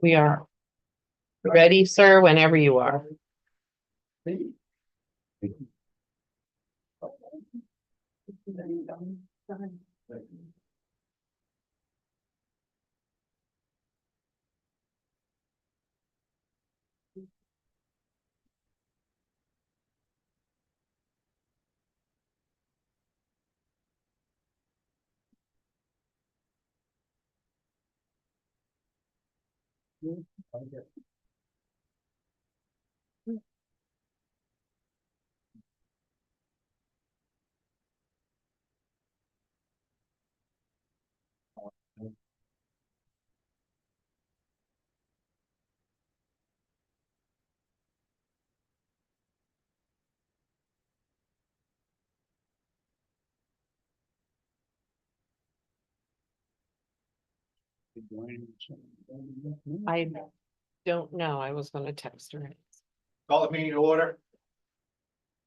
We are ready, sir, whenever you are. I don't know. I was gonna text her. Call the meeting to order.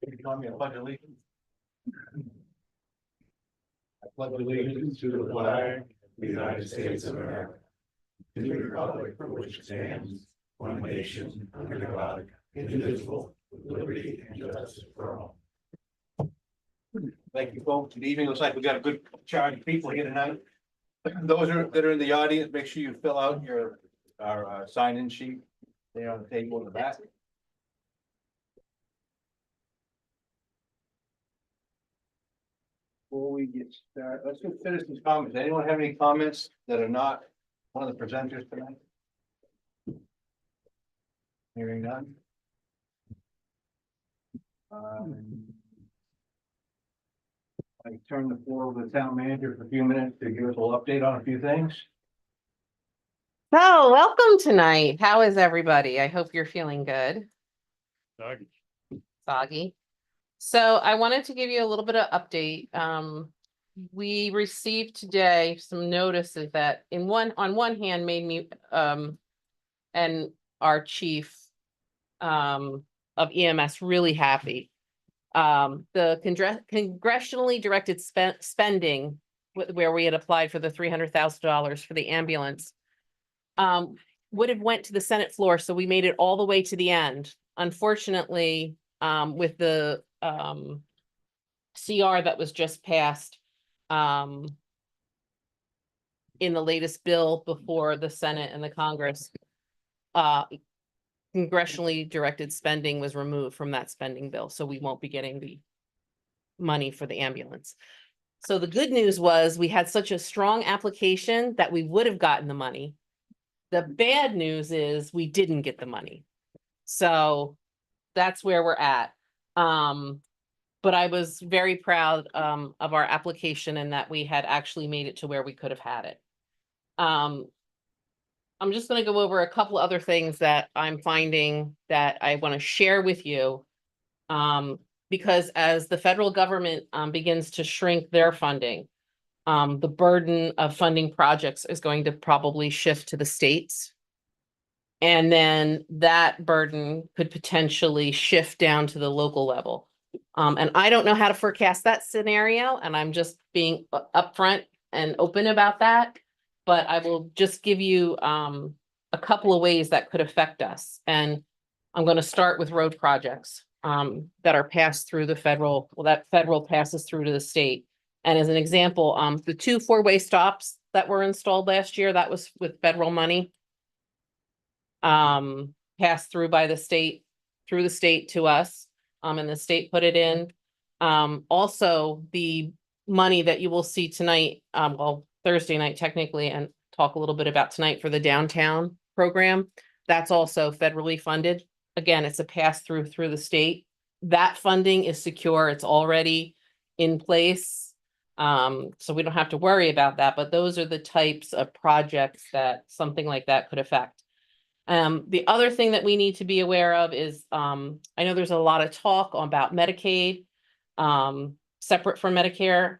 You join me in pledge of allegiance. I pledge allegiance to the flag of the United States of America, to the republic for which it stands, one nation, under God, indivisible, with liberty and justice for all. Thank you, folks. Good evening. Looks like we got a good charge of people here tonight. Those that are in the audience, make sure you fill out our sign-in sheet there on the table in the back. Before we get started, let's get citizens' comments. Anyone have any comments that are not one of the presenters tonight? Hearing none. I turn the floor over to the town manager for a few minutes to give us a little update on a few things. So, welcome tonight. How is everybody? I hope you're feeling good. Soggy. So I wanted to give you a little bit of update. We received today some notices that on one hand made me and our chief of EMS really happy. The congressionally directed spending where we had applied for the $300,000 for the ambulance would have went to the Senate floor, so we made it all the way to the end. Unfortunately, with the CR that was just passed in the latest bill before the Senate and the Congress, congressionally directed spending was removed from that spending bill, so we won't be getting the money for the ambulance. So the good news was we had such a strong application that we would have gotten the money. The bad news is we didn't get the money. So that's where we're at. But I was very proud of our application and that we had actually made it to where we could have had it. I'm just going to go over a couple other things that I'm finding that I want to share with you. Because as the federal government begins to shrink their funding, the burden of funding projects is going to probably shift to the states. And then that burden could potentially shift down to the local level. And I don't know how to forecast that scenario, and I'm just being upfront and open about that. But I will just give you a couple of ways that could affect us. And I'm going to start with road projects that are passed through the federal, well, that federal passes through to the state. And as an example, the 2 4-way stops that were installed last year, that was with federal money. Passed through by the state, through the state to us, and the state put it in. Also, the money that you will see tonight, well, Thursday night technically, and talk a little bit about tonight for the downtown program, that's also federally funded. Again, it's a pass through the state. That funding is secure. It's already in place. So we don't have to worry about that, but those are the types of projects that something like that could affect. The other thing that we need to be aware of is, I know there's a lot of talk about Medicaid, separate from Medicare.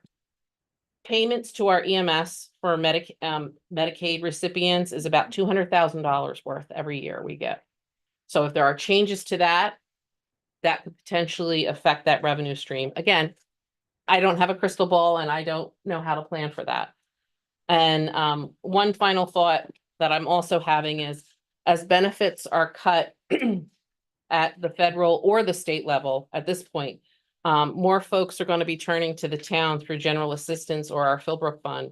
Payments to our EMS for Medicaid recipients is about $200,000 worth every year we get. So if there are changes to that, that could potentially affect that revenue stream. Again, I don't have a crystal ball and I don't know how to plan for that. And one final thought, that I'm also having is, as benefits are cut at the federal or the state level at this point, more folks are going to be turning to the town through general assistance or our Philbrook Fund.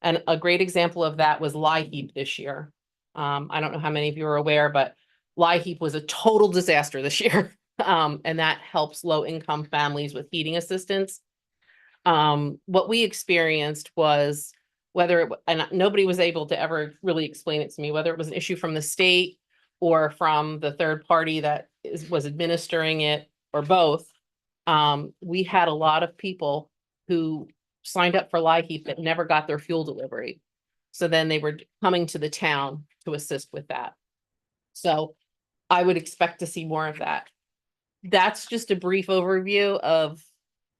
And a great example of that was LIHEAP this year. I don't know how many of you are aware, but LIHEAP was a total disaster this year. And that helps low-income families with heating assistance. What we experienced was and nobody was able to ever really explain it to me, whether it was an issue from the state or from the third party that was administering it, or both. We had a lot of people who signed up for LIHEAP that never got their fuel delivery. So then they were coming to the town to assist with that. So I would expect to see more of that. That's just a brief overview of,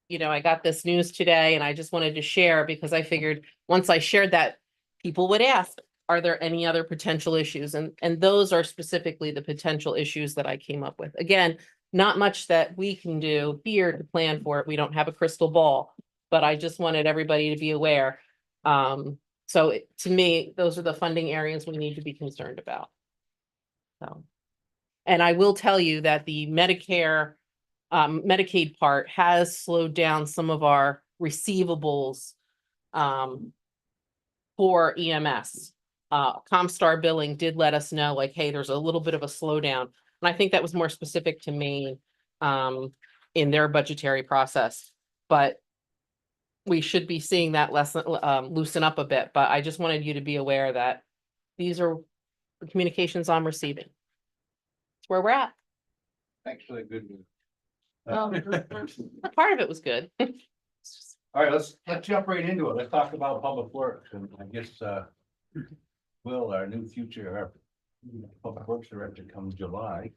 I got this news today and I just wanted to share because I figured once I shared that, people would ask, are there any other potential issues? And those are specifically the potential issues that I came up with. Again, not much that we can do here to plan for it. We don't have a crystal ball, but I just wanted everybody to be aware. To me, those are the funding areas we need to be concerned about. So, and I will tell you that the Medicaid part has slowed down some of our receivables for EMS. Comstar billing did let us know, like, hey, there's a little bit of a slowdown. And I think that was more specific to Maine in their budgetary process. But we should be seeing that loosen up a bit. But I just wanted you to be aware that these are the communications I'm receiving. It's where we're at. Actually, good news. Part of it was good. All right, let's jump right into it. Let's talk about public works, and I guess Will, our new future, our public works director comes July.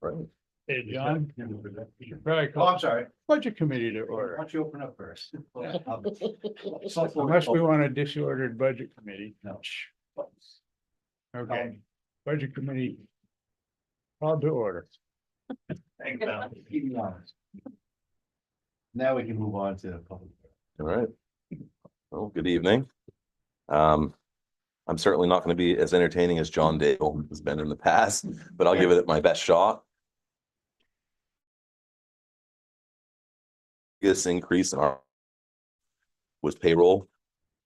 Right. Hey, John. Right, Oh, I'm sorry. budget committee to Why order. don't you open up first? Unless we want a disordered budget committee. No. Okay, budget committee. Called to order. Thank you, Al. Keep me honest. Now we can move on to the public. All right. Well, good evening. I'm certainly not going to be as entertaining as John Dale has been in the past, but I'll give it my best shot. Biggest increase in our was payroll.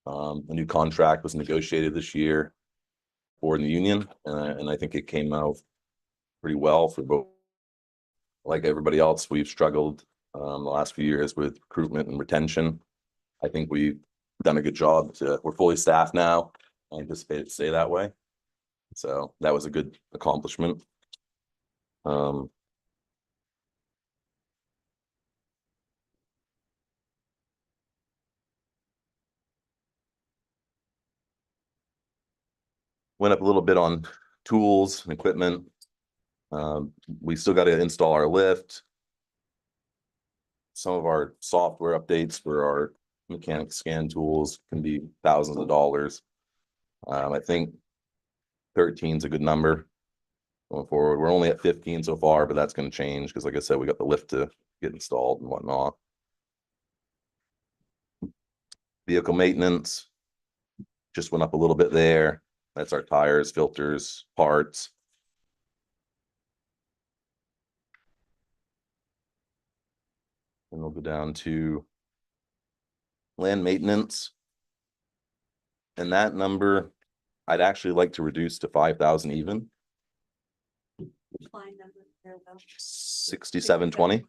A new contract was negotiated this year for the union, and I think it came out pretty well for both. Like everybody else, we've struggled the last few years with recruitment and retention. I think we've done a good job. We're fully staffed now. I anticipate it to stay that way. So that was a good accomplishment. Went up a little bit on tools and equipment. We still got to install our lift. Some of our software updates for our mechanic scan tools can be thousands of dollars. I think 13 is a good number going forward. We're only at 15 so far, but that's going to change because, like I said, we got the lift to get installed and whatnot. Vehicle maintenance just went up a little bit there. That's our tires, filters, parts. And we'll go down to land maintenance. And that number, I'd actually like to reduce to 5,000 even. 6720.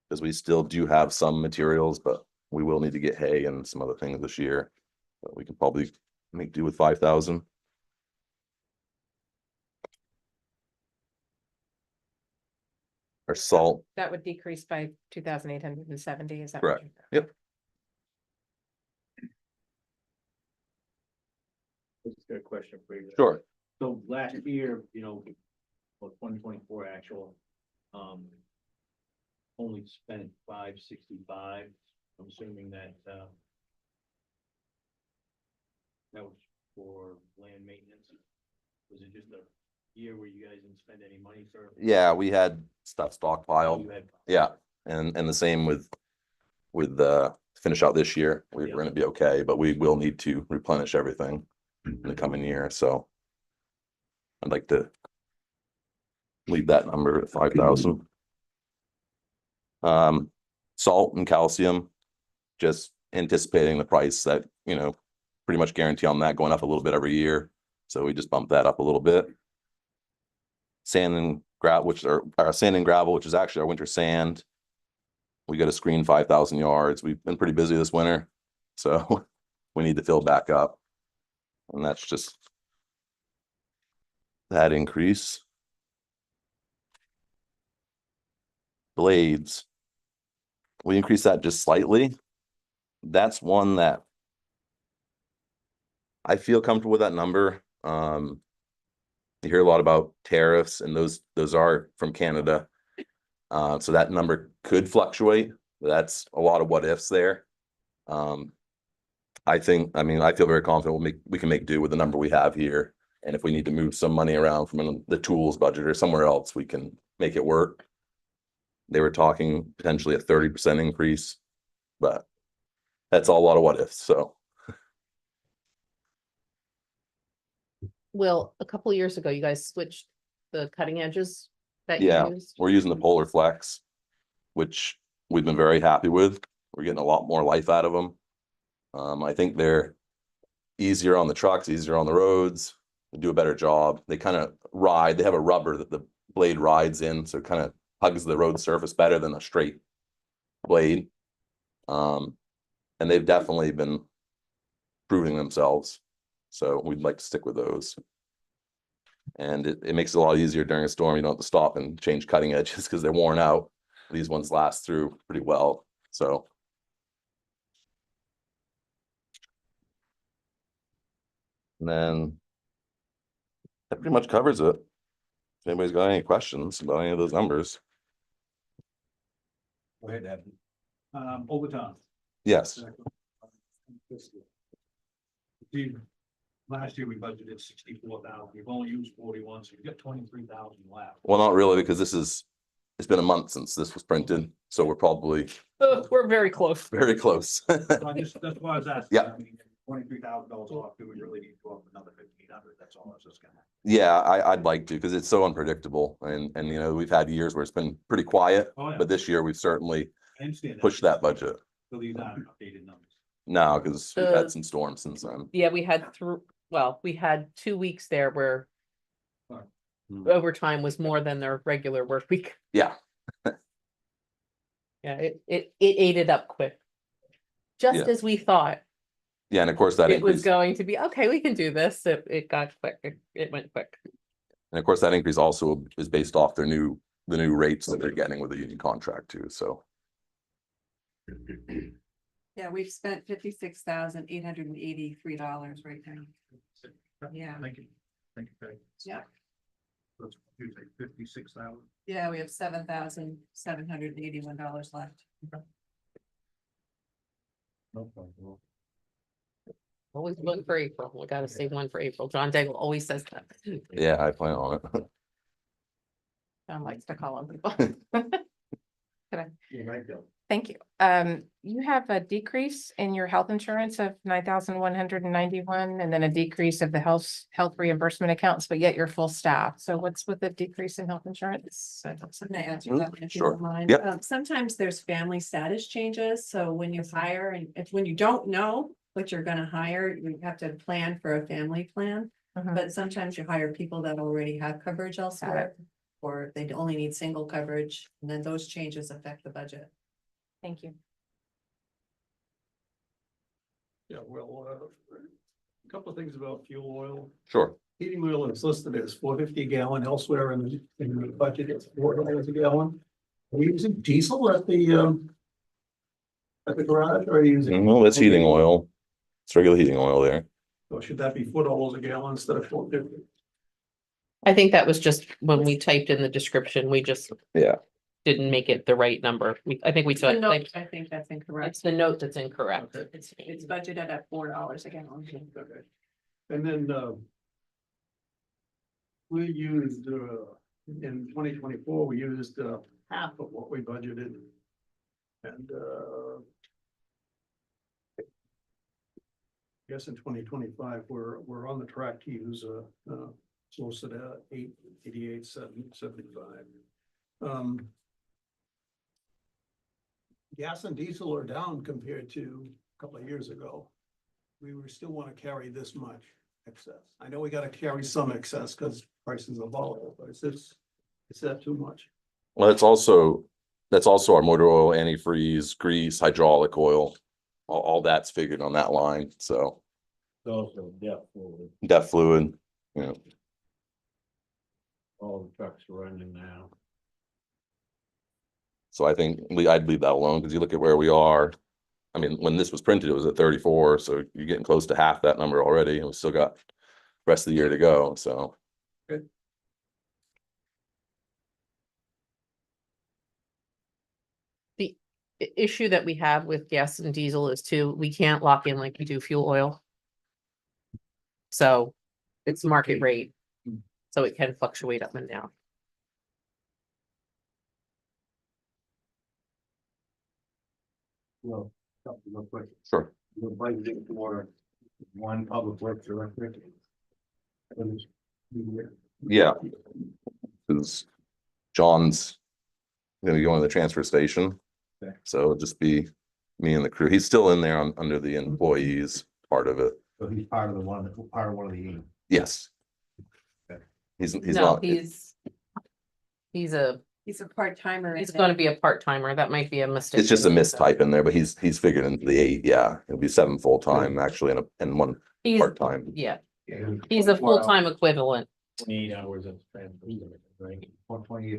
Because we still do have some materials, but we will need to get hay and some other things this year. But we can probably make do with 5,000. Our salt. That would decrease by 2,870, is that? Correct. Yep. Just got a question for you. Sure. So last year, for 2024 actual, only spent 565. I'm assuming that that was for land maintenance. Was it just a year where you guys didn't spend any money for? Yeah, we had stuff stockpiled. You had- Yeah, and the same with finish out this year. We're gonna be okay, but we will need to replenish everything in the coming year, so. I'd like to leave that number at 5,000. Salt and calcium, just anticipating the price that, pretty much guarantee on that going up a little bit every year. So we just bumped that up a little bit. Sand and gravel, which is actually our winter sand. We got to screen 5,000 yards. We've been pretty busy this winter, so we need to fill back up. And that's just that increase. Blades. We increased that just slightly. That's one that I feel comfortable with that number. You hear a lot about tariffs, and those are from Canada. So that number could fluctuate. That's a lot of what ifs there. I feel very confident we can make do with the number we have here. And if we need to move some money around from the tools budget or somewhere else, we can make it work. They were talking potentially a 30% increase, but that's a lot of what ifs, so. Will, a couple years ago, you guys switched the cutting edges that you Yeah, used. we're using the Polar Flex, which we've been very happy with. We're getting a lot more life out of them. I think they're easier on the trucks, easier on the roads. They do a better job. They kind of ride. They have a rubber that the blade rides in, so it kind of hugs the road surface better than a straight blade. And they've definitely been proving themselves. So we'd like to stick with those. And it makes it a lot easier during a storm. You don't have to stop and change cutting edges because they're worn out. These ones last through pretty well. So. And then that pretty much covers it. If anybody's got any questions about any of those numbers. Go ahead, Ed. Overtime. Yes, Last year we budgeted 64,000. We've only used 41, so you've got 23,000 left. well, not really, because it's been a month since this was printed, so we're probably We're very close. very close. That's why I was asking. Yeah. I mean, $23,000 off, do we really need to go up another 1,500? That's all I was just gonna. Yeah, I'd like to, because it's so unpredictable, and we've had years where it's been pretty quiet, Oh, yeah. but this year we've certainly I understand that. pushed that budget. So these aren't updated numbers. No, because we've had some storms since then. Yeah, we had we had 2 weeks there where Fine. overtime was more than their regular work week. Yeah, Yeah, it ate it up quick. Just Yeah. as we thought yeah, and of course that it was increase, going to be, okay, we can do this. It got quick. It went quick. and of course that increase also is based off the new rates that they're getting with the union contract too, so. Yeah, we've spent $56,883 right now. Yeah. Thank you. Thank you, Peg. Yeah. Let's do like 56,000. Yeah, we have $7,781 left. No problem. Always one for April. We gotta save one for April. John Daigle always says that. Yeah, I plan on it. John likes to call on people. You're right, Bill. Thank you. You have a decrease in your health insurance of 9,191, and then a decrease of the health reimbursement accounts, but yet you're full staff. So what's with the decrease in health insurance? I'm gonna answer Mm, that if you sure. don't mind. Yep. Sometimes there's family status changes, so when you hire and when you don't know what you're gonna hire, you have to plan for a family plan. Mhm. But sometimes you hire people that already have coverage elsewhere, or they only need single coverage, and then those changes affect the budget. Thank you. Yeah, well, a couple of things about fuel oil. Sure. Heating oil is listed as $4.50 a gallon elsewhere in the budget, it's $4 a gallon. Are we using diesel at the garage, or are you using? No, that's heating oil. It's regular heating oil there. Or should that be $4 a gallon instead of $4.50? I think that was just when we typed in the description, we just Yeah. didn't make it the right number. I think we The said, note, I think that's it's incorrect. the note that's incorrect. It's budgeted at $4 a gallon. Okay. And then, we used, in 2024, we used, half of what we budgeted. And, guess in 2025, we're on the track to use close to 888.75. Gas and diesel are down compared to a couple of years ago. We still want to carry this much excess. I know we got to carry some excess because prices are volatile, but is that too much? Well, that's also our motor oil, antifreeze, grease, hydraulic oil. All that's figured on that line, so Also, yeah, forward, DEF fluid, you know, all the trucks are running now. so I think I'd leave that alone, because you look at where we are. I mean, when this was printed, it was at 34, so you're getting close to half that number already, and we still got the rest of the year to go, so. Issue that we have with gas and diesel is too, we can't lock in like we do fuel oil. So it's market rate, so it can fluctuate up and down. Well, real quick, Sure. we're budgeting for one public works director. Yeah. Cause John's gonna be going to the transfer station. Okay. So it'll just be me and the crew. He's still in there under the employees part of it. So he's part of one of the eight. Yes. Okay. He's No, not, he's a, He's a part timer. he's gonna be a part timer. That might be a mistake. it's just a mistype in there, but he's figured into the 8, yeah. It'll be 7 full-time actually and one He's, part-time. yeah, he's a full-time equivalent. 28 hours of transport, right?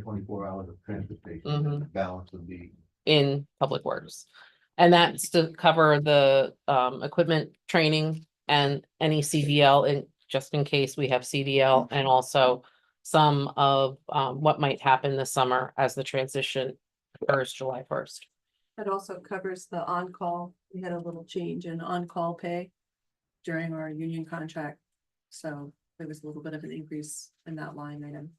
24 hours of transportation, Mhm. the balance would be. In Public Works. And that's to cover the equipment training and any CDL, and just in case we have CDL, and also some of what might happen this summer as the transition occurs July 1st. That also covers the on-call. We had a little change in on-call pay during our union contract. So there was a little bit of an increase in that line item.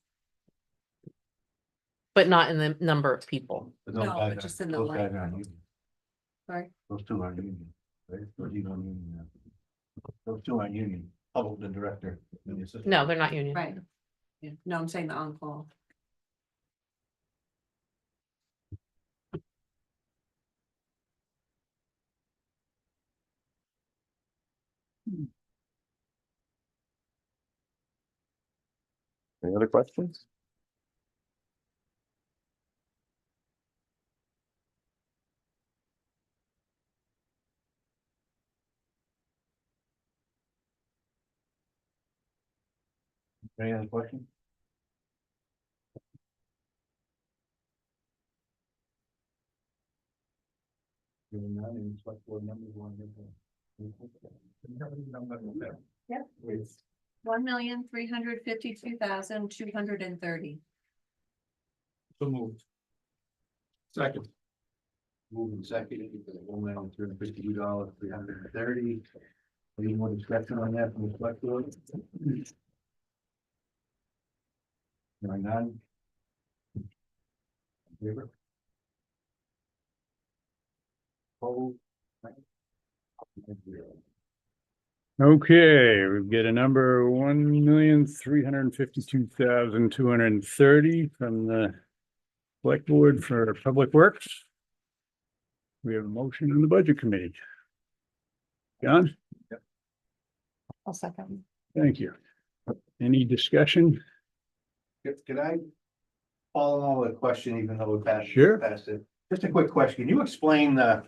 But not in the number of people. But those No, guys but just in aren't- the those line. guys aren't union. Sorry. Those two aren't union. Right? Or you don't union now. Those two aren't union, public the director. and the assistant. No, they're not union. Right. Yeah, no, I'm saying the on-call. Any other questions? Any other questions? Hearing none, any select board members want to get Yep. 1,352,230. So moved. Second. Moving second, for the $1,352, $330. Any more discussion on that from the select board? Hearing none. In favor? Opposed? Okay, we get a number 1,352,230 from the select board for Public Works. We have a motion on the budget committee. John, I'll second. thank you. Any discussion? Could I follow on with a question, even though we passed? Sure. Passed it? Just a quick question. Can you explain the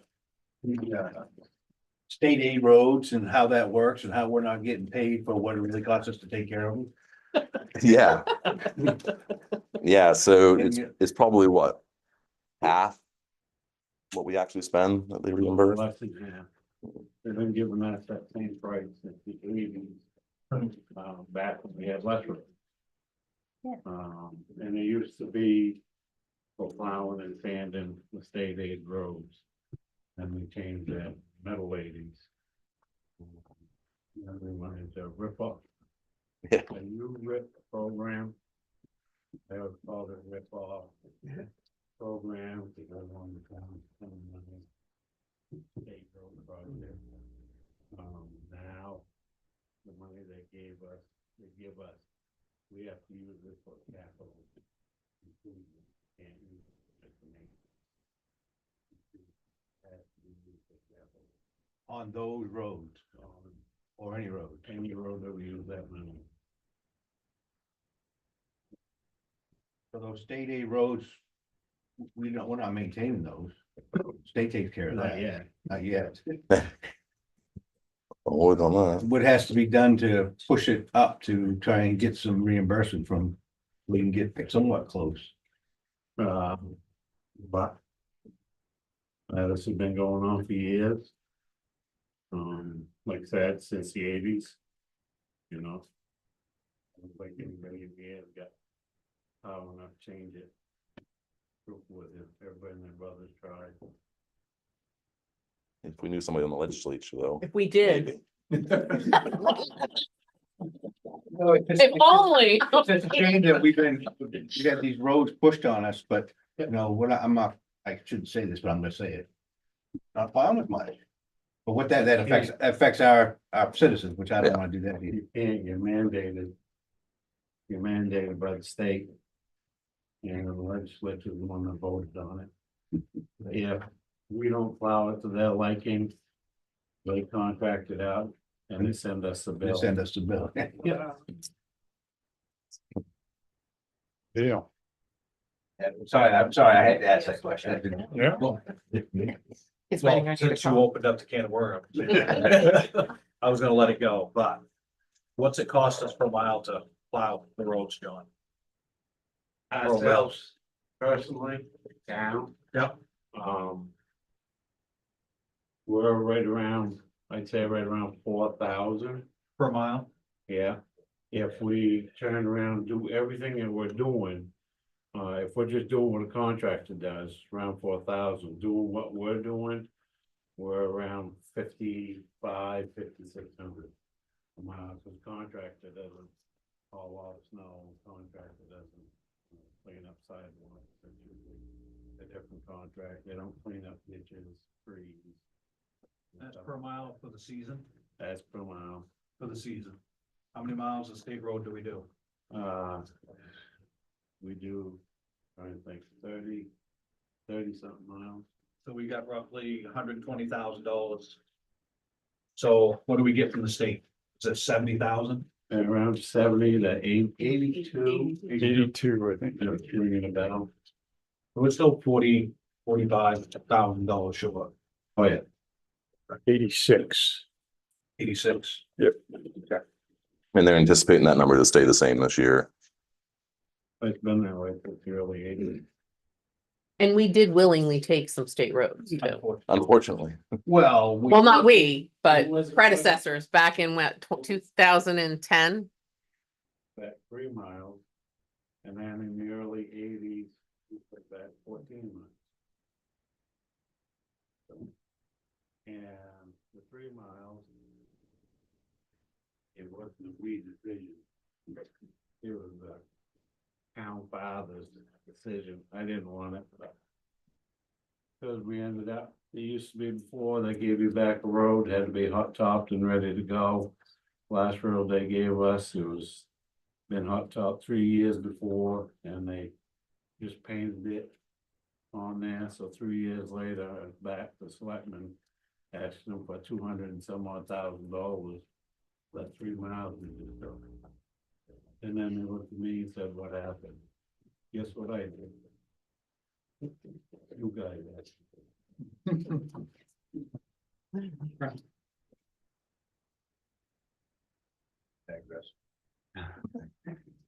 state aid roads and how that works and how we're not getting paid for what it really costs us to take care of them? Yeah. Yeah, so it's probably what? Half what we actually spend that they reimburse? Less than half. They've been giving us that same price since the eighties, back when we had less. Yeah. And it used to be for plowing and sanding the state aid roads. And we changed that metal ladies. And we went into rip off. Yeah. A new rip program. They would call it rip off. Program to go on the town. State road project. Now the money they give us, we have to use it for capital. improvement. Can't use it just to make. Has to be used for capital. On those roads, or any road. Any road that we use that money. For those state aid roads, we're not maintaining those. State takes care of Not that. yet. Not yet. More than that. What has to be done to push it up to try and get some reimbursement from, we can get somewhat close. But. This has been going on for years. Like I said, since the eighties. You know. I don't think anybody in here has got power enough to change it. With it, everybody and their brothers tried. If we knew somebody in the legislature, though. If we did, If if only. It's a shame that we got these roads pushed on us, but, you know, I shouldn't say this, but I'm gonna say it. Not plowing with money. But what that affects our citizens, which I don't wanna do that either. You can't, you're mandated. You're mandated by the state. And the legislature is the one that voted on it. If we don't plow it to their liking, they contract it out and they send us the They bill. send us the bill. Yeah. Deal. I'm sorry, I had to ask that question. Yeah. He's waiting on you to Since you call. opened up the can of worms. I was gonna let it go, but what's it cost us per mile to plow the roads, John? Ourselves personally, down. Yep. We're right around, I'd say right around 4,000. Per mile? Yeah, if we turn around and do everything that we're doing. If we're just doing what a contractor does, around 4,000, doing what we're doing. We're around 5,600. Cause contractor doesn't haul off snow, contractor doesn't clean up sidewalks. It's usually a different contract, they don't clean up ditches, trees. That's per mile for the season, That's per mile. for the season. How many miles of state road do we do? We do, I think 30 something miles. So we got roughly $120,000. So what do we get from the state? Is it 70,000? At around 70 to 82. 82, I think. Ringing a bell. We're still $45,000 short. Oh, yeah. 86. 86. And they're anticipating that number to stay the same this year. It's been that way since the early 80s. And we did willingly take some state roads too. Unfortunately. Well. Well, not we, but It was- predecessors back in what, 2010? That 3 miles. And then in the early 80s, we put that 14 miles. And the 3 miles. It wasn't a we decision. It was the town father's decision. I didn't want it. Because we ended up, it used to be before they gave you back a road, had to be hot topped and ready to go. Last road they gave us, it was been hot topped 3 years before and they just painted it on there. So 3 years later, I was back to selectmen, asking them for 200 and some odd $1,000. That 3 miles we just took. And then they looked at me and said, what happened? Guess what I did? You guys asked.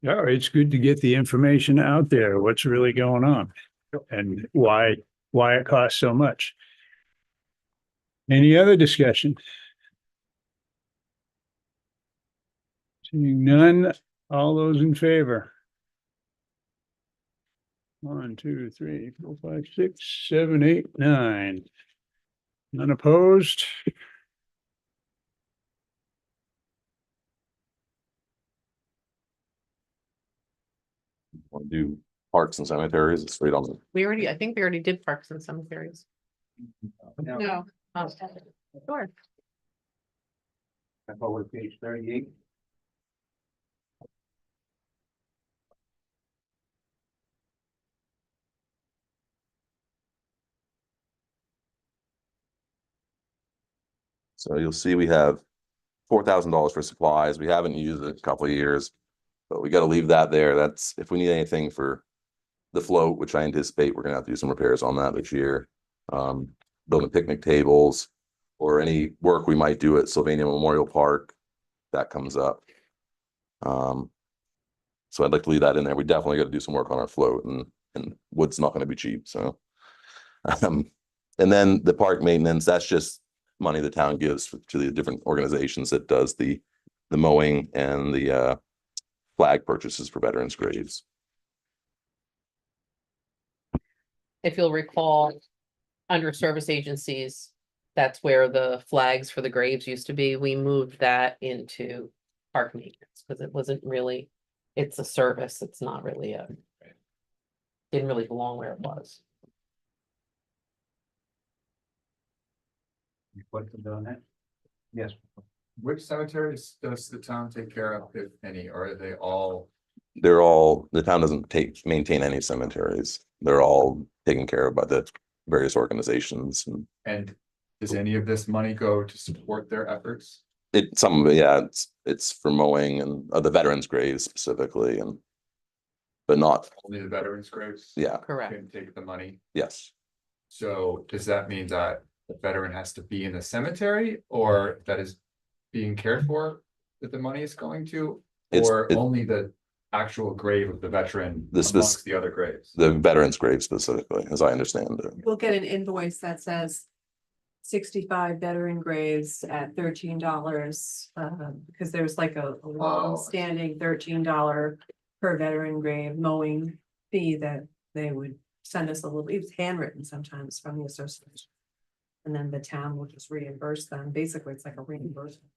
Yeah, it's good to get the information out there, what's really going on and why it costs so much. Any other discussion? Seeing none, all those in favor? 1, 2, 3, 4, 5, 6, 7, 8, 9. None opposed? Want to do parks and cemeteries, it's straight on the, I think we already did parks and cemeteries. No. Oh, sure. Back over to page 38. So you'll see we have $4,000 for supplies. We haven't used it in a couple of years. But we gotta leave that there. That's if we need anything for the float, which I anticipate we're gonna have to do some repairs on that this year. Building picnic tables or any work we might do at Sylvania Memorial Park, that comes up. So I'd like to leave that in there. We definitely gotta do some work on our float and wood's not gonna be cheap, so. And then the park maintenance, that's just money the town gives to the different organizations that does the mowing and the flag purchases for veterans graves. If you'll recall, under service agencies, that's where the flags for the graves used to be. We moved that into park maintenance because it wasn't really, it's a service. It's not really didn't really belong where it was. Any questions on that? Yes. Which cemeteries does the town take care of, if any, or are they all? They're all, the town doesn't maintain any cemeteries. They're all taken care of by the various organizations and And does any of this money go to support their efforts? some of it, yeah, it's for mowing and the veterans graves specifically and but not, Only the veterans' graves? yeah, Correct. Can take the money. yes. So does that mean that the veteran has to be in the cemetery, or that is being cared for, that the money is going to? It's- Or it- only the actual grave of the veteran The spec- amongst the other graves? The veterans grave specifically, as I understand it. We'll get an invoice that says 65 veteran graves at $13, because there's like a long-standing $13 per veteran grave mowing fee that they would send us a little, it's handwritten sometimes from the association. And then the town will just reimburse them. Basically, it's like a reimbursement.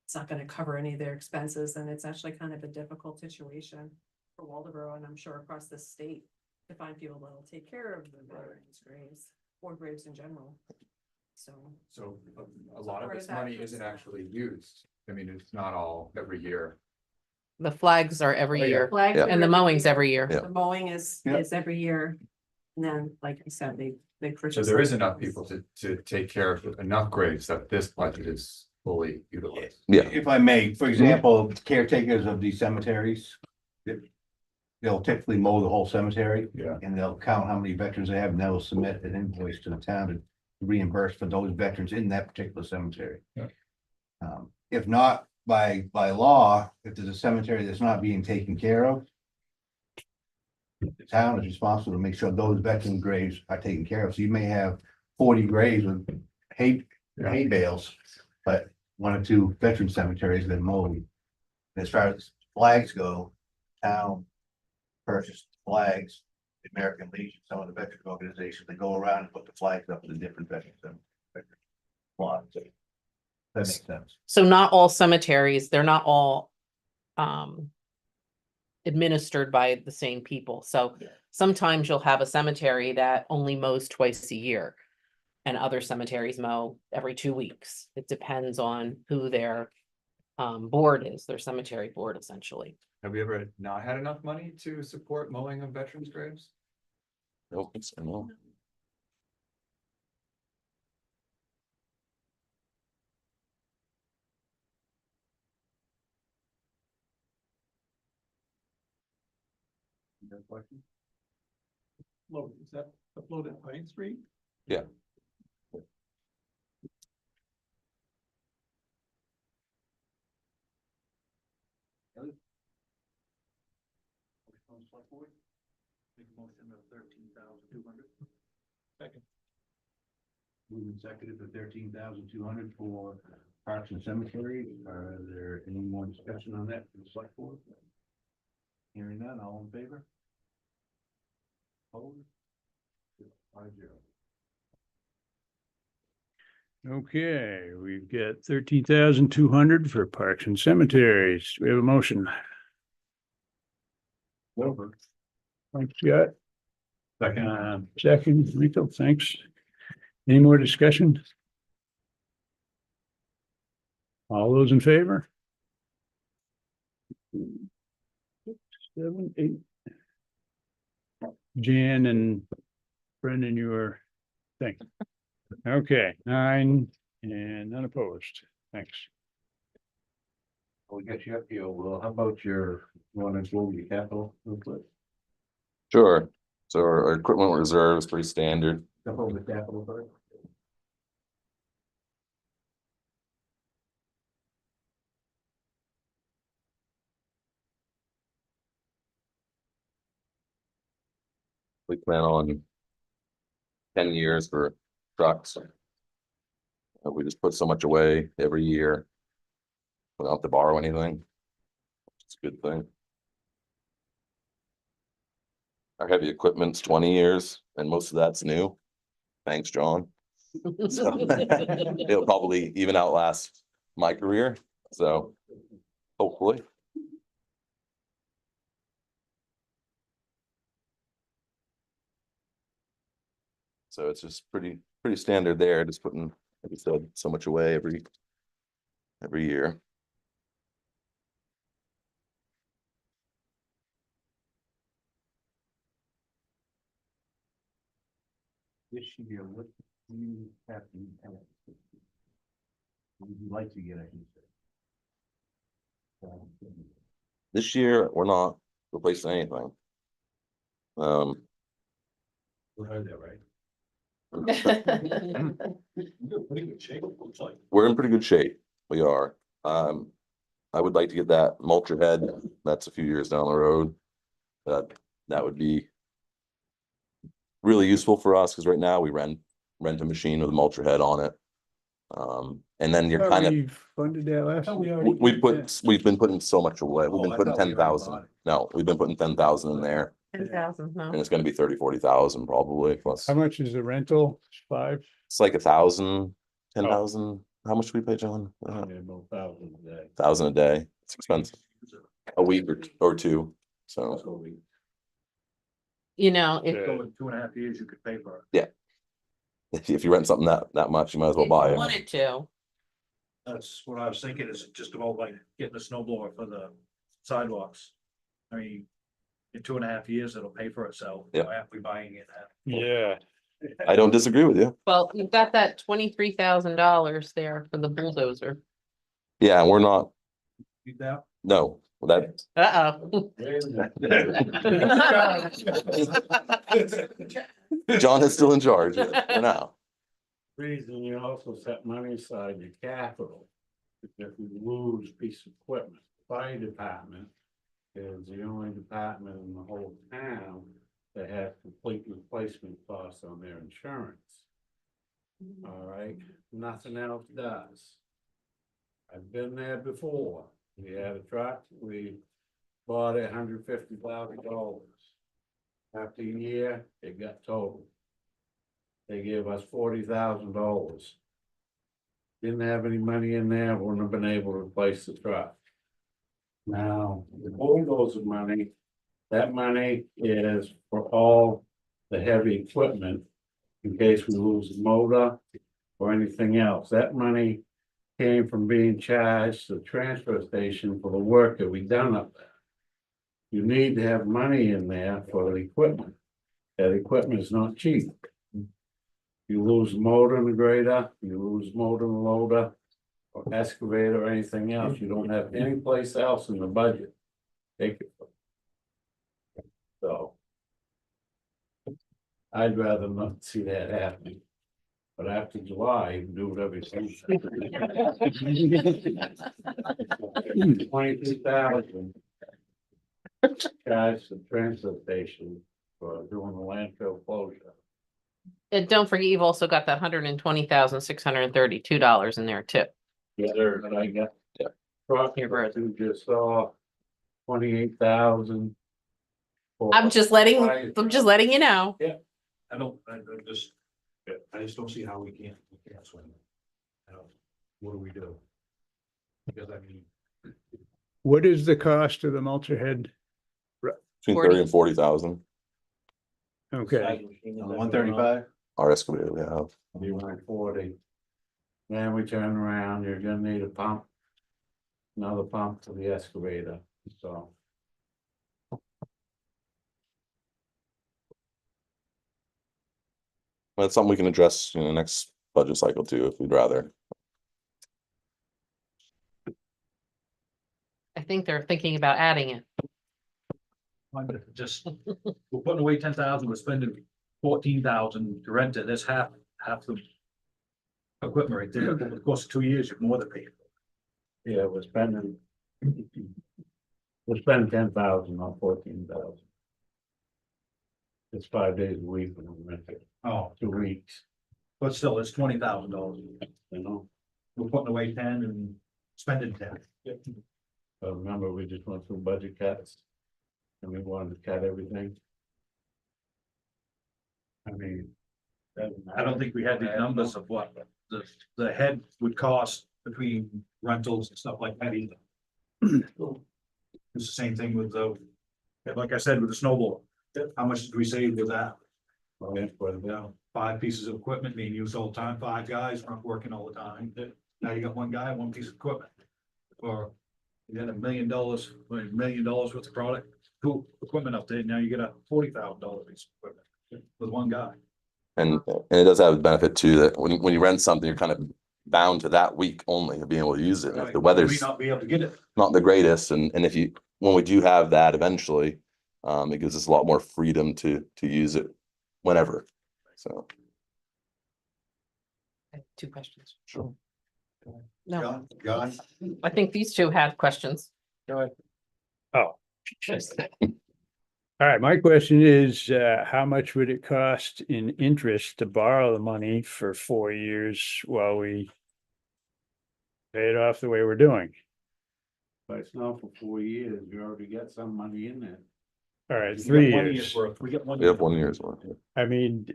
It's not gonna cover any of their expenses, and it's actually kind of a difficult situation for Waldeboro, and I'm sure across the state, to find people that'll take care of the veterans' graves or graves in general. So, So a lot of Part of this that money goes- isn't actually used. I mean, it's not all every year. The flags are every Oh, yeah. year flags Yeah. are and the mowing's every year. Yeah. The mowing is Yeah. every year. And then, like I said, they So purchase. there is enough people to take care of enough graves that this budget is fully utilized. Yeah, If I may, for example, caretakers of these cemeteries. They'll typically mow the whole cemetery. Yeah. And they'll count how many veterans they have, and they'll submit an invoice to the town to reimburse for those veterans in that particular cemetery. Yeah. If not, by law, if there's a cemetery that's not being taken care of. The town is responsible to make sure those veteran graves are taken care of. So you may have 40 graves with hay bales, but 1 or 2 veteran cemeteries that mowed. As far as flags go, town purchased flags, the American Legion, some of the veteran organizations, they go around and put the flags up in the different veterans. Plots. That makes sense. So not all cemeteries, they're not all administered by the same people. So sometimes you'll have a cemetery that only mows twice a year. And other cemeteries mow every 2 weeks. It depends on who their board is, their cemetery board essentially. Have we ever not had enough money to support mowing of veterans' graves? nope, it's, no. Is that uploaded Pine Street? Yeah. Motion of 13,200. Second. Moving seconded for 13,200 for parks and cemetery. Are there any more discussion on that from the select board? Hearing none, all in favor? Opposed? 5-0. Okay, we've got 13,200 for parks and cemeteries. We have a motion. Over. Thanks, Scott. Second. Second, Rico, thanks. Any more discussion? All those in favor? 7, 8. Jan and Brendan, your thing. Okay, 9 and none opposed. Thanks. We got you up here, Will. How about your, you want to go your capital real quick? Sure. So our equipment reserve is pretty standard. Jump over the capital first. We plan on 10 years for trucks. We just put so much away every year. We don't have to borrow anything. It's a good thing. Our heavy equipment's 20 years and most of that's new. Thanks, John. So, it'll probably even outlast my career, so hopefully. So it's just pretty standard there, just putting, like I said, so much away every year. This year, what do you have to have? What would you like to get, I think? This year, we're not replacing anything. We're there, right? You're pretty good shape, it looks like. We're in pretty good shape. We are. I would like to get that mulcher head. That's a few years down the road. That would be really useful for us because right now we rent a machine with a mulcher head on it. And then you're kind of, We funded that last. year. we've been putting so much away. We've Oh, been I putting thought we already 10,000. bought it. No, we've been putting 10,000 in there 10,000, no. and it's gonna be 30-40,000 probably plus. How much is the rental? 5? It's like 1,000, 10,000. How much do we pay, John? Yeah, about 1,000 a day. 1,000 a day. It's expensive. A week or two. So So we, You know, if Yeah. so in 2.5 years, you could pay for it. if you rent something that much, you might as well if buy you it. wanted to, That's what I was thinking, is just about like getting a snow blower for the sidewalks. I mean, in 2.5 years, it'll pay for itself. Yeah. After buying it. Yeah. I don't disagree with you. well, you've got that $23,000 there for the bulldozer. Yeah, and we're not, Keep that. no, that, Uh-oh. John is still in charge for now. Reason you also set money aside in your capital. If we lose a piece of equipment, fire department is the only department in the whole town that has complete replacement costs on their insurance. All right, nothing else does. I've been there before. We had a truck, we bought it $150,000. After a year, it got totaled. They gave us $40,000. Didn't have any money in there, wouldn't have been able to replace the truck. Now, the bulldozer money, that money is for all the heavy equipment. In case we lose the motor or anything else, that money came from being charged to the transfer station for the work that we done up there. You need to have money in there for the equipment. That equipment is not cheap. You lose motor in the grader, you lose motor in the loader, or excavator or anything else, you don't have any place else in the budget. Take it. So. I'd rather not see that happening. But after July, you can do whatever you want. 22,000. Guys, the transfer station for doing the landfill closure. And don't forget, you've also got that $120,632 in there too. Yeah, there, I got. Yeah. Truck, you just saw 28,000. I'm just letting you know. I just don't see how we can't swing it. What do we do? Because I mean, What is the cost of the mulcher head? Between 30 and 40,000. Okay, 135? Our excavator we have. Be 140. Then we turn around, you're gonna need a pump another pump to the excavator, so. That's something we can address in the next budget cycle too, if we'd rather. I think they're thinking about adding it. Just, we're putting away 10,000, we're spending 14,000 to rent it, that's half the equipment right there, over the course of 2 years, you're more than paid. Yeah, we're spending. We're spending 10,000 on 14,000. It's 5 days a week when we rent it, Oh, 2 weeks, but still, it's $20,000. you know, We're putting away 10 and spending 10. but remember, we just went through budget cuts. And we wanted to cut everything. I mean. I don't think we had the numbers of what the head would cost between rentals and stuff like that either. It's the same thing with the, like I said, with the snowball. How much did we save with that? Well, that's what it is. 5 pieces of equipment being used all the time, 5 guys aren't working all the time. Now you got 1 guy, 1 piece of equipment. Or you got $1 million, $1 million worth of product, cool equipment up there. Now you get a $40,000 piece of equipment with 1 guy. And it does have a benefit too, that when you rent something, you're kind of bound to that week only of being able to use it. And if the Right. weather's May not be able to get it. not the greatest, and if you, when we do have that eventually, it gives us a lot more freedom to use it whenever. So, I have 2 questions. sure. No, John? I think these 2 had questions. Oh. All right, my question is, how much would it cost in interest to borrow the money for 4 years while we pay it off the way we're doing? But it's not for 4 years, you already got some money in there. All right, We 3 got 1 years. year's worth. We get 1 We have 1 year's worth. I mean,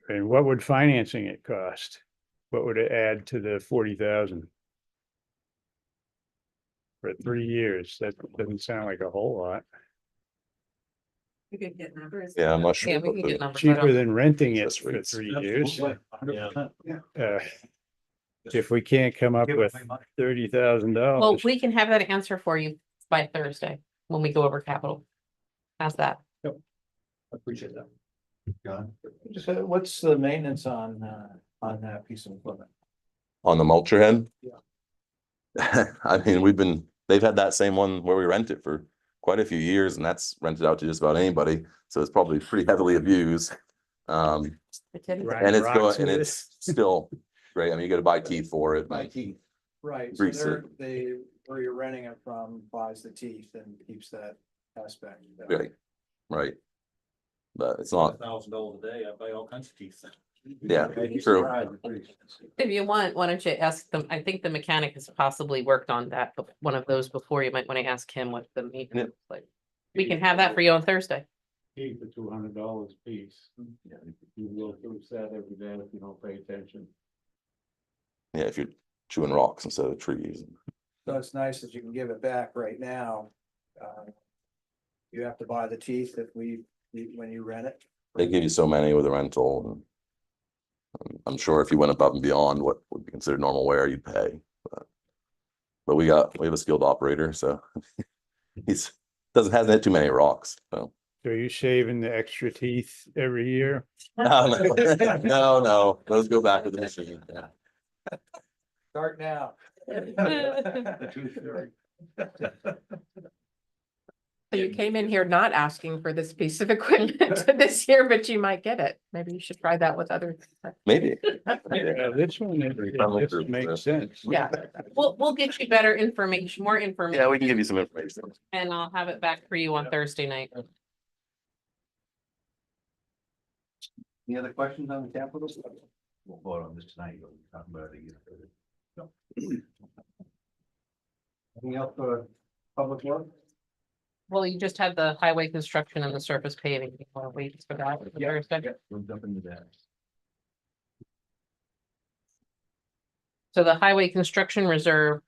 and what would financing it cost? What would it add to the 40,000? For 3 years, that doesn't sound like a whole lot. You could get numbers. Yeah, I'm not sure. Yeah, we what can the- get numbers. I Cheaper don't- than renting it Interest for rates. 3 years. Absolutely, 100%. If we can't come up Give with away money. $30,000. Well, we can have that answer for you by Thursday when we go over capital. How's that? I appreciate that. John? Just, what's the maintenance on that piece of equipment? On the mulcher head? Yeah. I mean, they've had that same one where we rent it for quite a few years, and that's rented out to just about anybody, so it's probably pretty heavily abused. Grind And it's rocks going, and with it's still great. I mean, you gotta buy teeth for it. My teeth. Right, so Grease it. where you're renting it from buys the teeth and keeps that aspect. Right, right. But it's not, $1,000 a day, I buy all kinds of teeth. yeah, You'd be true. surprised, they're pretty expensive. If you want, why don't you ask them? I think the mechanic has possibly worked on that, but one of those before. You might want to ask him what the maintenance is like. We can have that for you on Thursday. Keep for $200 a piece. You will lose that every day if you don't pay attention. Yeah, if you're chewing rocks instead of trees. So it's nice that you can give it back right now. You have to buy the teeth when you rent it. They give you so many with a rental, and I'm sure if you went above and beyond what would be considered normal wear, you'd pay. But we have a skilled operator, so hasn't had too many rocks, so. So are you shaving the extra teeth every year? No, those go back to the machine. Yeah. Start now. So you came in here not asking for this piece of equipment this year, but you might get it. Maybe you should try that with other. Maybe. Yeah, this one, it just makes sense. Yeah, we'll get you better information, more information. Yeah, we can give you some information. And I'll have it back for you on Thursday night. Any other questions on the capital? We'll vote on this tonight. We'll talk about it again. Anything else for public work? Well, you just had the highway construction and the surface paving. You want to wait for that for Thursday? We'll jump into that. So the highway construction reserve.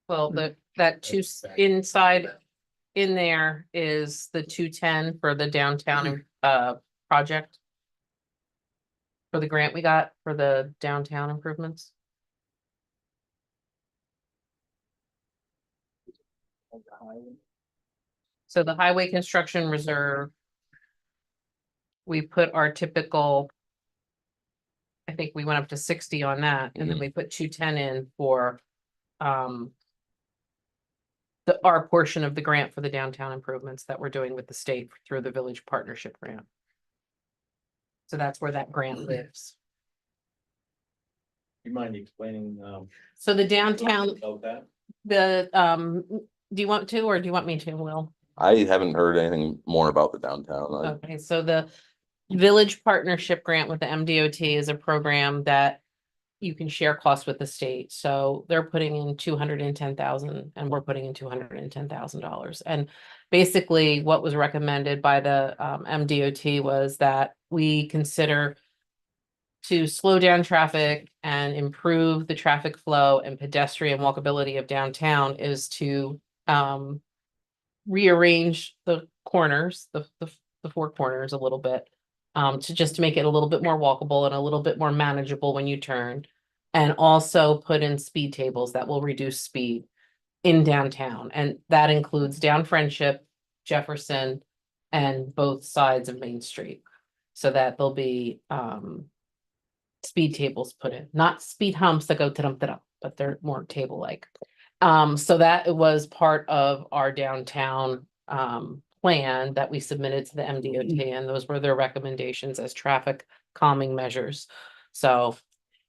Well, that inside in there is the 210 for the downtown project. For the grant we got for the downtown improvements. So the highway construction reserve. We put our typical. I think we went up to 60 on that, and then we put 210 in for. Our portion of the grant for the downtown improvements that we're doing with the state through the village partnership grant. So that's where that grant lives. You mind explaining, So the downtown, about that? do you want to, or do you want me to, Will? I haven't heard anything more about the downtown. Okay, so the village partnership grant with the MDOT is a program that you can share costs with the state. So they're putting in 210,000 and we're putting in $210,000. And basically what was recommended by the MDOT was that we consider to slow down traffic and improve the traffic flow and pedestrian walkability of downtown is to rearrange the corners, the four corners a little bit. To just make it a little bit more walkable and a little bit more manageable when you turn. And also put in speed tables that will reduce speed in downtown. And that includes down Friendship, Jefferson, and both sides of Main Street. So that there'll be speed tables put in, not speed humps that go ta-dum, but they're more table-like. So that it was part of our downtown plan that we submitted to the MDOT, and those were their recommendations as traffic calming measures. So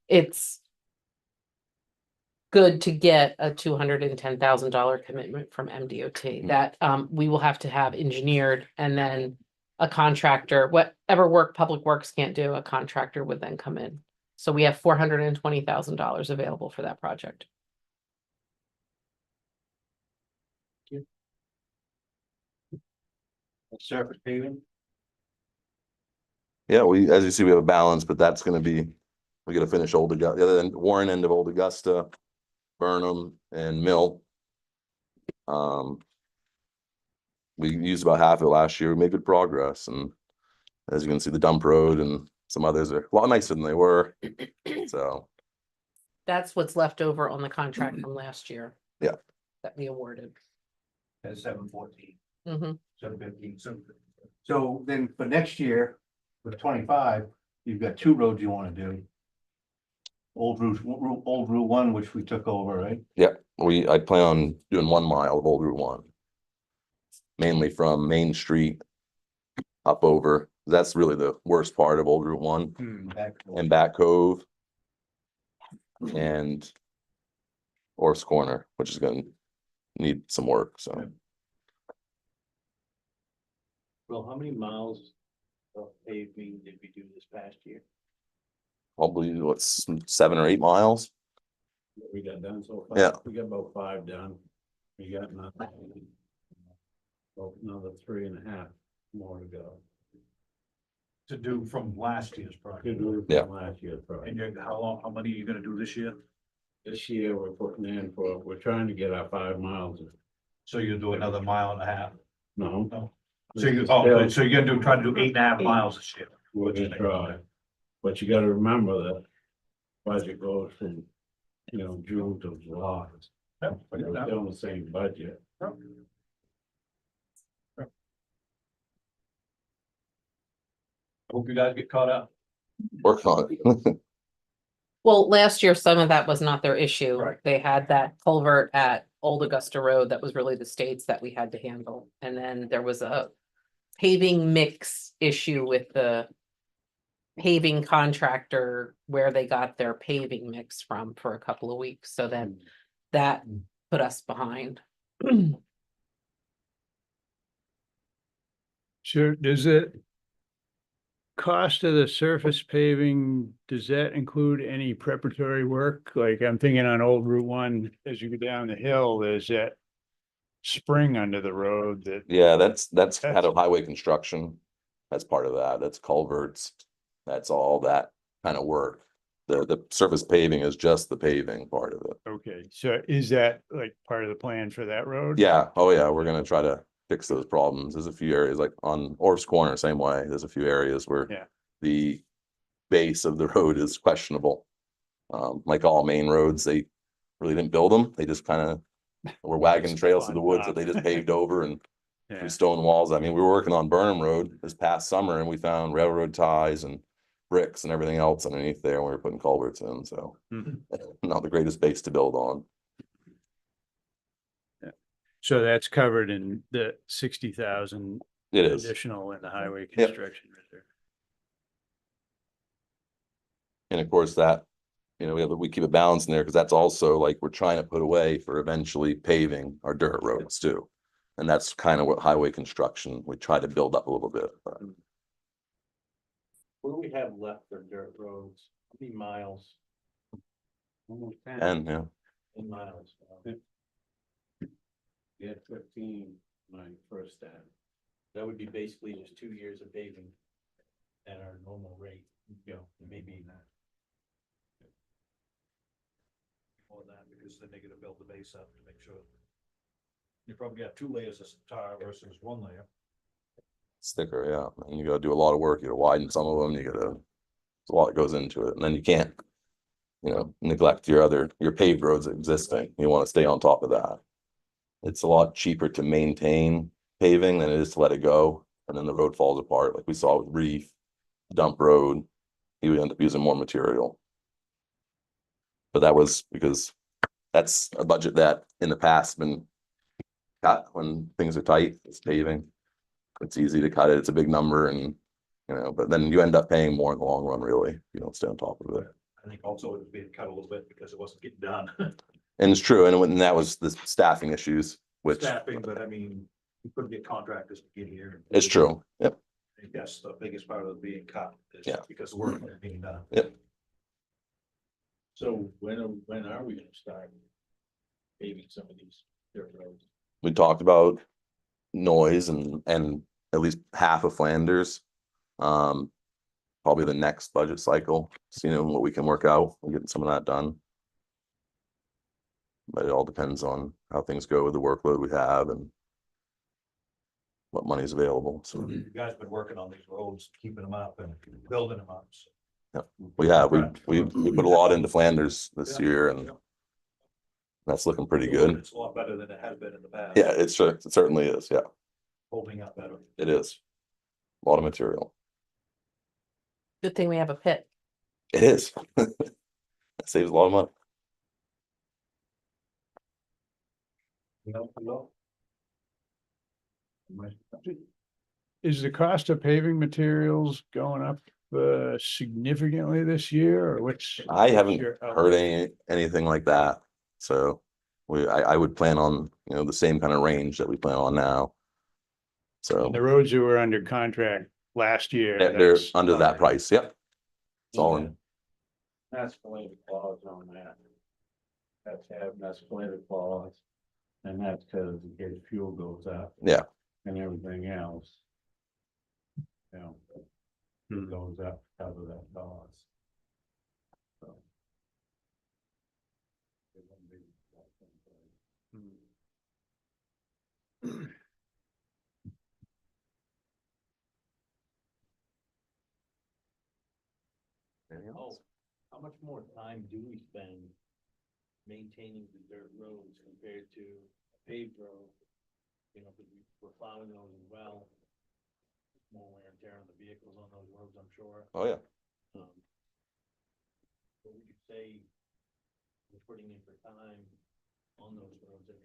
it's good to get a $210,000 commitment from MDOT that we will have to have engineered, and then a contractor, whatever work Public Works can't do, a contractor would then come in. So we have $420,000 available for that project. Surface paving. Yeah, as you see, we have a balance, but that's gonna be, we gotta finish Old Augusta, the other end, Warren end of Old Augusta, Burnham and Mill. We used about half of it last year. We made good progress, and as you can see, the dump road and some others are a lot nicer than they were. So, That's what's left over on the contract from last year. Yeah. That we awarded. At 714, Mhm. 715. So then for next year, with 25, you've got two roads you want to do. Old Route 1, which we took over, right? I plan on doing 1 mile of Old Route 1. Mainly from Main Street up over, that's really the worst part of Old Route 1 and Back Cove. And Orf's Corner, which is gonna need some work, so. Well, how many miles of paving did we do this past year? Probably what's 7 or 8 miles. What we got done so far? Yeah. We got about 5 done. We got nothing. Well, another 3.5 more to go. To do from last year's Good project. move Yeah. from last year's project. And how many are you gonna do this year? This year, we're trying to get our 5 miles. So you'll do another 1.5 miles. No. So you're gonna try to do 8.5 miles this year. We're gonna try, but you gotta remember that budget goes from, June to July. We're still in the same budget. Hope you guys get caught up. Working on it. Well, last year, some of that was not their issue. Right. They had that culvert at Old Augusta Road that was really the state's that we had to handle. And then there was a paving mix issue with the paving contractor where they got their paving mix from for a couple of weeks. So then that put us behind. So does it cost of the surface paving, does that include any preparatory work? Like I'm thinking on Old Route 1, as you go down the hill, there's that spring under the road that, Yeah, that's kind of highway construction. That's part of that. That's culverts. That's all that kind of work. The surface paving is just the paving part of it. okay, so is that like part of the plan for that road? Yeah, oh yeah, we're gonna try to fix those problems. There's a few areas like on Orf's Corner, same way. There's a few areas where Yeah. the base of the road is questionable. Like all main roads, they really didn't build them. They just kind of were wagon trails through the woods that they just paved over and Yeah. through stone walls. I mean, we were working on Burnham Road this past summer and we found railroad ties and bricks and everything else underneath there. And we were putting culverts in, so Mhm. not the greatest base to build on. So that's covered in the 60,000 It is. additional in the highway Yep. construction reserve. And of course that, you know, we keep it balanced in there because that's also like we're trying to put away for eventually paving our dirt roads too. And that's kind of what highway construction, we try to build up a little bit. But What do we have left for dirt roads? How many miles? Almost 10. And, yeah, 10 miles. Yeah, 15, my first stat. That would be basically just 2 years of paving at our normal rate, you know, maybe not. More than that, because then they gotta build the base up to make sure. You probably got 2 layers of tar versus 1 layer. sticker, yeah. And you gotta do a lot of work. You gotta widen some of them. You gotta, there's a lot that goes into it. And then you can't, you know, neglect your paved roads existing. You want to stay on top of that. It's a lot cheaper to maintain paving than it is to let it go. And then the road falls apart, like we saw with Reef, Dump Road. He would end up using more material. But that was because that's a budget that in the past been cut when things are tight, it's paving. It's easy to cut it, it's a big number and, you know, but then you end up paying more in the long run, really, if you don't stay on top of it. I think also it was being cut a little bit because it wasn't getting done. And it's true, and that was the staffing issues, which Staffing, but I mean, you couldn't get contractors to get here. is true, yep. I think that's the biggest part of it being cut, is Yeah. because the work wasn't being done. So when are we gonna start paving some of these dirt roads? We talked about noise and at least half of Flanders. Probably the next budget cycle, seeing what we can work out and getting some of that done. But it all depends on how things go with the workload we have and what money's available, so. You guys been working on these roads, keeping them up and building them up. So. We have, we put a lot into Flanders this Yeah. year and that's looking pretty good. It's a lot better than it has been in the past. Yeah, it certainly is, yeah, Holding up better. it is. A lot of material. Good thing we have a pit. It is. It saves a lot of money. Is the cost of paving materials going up significantly this year or what's? I haven't your heard outlook? anything like that. So I would plan on, you know, the same kind of range that we plan on now. So The roads that were under contract last year. they're that's under that covered. price, yep. It's all in, Escalated clause on that. That's to have an escalated clause. And that's because in case fuel goes up. Yeah. And everything else. You know. Hmm. It goes up, to cover that cost. So. It wouldn't be that simple. Oh, how much more time do we spend maintaining the dirt roads compared to a paved road? You know, because we're plowing those as well. More wear and tear on the vehicles on those roads, I'm sure. oh, yeah. What would you say we're putting in for time on those roads every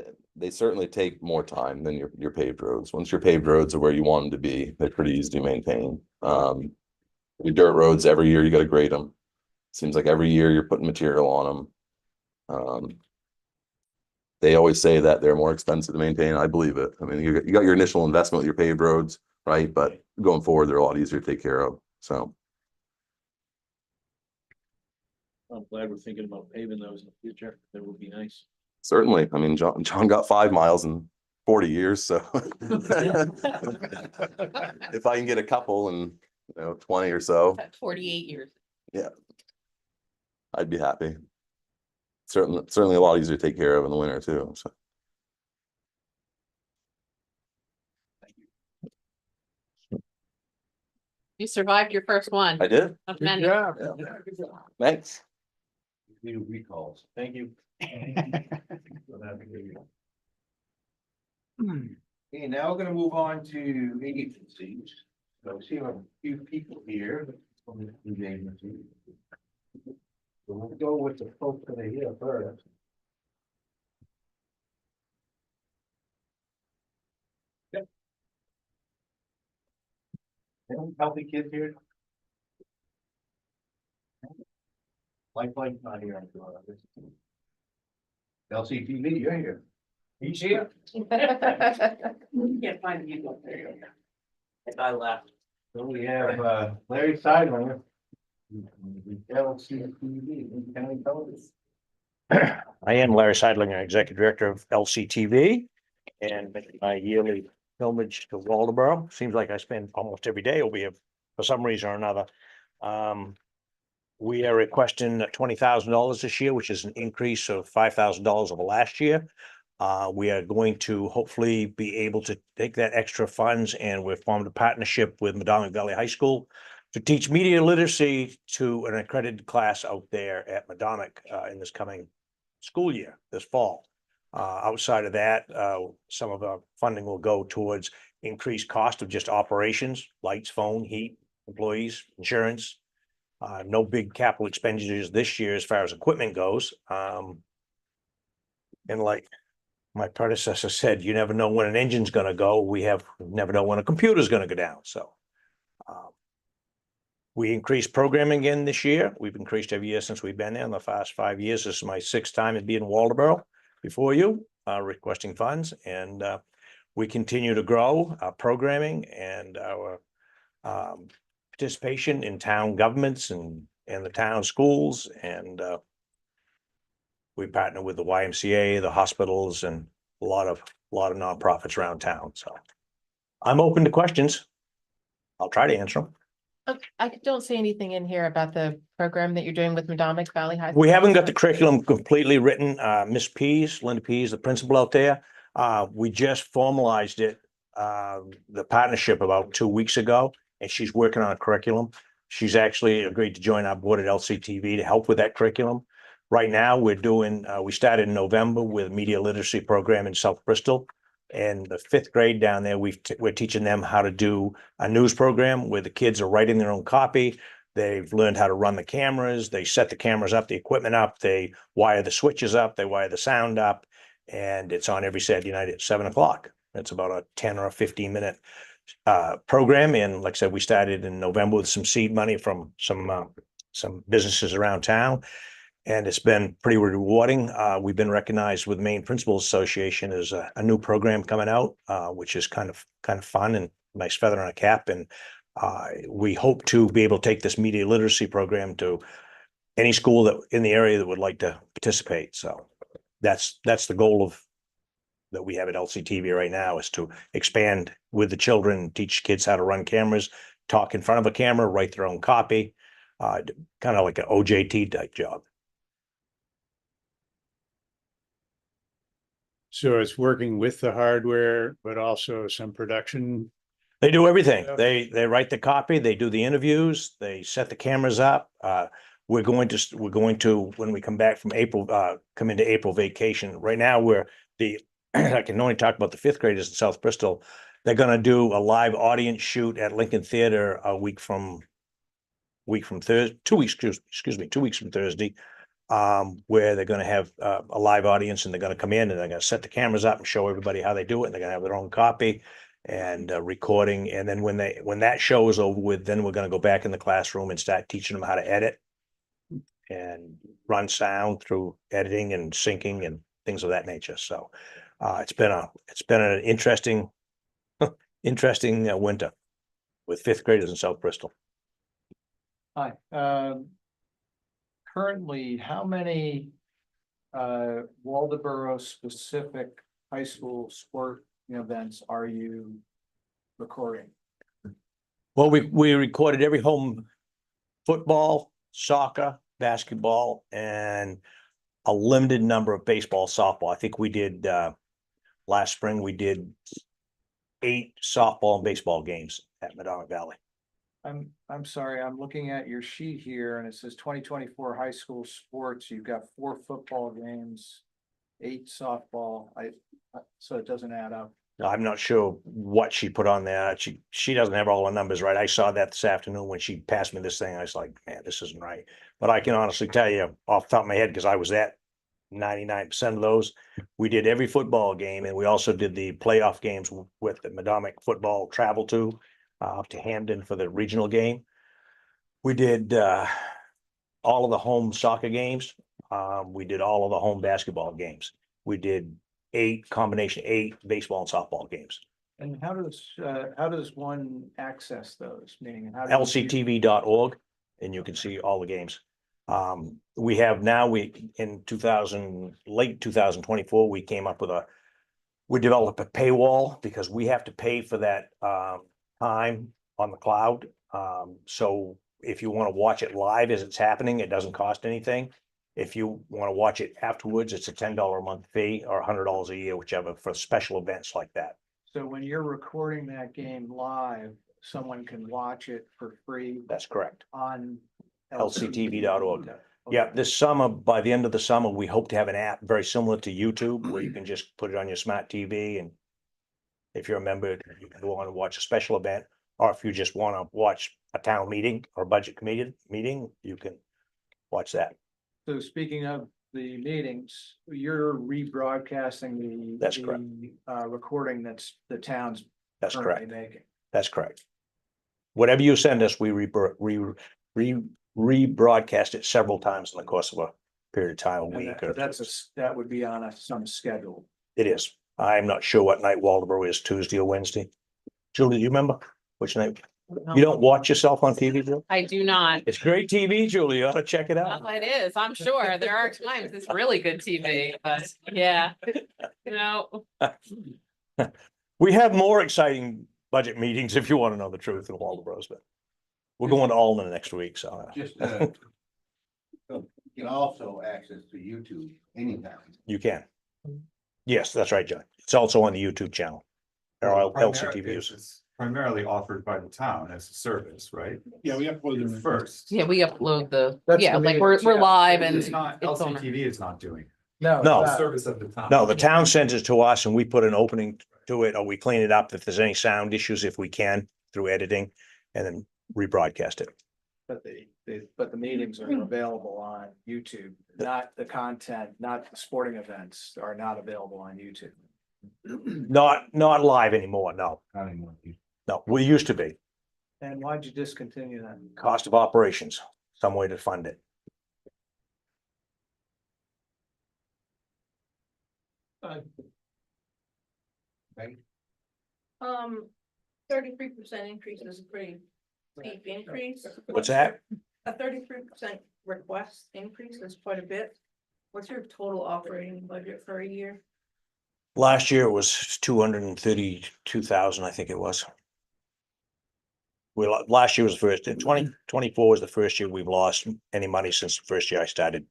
year? They certainly take more time than your paved roads. Once your paved roads are where you want them to be, they're pretty easy to maintain. Your dirt roads, every year you gotta grade them. Seems like every year you're putting material on them. They always say that they're more expensive to maintain. I believe it. I mean, you got your initial investment with your paved roads, right? But going forward, they're a lot easier to take care of, so. I'm glad we're thinking about paving those in the future. That would be nice. Certainly, I mean, John got 5 miles in 40 years, so. If I can get a couple in, 20 or so, 48 years. I'd be happy. Certainly a lot easier to take care of in the winter too, so. You survived your first one I did. of Good many. job. Thanks. New recalls. Thank you. Okay, now we're gonna move on to agencies. So we see a few people here. From the agency. So we'll go with the folks that are here first. Yep. Any healthy kids here? Lifeline not here. LCTV, you're here. He's here. Can't find you. There you go. I left. So we have Larry Seidlinger. LCTV, County Television. I am Larry Seidlinger, Executive Director of LCTV, and make my yearly pilgrimage to Waldeboro. Seems like I spend almost every day over here for some reason or another. We are requesting $20,000 this year, which is an increase of $5,000 over last year. We are going to hopefully be able to take that extra funds, and we've formed a partnership with Madonic Valley High School to teach media literacy to an accredited class out there at Madonic in this coming school year, this fall. Outside of that, some of our funding will go towards increased cost of just operations, lights, phone, heat, employees, insurance. No big capital expenditures this year as far as equipment goes. And like my predecessor said, you never know when an engine's gonna go. We never know when a computer's gonna go down, so. We increased programming again this year. We've increased every year since we've been there in the past 5 years. This is my 6th time in being in Waldeboro before you, requesting funds, and we continue to grow our programming and our participation in town governments and the town schools, and we partner with the YMCA, the hospitals, and a lot of nonprofits around town. So I'm open to questions. I'll try to answer them. I don't see anything in here about the program that you're doing with Madomic Valley High School. We haven't got the curriculum completely written. Miss Pease, Linda Pease, the principal out there, we just formalized it, the partnership about 2 weeks ago, and she's working on a curriculum. She's actually agreed to join our board at LCTV to help with that curriculum. Right now, we're doing, we started in November with a media literacy program in South Bristol. And the 5th grade down there, we're teaching them how to do a news program where the kids are writing their own copy. They've learned how to run the cameras. They set the cameras up, the equipment up, they wire the switches up, they wire the sound up. And it's on every Saturday night at 7 o'clock. It's about a 10 or a 15-minute program. And like I said, we started in November with some seed money from some businesses around town. And it's been pretty rewarding. We've been recognized with Maine Principals Association as a new program coming out, which is kind of fun and nice feather in a cap. And we hope to be able to take this media literacy program to any school that in the area that would like to participate. So that's the goal that we have at LCTV right now, is to expand with the children, teach kids how to run cameras, talk in front of a camera, write their own copy, kind of like an OJT type job. So it's working with the hardware, but also some production. They do everything. Yeah. They write the copy, they do the interviews, they set the cameras up. We're going to, when we come back from April, come into April vacation. Right now, I can only talk about the 5th graders in South Bristol. They're gonna do a live audience shoot at Lincoln Theater a week from Thursday, 2 weeks, excuse me, 2 weeks from Thursday. Where they're gonna have a live audience, and they're gonna come in and they're gonna set the cameras up and show everybody how they do it. And they're gonna have their own copy and recording. And then when that show is over with, then we're gonna go back in the classroom and start teaching them how to edit and run sound through editing and syncing and things of that nature. So it's been an interesting winter with 5th graders in South Bristol. Hi, currently, how many Waldeboro specific high school sport events are you recording? Well, we recorded every home football, soccer, basketball, and a limited number of baseball, softball. I think we did last spring, we did 8 softball and baseball games at Madonic Valley. I'm sorry, I'm looking at your sheet here and it says 2024 high school sports. You've got 4 football games, 8 softball. So it doesn't add up. I'm not sure what she put on there. She doesn't have all the numbers right. I saw that this afternoon when she passed me this thing. I was like, man, this isn't right. But I can honestly tell you off the top of my head, because I was at 99% of those. We did every football game, and we also did the playoff games with the Madomic football travel to up to Hamden for the regional game. We did all of the home soccer games. We did all of the home basketball games. We did 8 baseball and softball games. And how does one access those? Meaning how? do you- lctv.org, and you can see all the games. We have now, in late 2024, we came up with we developed a paywall because we have to pay for that time on the cloud. So if you want to watch it live as it's happening, it doesn't cost anything. If you want to watch it afterwards, it's a $10 a month fee or $100 a year, whichever, for special events like that. So when you're recording that game live, someone can watch it for free That's correct. on lctv.org. Okay. Yeah, this summer, by the end of the summer, we hope to have an app very similar to YouTube where you can just put it on your smart TV, and if you're a member, you can go on and watch a special event, or if you just want to watch a town meeting or budget committee meeting, you can watch that. So speaking of the meetings, you're rebroadcasting the. That's correct. Recording that's the town's That's currently correct. making. That's correct. Whatever you send us, we rebroadcast it several times in the course of a period of time, a And week. that- that would be on some schedule. It is. I'm not sure what night Waldeboro is, Tuesday or Wednesday. Julie, do you remember which night? You don't watch yourself on TV, Julie? I do not. It's great TV, Julie. You ought to check it out. Well, it is, I'm sure. There are times it's really good TV, but yeah, you know. We have more exciting budget meetings, if you want to know the truth, in Waldeboro's, but we're going to Alden next week, so. Just, you can also access to YouTube anytime. You can. Yes, that's right, John. It's also on the YouTube channel. Or LCTV uses. It's primarily offered by the town as a service, right? Yeah, we uploaded it First. Yeah, we upload That's yeah, the like meetings, we're yeah. live and It's not, it's on. LCTV is not doing. No. No. it's The not. service of the town. No, the town sends it to us and we put an opening to it, or we clean it up if there's any sound issues, if we can, through editing, and then rebroadcast it. But the meetings are available on YouTube, not the content, not the sporting events are not available on YouTube. Not live anymore, no. Not anymore. No, we used to be. And why'd you discontinue that? Cost of operations, some way to fund it. Um, 33% increase is a pretty steep increase. What's that? A 33% request increase is quite a bit. What's your total operating budget for a year? Last year it was 232,000, I think it was. Last year was the first, 2024 was the first year we've lost any money since the first year I started,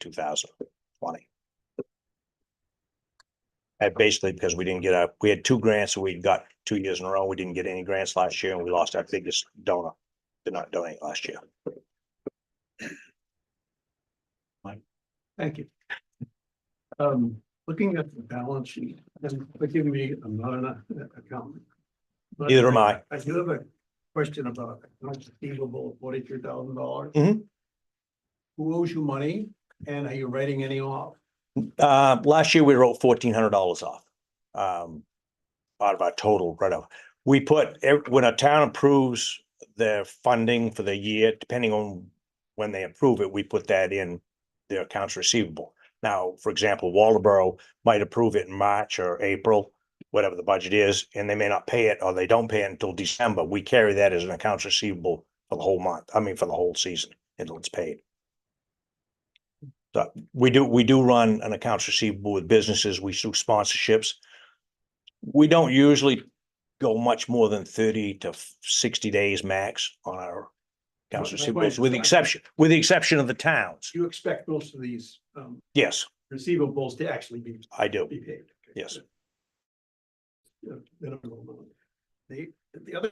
2020. And basically because we didn't get we had 2 grants that we got 2 years in a row. We didn't get any grants last year and we lost our biggest donor. Did not donate last year. Thank you. Looking at the balance sheet, and forgive me, I'm not an accountant. but Neither am I. I do have a question about accounts receivable, $43,000. Mhm. Who owes you money and are you writing any off? Last year we wrote $1,400 off. Out of our total write-off. We put, when a town approves their funding for the year, depending on when they approve it, we put that in their accounts receivable. Now, for example, Waldeboro might approve it in March or April, whatever the budget is, and they may not pay it, or they don't pay it until December. We carry that as an accounts receivable for the whole month, for the whole season until it's paid. So we do run an accounts receivable with businesses. We do sponsorships. We don't usually go much more than 30 to 60 days max on our accounts My receivables, question with is- the exception of the towns. You expect most of these Yes, receivables to actually be I do. paid. Okay. Yes. Minimal amount. The other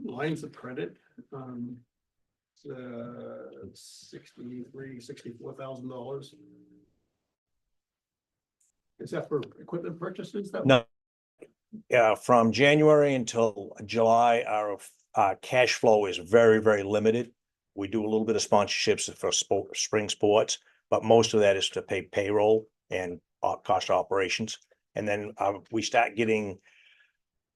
lines of credit, $64,000. Is that for equipment purchases? No. From January until July, our cash flow is very, very limited. We do a little bit of sponsorships for spring sports, but most of that is to pay payroll and cost of operations. And then we start getting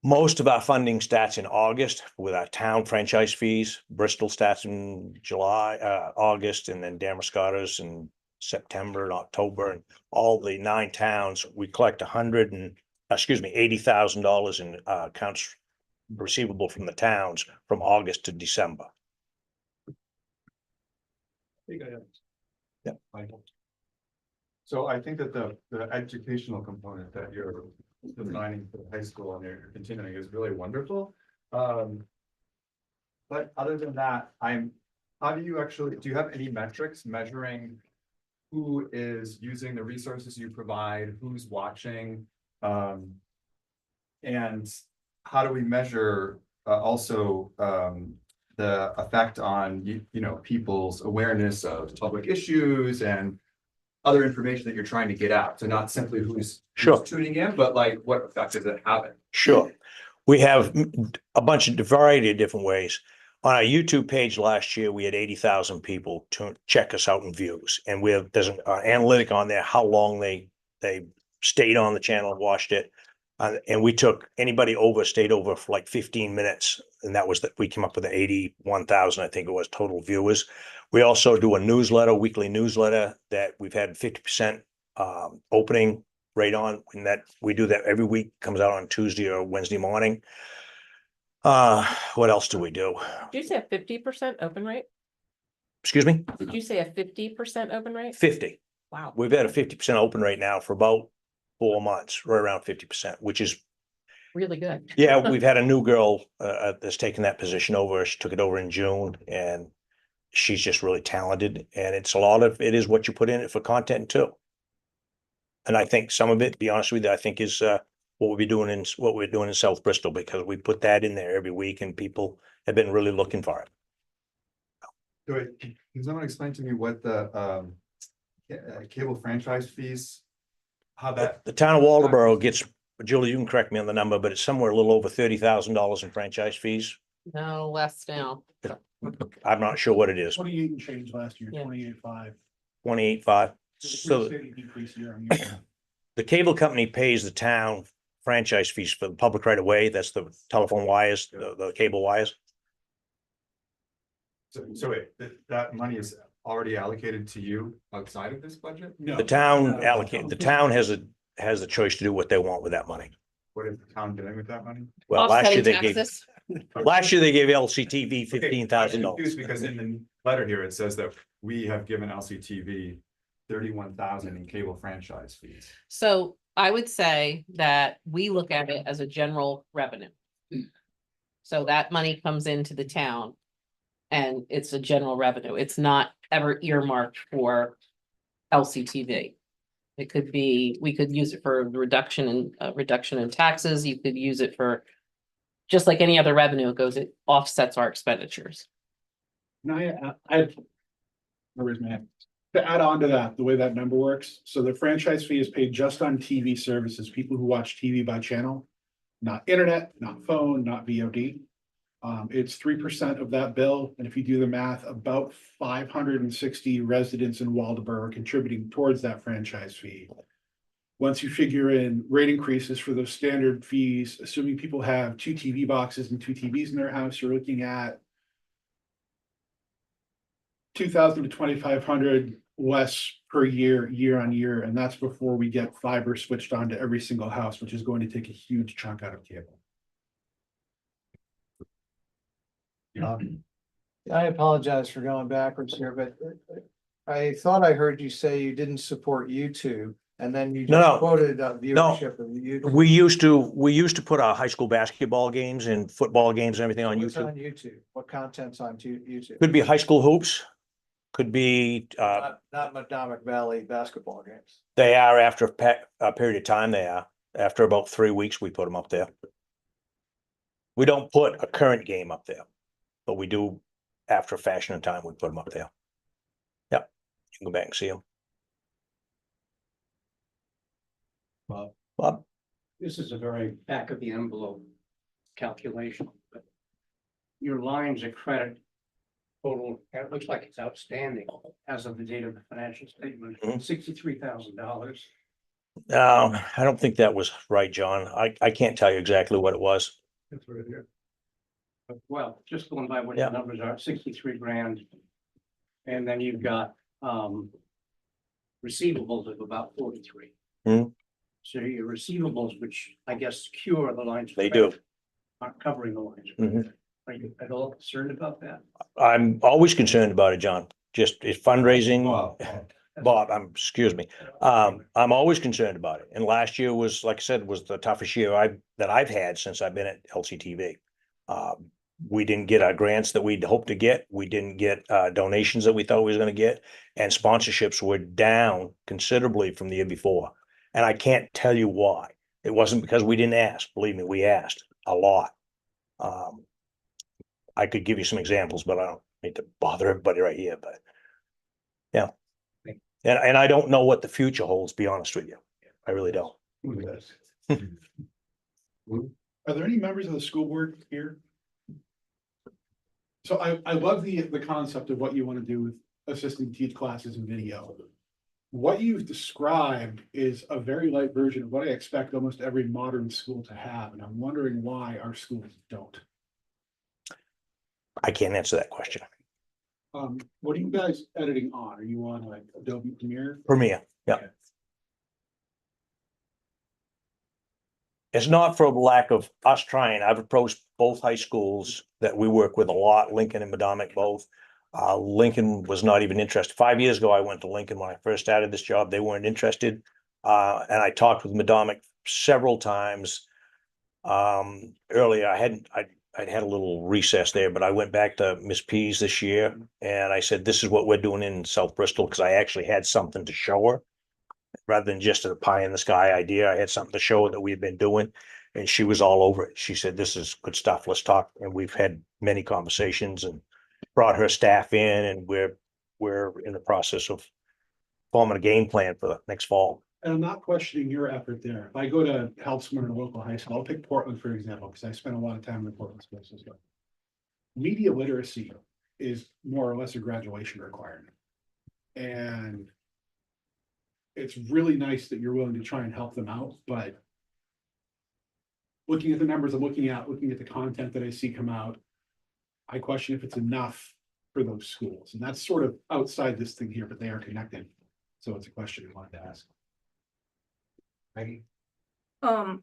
most of our funding starts in August with our town franchise fees. Bristol starts in July, August, and then Damascotta's in September and October. And all the 9 towns, we collect $80,000 in accounts receivable from the towns from August to December. Yep. So I think that the educational component that you're designing for the high school and you're continuing is really wonderful. But other than that, how do you have any metrics measuring who is using the resources you provide, who's watching? And how do we measure also the effect on people's awareness of public issues and other information that you're trying to get out? So not simply who's tuning in, but like what effect is it having? Sure. We have a variety of different ways. On our YouTube page last year, we had 80,000 people to check us out in views. And there's an analytic on there, how long they stayed on the channel and watched it. And we took anybody stayed over for like 15 minutes. And that was that we came up with the 81,000, I think it was, total viewers. We also do a weekly newsletter that we've had 50% opening rate on, and that we do that every week, comes out on Tuesday or Wednesday morning. What else do we do? Did you say a 50% open rate? Excuse me? Did you say a 50% open rate? 50. Wow. We've had a 50% open rate now for about 4 months, right around 50%, which is Really good. yeah. We've had a new girl that's taken that position over. She took it over in June, and she's just really talented. And it is what you put in it for content too. And I think some of it, to be honest with you, I think is what we're doing in South Bristol, because we put that in there every week and people have been really looking for it. Can someone explain to me what the cable franchise fees, how that? The town of Waldeboro gets, Julie, you can correct me on the number, but it's somewhere a little over $30,000 in franchise fees. No, less now. I'm not sure what it is. 28 and change last year, Yeah. 28.5. 28.5. So Decrease year on year. the cable company pays the town franchise fees for the public right of way. That's the telephone wires, the cable wires. So wait, that money is already allocated to you outside of this budget? No. The town has a choice to do what they want with that money. What is the town doing with that money? Well, last year Offsetting they gave taxes. LCTV $15,000. Confused because in the letter here, it says that we have given LCTV 31,000 in cable franchise fees. So I would say that we look at it as a general revenue. So that money comes into the town and it's a general revenue. It's not ever earmarked for LCTV. It could be, we could use it for reduction in taxes. You could use it for, just like any other revenue, it offsets our expenditures. To add on to that, the way that number works, so the franchise fee is paid just on TV services, people who watch TV by channel, not internet, not phone, not VOD. It's 3% of that bill, and if you do the math, about 560 residents in Waldeboro are contributing towards that franchise fee. Once you figure in rate increases for those standard fees, assuming people have 2 TV boxes and 2 TVs in their house, you're looking at 2,000 to 2,500 less per year on year, and that's before we get fiber switched on to every single house, which is going to take a huge chunk out of cable. I apologize for going backwards here, but I thought I heard you say you didn't support YouTube, and then you No. just quoted viewership of YouTube. We used to put our high school basketball games and football games and everything on What's YouTube. on YouTube? What content's on YouTube? Could be high school hoops, could be, Not Madomic Valley basketball games. they are after a period of time, they are. After about 3 weeks, we put them up there. We don't put a current game up there, but we do, after a fashion of time, we put them up there. Yep, you can go back and see them. Bob? This is a very back of the envelope calculation, but your lines of credit total, it looks like it's outstanding as of the date of the financial statement, Mhm. $63,000. I don't think that was right, John. I can't tell you exactly what it was. That's right here. Well, just going by what Yeah. the numbers are, 63 grand. And then you've got receivables of about 43. Hmm. So your receivables, which I guess cure the lines. of They do. credit, aren't covering the lines. of Mhm. credit. Are you at all concerned about that? I'm always concerned about it, John. Just it's fundraising. That's- Bob, excuse me. I'm always concerned about it. And last year was, like I said, was the toughest year that I've had since I've been at LCTV. We didn't get our grants that we'd hoped to get. We didn't get donations that we thought we was gonna get. And sponsorships were down considerably from the year before. And I can't tell you why. It wasn't because we didn't ask. Believe me, we asked a lot. I could give you some examples, but I don't need to bother everybody right here, but. Yeah. And I don't know what the future holds, be honest with you. I really don't. Are there any members of the school board here? So I love the concept of what you want to do with assisting teach classes and video. What you've described is a very light version of what I expect almost every modern school to have, and I'm wondering why our schools don't. I can't answer that question. What are you guys editing on? Are you on like Adobe Premiere? Premiere, yeah. Okay. It's not for lack of us trying. I've approached both high schools that we work with a lot, Lincoln and Madomic both. Lincoln was not even interested. 5 years ago, I went to Lincoln when I first started this job. They weren't interested. And I talked with Madomic several times. Earlier, I'd had a little recess there, but I went back to Miss Pease this year and I said, this is what we're doing in South Bristol, because I actually had something to show her. Rather than just a pie in the sky idea, I had something to show her that we've been doing. And she was all over it. She said, this is good stuff. Let's talk. And we've had many conversations and brought her staff in, and we're in the process of forming a game plan for the next fall. And I'm not questioning your effort there. If I go to help someone in a local high school, I'll pick Portland, for example, because I spent a lot of time in the Portland school system. Media literacy is more or less a graduation requirement. And it's really nice that you're willing to try and help them out, but looking at the numbers I'm looking at the content that I see come out, I question if it's enough for those schools. And that's sort of outside this thing here, but they are connected. So it's a question I wanted to ask. Maggie?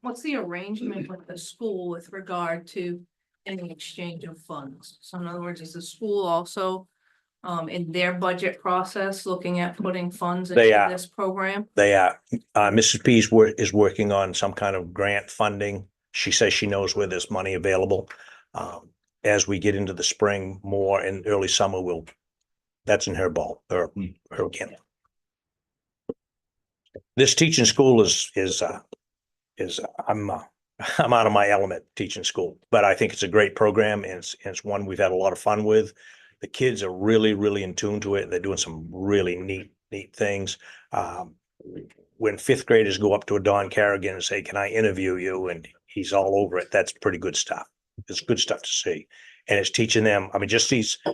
What's the arrangement with the school with regard to any exchange of funds? So in other words, is the school also in their budget process looking at putting funds They into are. this program? They are, Mrs. Pease is working on some kind of grant funding. She says she knows where there's money available. As we get into the spring more and early summer, that's in her ball, her camp. This teaching school is I'm out of my element teaching school, but I think it's a great program and it's one we've had a lot of fun with. The kids are really, really in tune to it. They're doing some really neat things. When fifth graders go up to a Don Carrigan and say, can I interview you? And he's all over it. That's pretty good stuff. It's good stuff to see. And it's teaching them, I mean, just these 4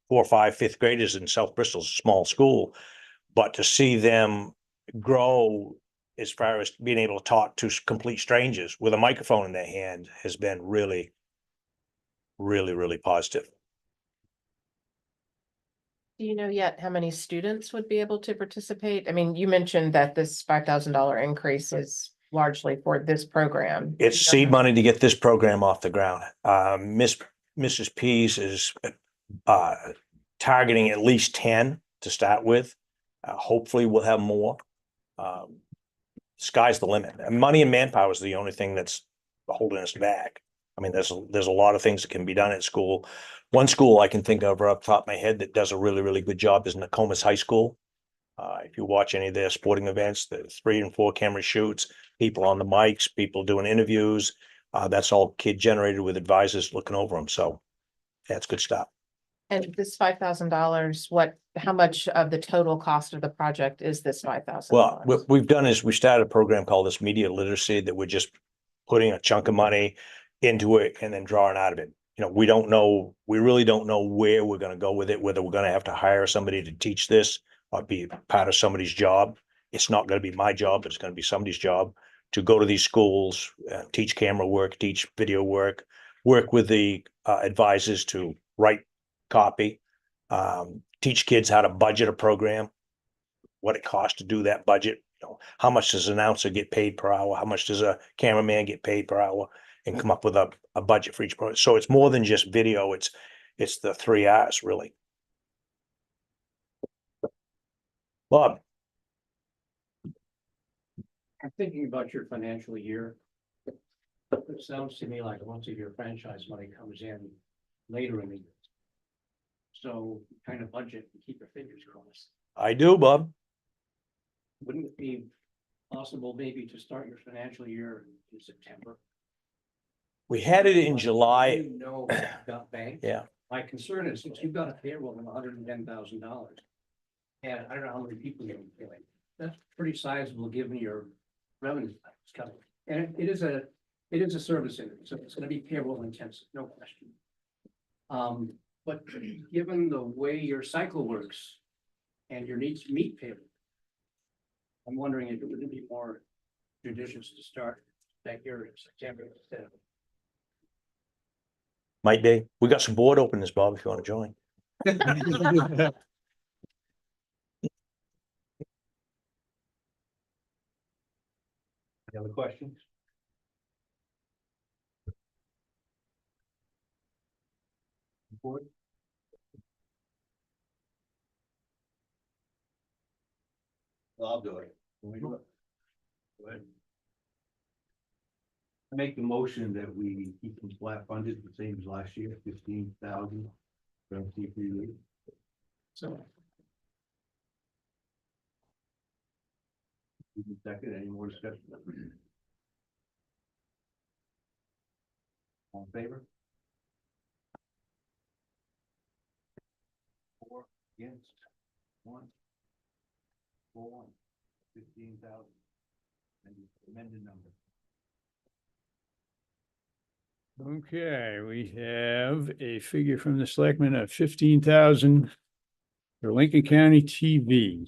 or 5 fifth graders in South Bristol's a small school, but to see them grow as far as being able to talk to complete strangers with a microphone in their hand has been really, really, really positive. Do you know yet how many students would be able to participate? I mean, you mentioned that this $5,000 increase is largely for this program. It's seed money to get this program off the ground. Mrs. Pease is targeting at least 10 to start with. Hopefully we'll have more. Sky's the limit. And money and manpower is the only thing that's holding us back. I mean, there's a lot of things that can be done at school. One school I can think of right off the top of my head that does a really, really good job is Nokomis High School. If you watch any of their sporting events, the 3 and 4 camera shoots, people on the mics, people doing interviews. That's all kid generated with advisors looking over them. So that's good stuff. And this $5,000, how much of the total cost of the project is this $5,000? Well, what we've done is we started a program called this media literacy that we're just putting a chunk of money into it and then drawing out of it. You know, we really don't know where we're gonna go with it, whether we're gonna have to hire somebody to teach this or be part of somebody's job. It's not gonna be my job, it's gonna be somebody's job to go to these schools, teach camera work, teach video work with the advisors to write copy, teach kids how to budget a program, what it costs to do that budget. You know, how much does an announcer get paid per hour? How much does a cameraman get paid per hour? And come up with a budget for each project. So it's more than just video. It's the 3 R's really. Bob, I'm thinking about your financial year. It sounds to me like once a year franchise money comes in later in the year. So kind of budget and keep your fingers crossed. I do, Bob. Wouldn't it be possible maybe to start your financial year in September? We had it in July. You know, what you've got banked. Yeah. My concern is since you've got a payroll of $110,000. And I don't know how many people you're employing, that's pretty sizable given your revenue is coming. And it is a service industry, so it's gonna be payroll intensive, no question. But given the way your cycle works and your needs to meet payroll, I'm wondering if it would be more judicious to start that year in September instead of. Might be. We got some board openings, Bob, if you want to join. Any other questions? Board? Well, I'll do it. Can we do it? Go ahead. I make the motion that we keep them flat funded the same as last year, 15,000. So. Second, any more discussion? All in favor? 4 against, 1. 4-1, 15,000. And amended number. Okay, we have a figure from the selectmen of 15,000 for Lincoln County TV.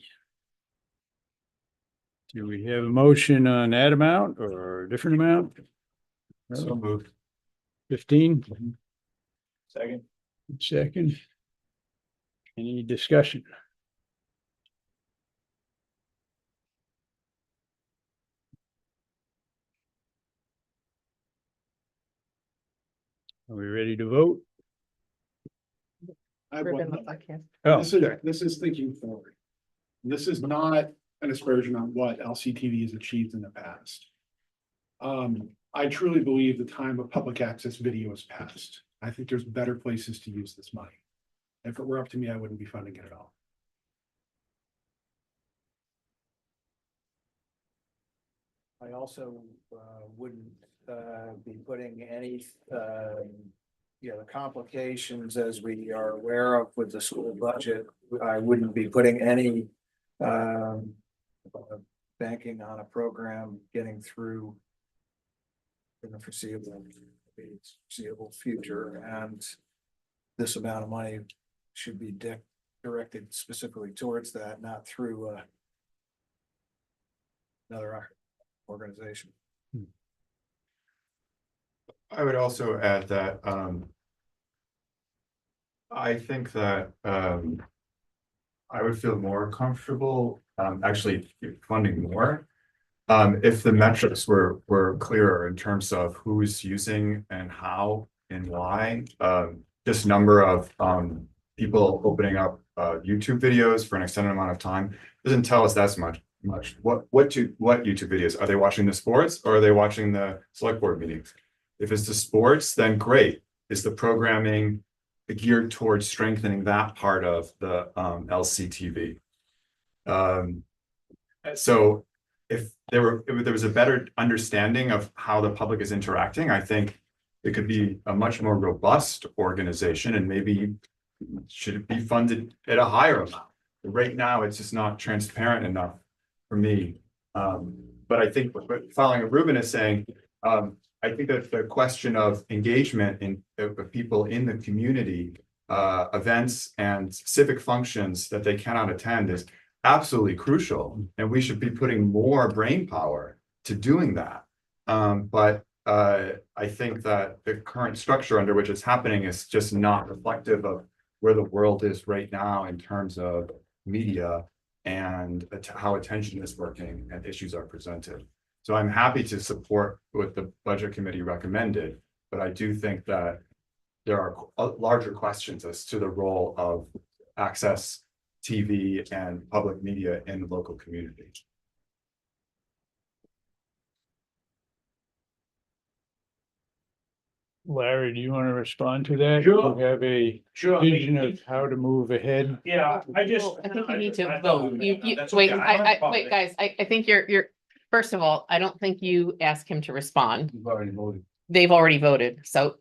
Do we have a motion on that amount or a different amount? So moved. 15? Second. Second. Any discussion? Are we ready to vote? I have one- Oh, This is thinking forward. This is not an aspersion on what LCTV has achieved in the past. I truly believe the time of public access video is past. I think there's better places to use this money. If it were up to me, I wouldn't be funding it at all. I also wouldn't be putting any, the complications as we are aware of with the school budget. I wouldn't be putting any banking on a program getting through in the foreseeable future, and this amount of money should be directed specifically towards that, not through another organization. I would also add that I think that I would feel more comfortable actually funding more if the metrics were clearer in terms of who's using and how and why. Just number of people opening up YouTube videos for an extended amount of time doesn't tell us that much. What YouTube videos are they watching? The sports, or are they watching the select board meetings? If it's the sports, then great. Is the programming geared towards strengthening that part of the LCTV? So if there was a better understanding of how the public is interacting, I think it could be a much more robust organization and maybe should it be funded at a higher amount. Right now, it's just not transparent enough for me. But I think following what Ruben is saying, I think that the question of engagement in of people in the community, events and civic functions that they cannot attend is absolutely crucial. And we should be putting more brain power to doing that. But I think that the current structure under which it's happening is just not reflective of where the world is right now in terms of media and how attention is working and issues are presented. So I'm happy to support what the budget committee recommended, but I do think that there are larger questions as to the role of access TV and public media in the local community. Larry, do you want to respond to that? Sure. You have a Sure. vision of how to move ahead? Yeah, I just. Well, I think you need to I- vote. that's Wait, okay. don't have a problem wait, with it. guys, I think you're, first of all, I don't think you asked him to respond. You've already voted. They've already voted, so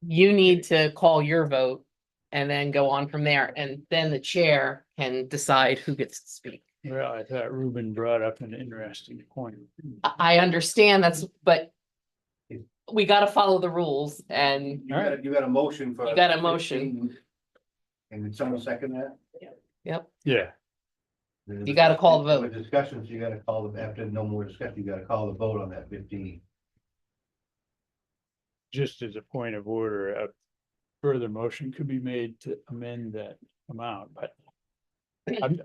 you need to call your vote and then go on from there, and then the chair can decide who gets to speak. Well, I thought Ruben brought up an interesting point. I understand that's, but we gotta follow the rules and You got a motion for. You got a motion. And did someone second that? yep, Yeah, You gotta call the vote. Discussions, you gotta call them, after no more discussion, you gotta call the vote on that 15. just as a point of order, a further motion could be made to amend that amount, but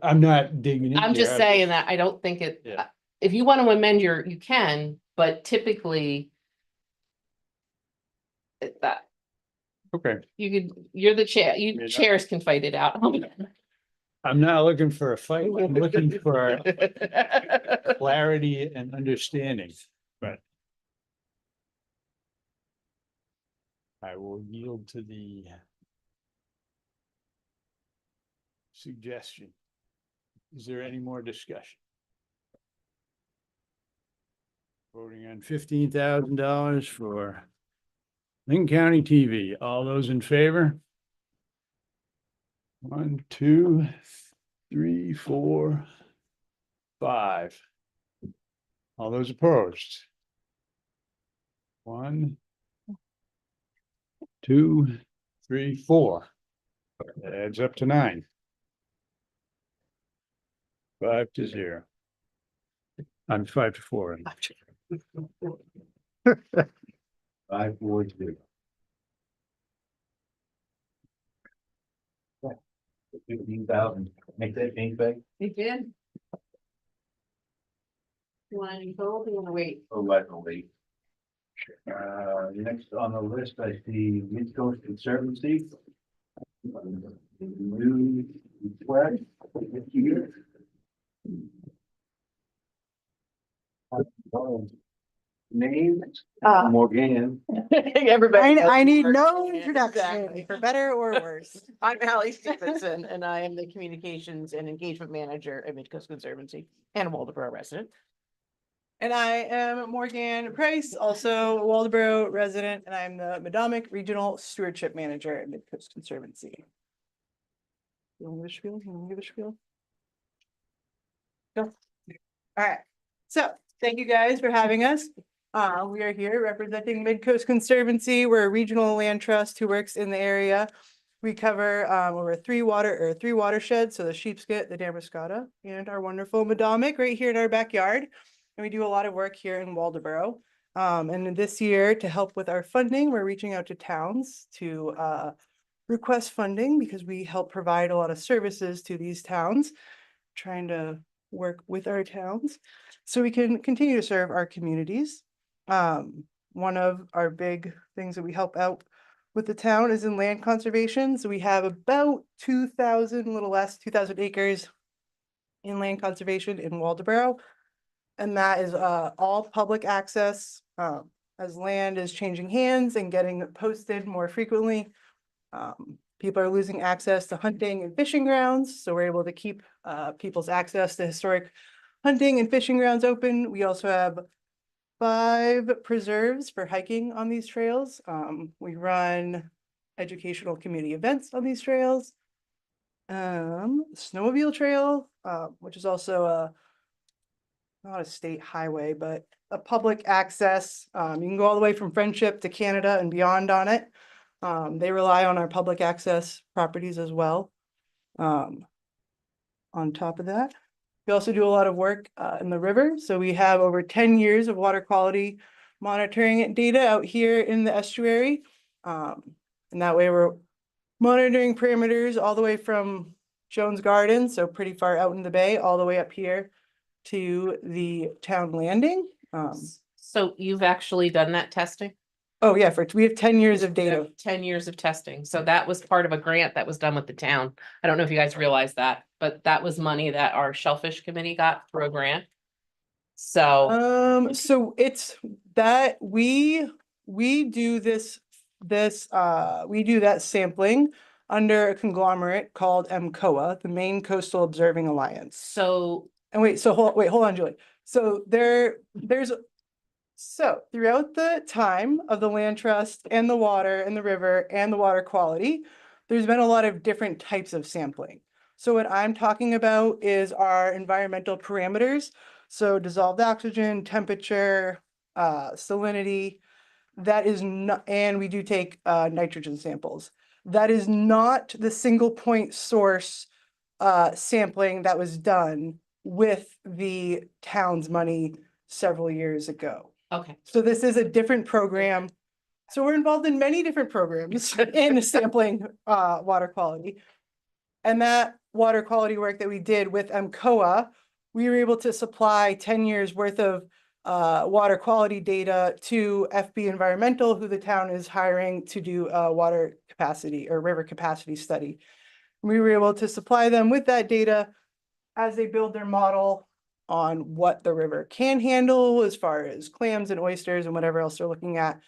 I'm not digging in. I'm there. just saying that I don't think it, Yeah. if you want to amend you can, but typically that Okay, you're the chair, Yeah. you chairs can fight it out. I'm not looking for a fight, I'm looking for clarity and understanding, but I will yield to the suggestion. Is there any more discussion? Voting on $15,000 for Lincoln County TV. All those in favor? 1, 2, 3, 4, 5. All those opposed? 1, 2, 3, 4. That adds up to 9. 5 to 0. I'm 5 to 4. 5, 4, 2. 15,000, make that change back. You did. You want to vote or you want to wait? Oh, right, no, wait. Next on the list, I see Mid Coast Conservancy. New request this year. Name, Morgan. Everybody. I need no knows. introduction, Exactly. for better or worse. I'm Hallie Stevenson and I am the Communications and Engagement Manager at Midcoast Conservancy and Waldeboro resident. And I am Morgan Price, also a Waldeboro resident, and I'm the Madomic Regional Stewardship Manager at Midcoast Conservancy. You want to give a spiel? You want to give a spiel? Go. All right, so thank you guys for having us. We are here representing Midcoast Conservancy. We're a regional land trust who works in the area. We cover over 3 watersheds, so the Sheepscot, the Damariscotta, and our wonderful Madomic right here in our backyard. And we do a lot of work here in Waldeboro. And this year, to help with our funding, we're reaching out to towns to request funding because we help provide a lot of services to these towns, trying to work with our towns so we can continue to serve our communities. One of our big things that we help out with the town is in land conservation. So we have about 2,000, a little less, 2,000 acres in land conservation in Waldeboro. And that is all public access, as land is changing hands and getting posted more frequently. People are losing access to hunting and fishing grounds, so we're able to keep people's access to historic hunting and fishing grounds open. We also have 5 preserves for hiking on these trails. We run educational community events on these trails. Snowmobile trail, which is also not a state highway, but a public access. You can go all the way from Friendship to Canada and beyond on it. They rely on our public access properties as well. On top of that, we also do a lot of work in the river. So we have over 10 years of water quality monitoring data out here in the estuary. And that way we're monitoring parameters all the way from Jones Garden, so pretty far out in the bay, all the way up here to the town landing. So you've actually done that testing? Oh yeah, we have 10 years of You have data. 10 years of testing. So that was part of a grant that was done with the town. I don't know if you guys realize that, but that was money that our Shellfish Committee got through a grant. So, So it's that we do we do that sampling under a conglomerate called MCOA, the Maine Coastal Observing Alliance. so And hold on, Julie. So so throughout the time of the land trust and the water and the river and the water quality, there's been a lot of different types of sampling. So what I'm talking about is our environmental parameters. So dissolved oxygen, temperature, salinity, that is not, and we do take nitrogen samples. That is not the single point source sampling that was done with the town's money several years ago. okay, So this is a different program. So we're involved in many different programs in sampling water quality. And that water quality work that we did with MCOA, we were able to supply 10 years worth of water quality data to FB Environmental, who the town is hiring to do a water capacity or river capacity study. We were able to supply them with that data as they build their model on what the river can handle as far as clams and oysters and whatever else they're looking at.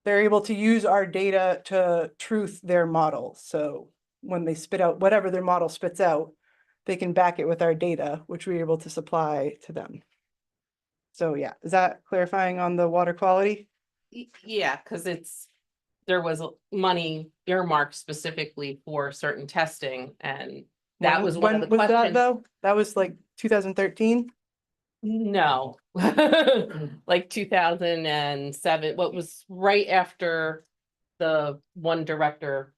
They're able to use our data to truth their model. So when they spit out whatever their model spits out, they can back it with our data, which we're able to supply to them. So yeah, is that clarifying on the water quality? yeah, because there was money earmarked specifically for certain testing, and that was one of the When was that questions. though? That was like 2013? No, like 2007, what was right after the one director.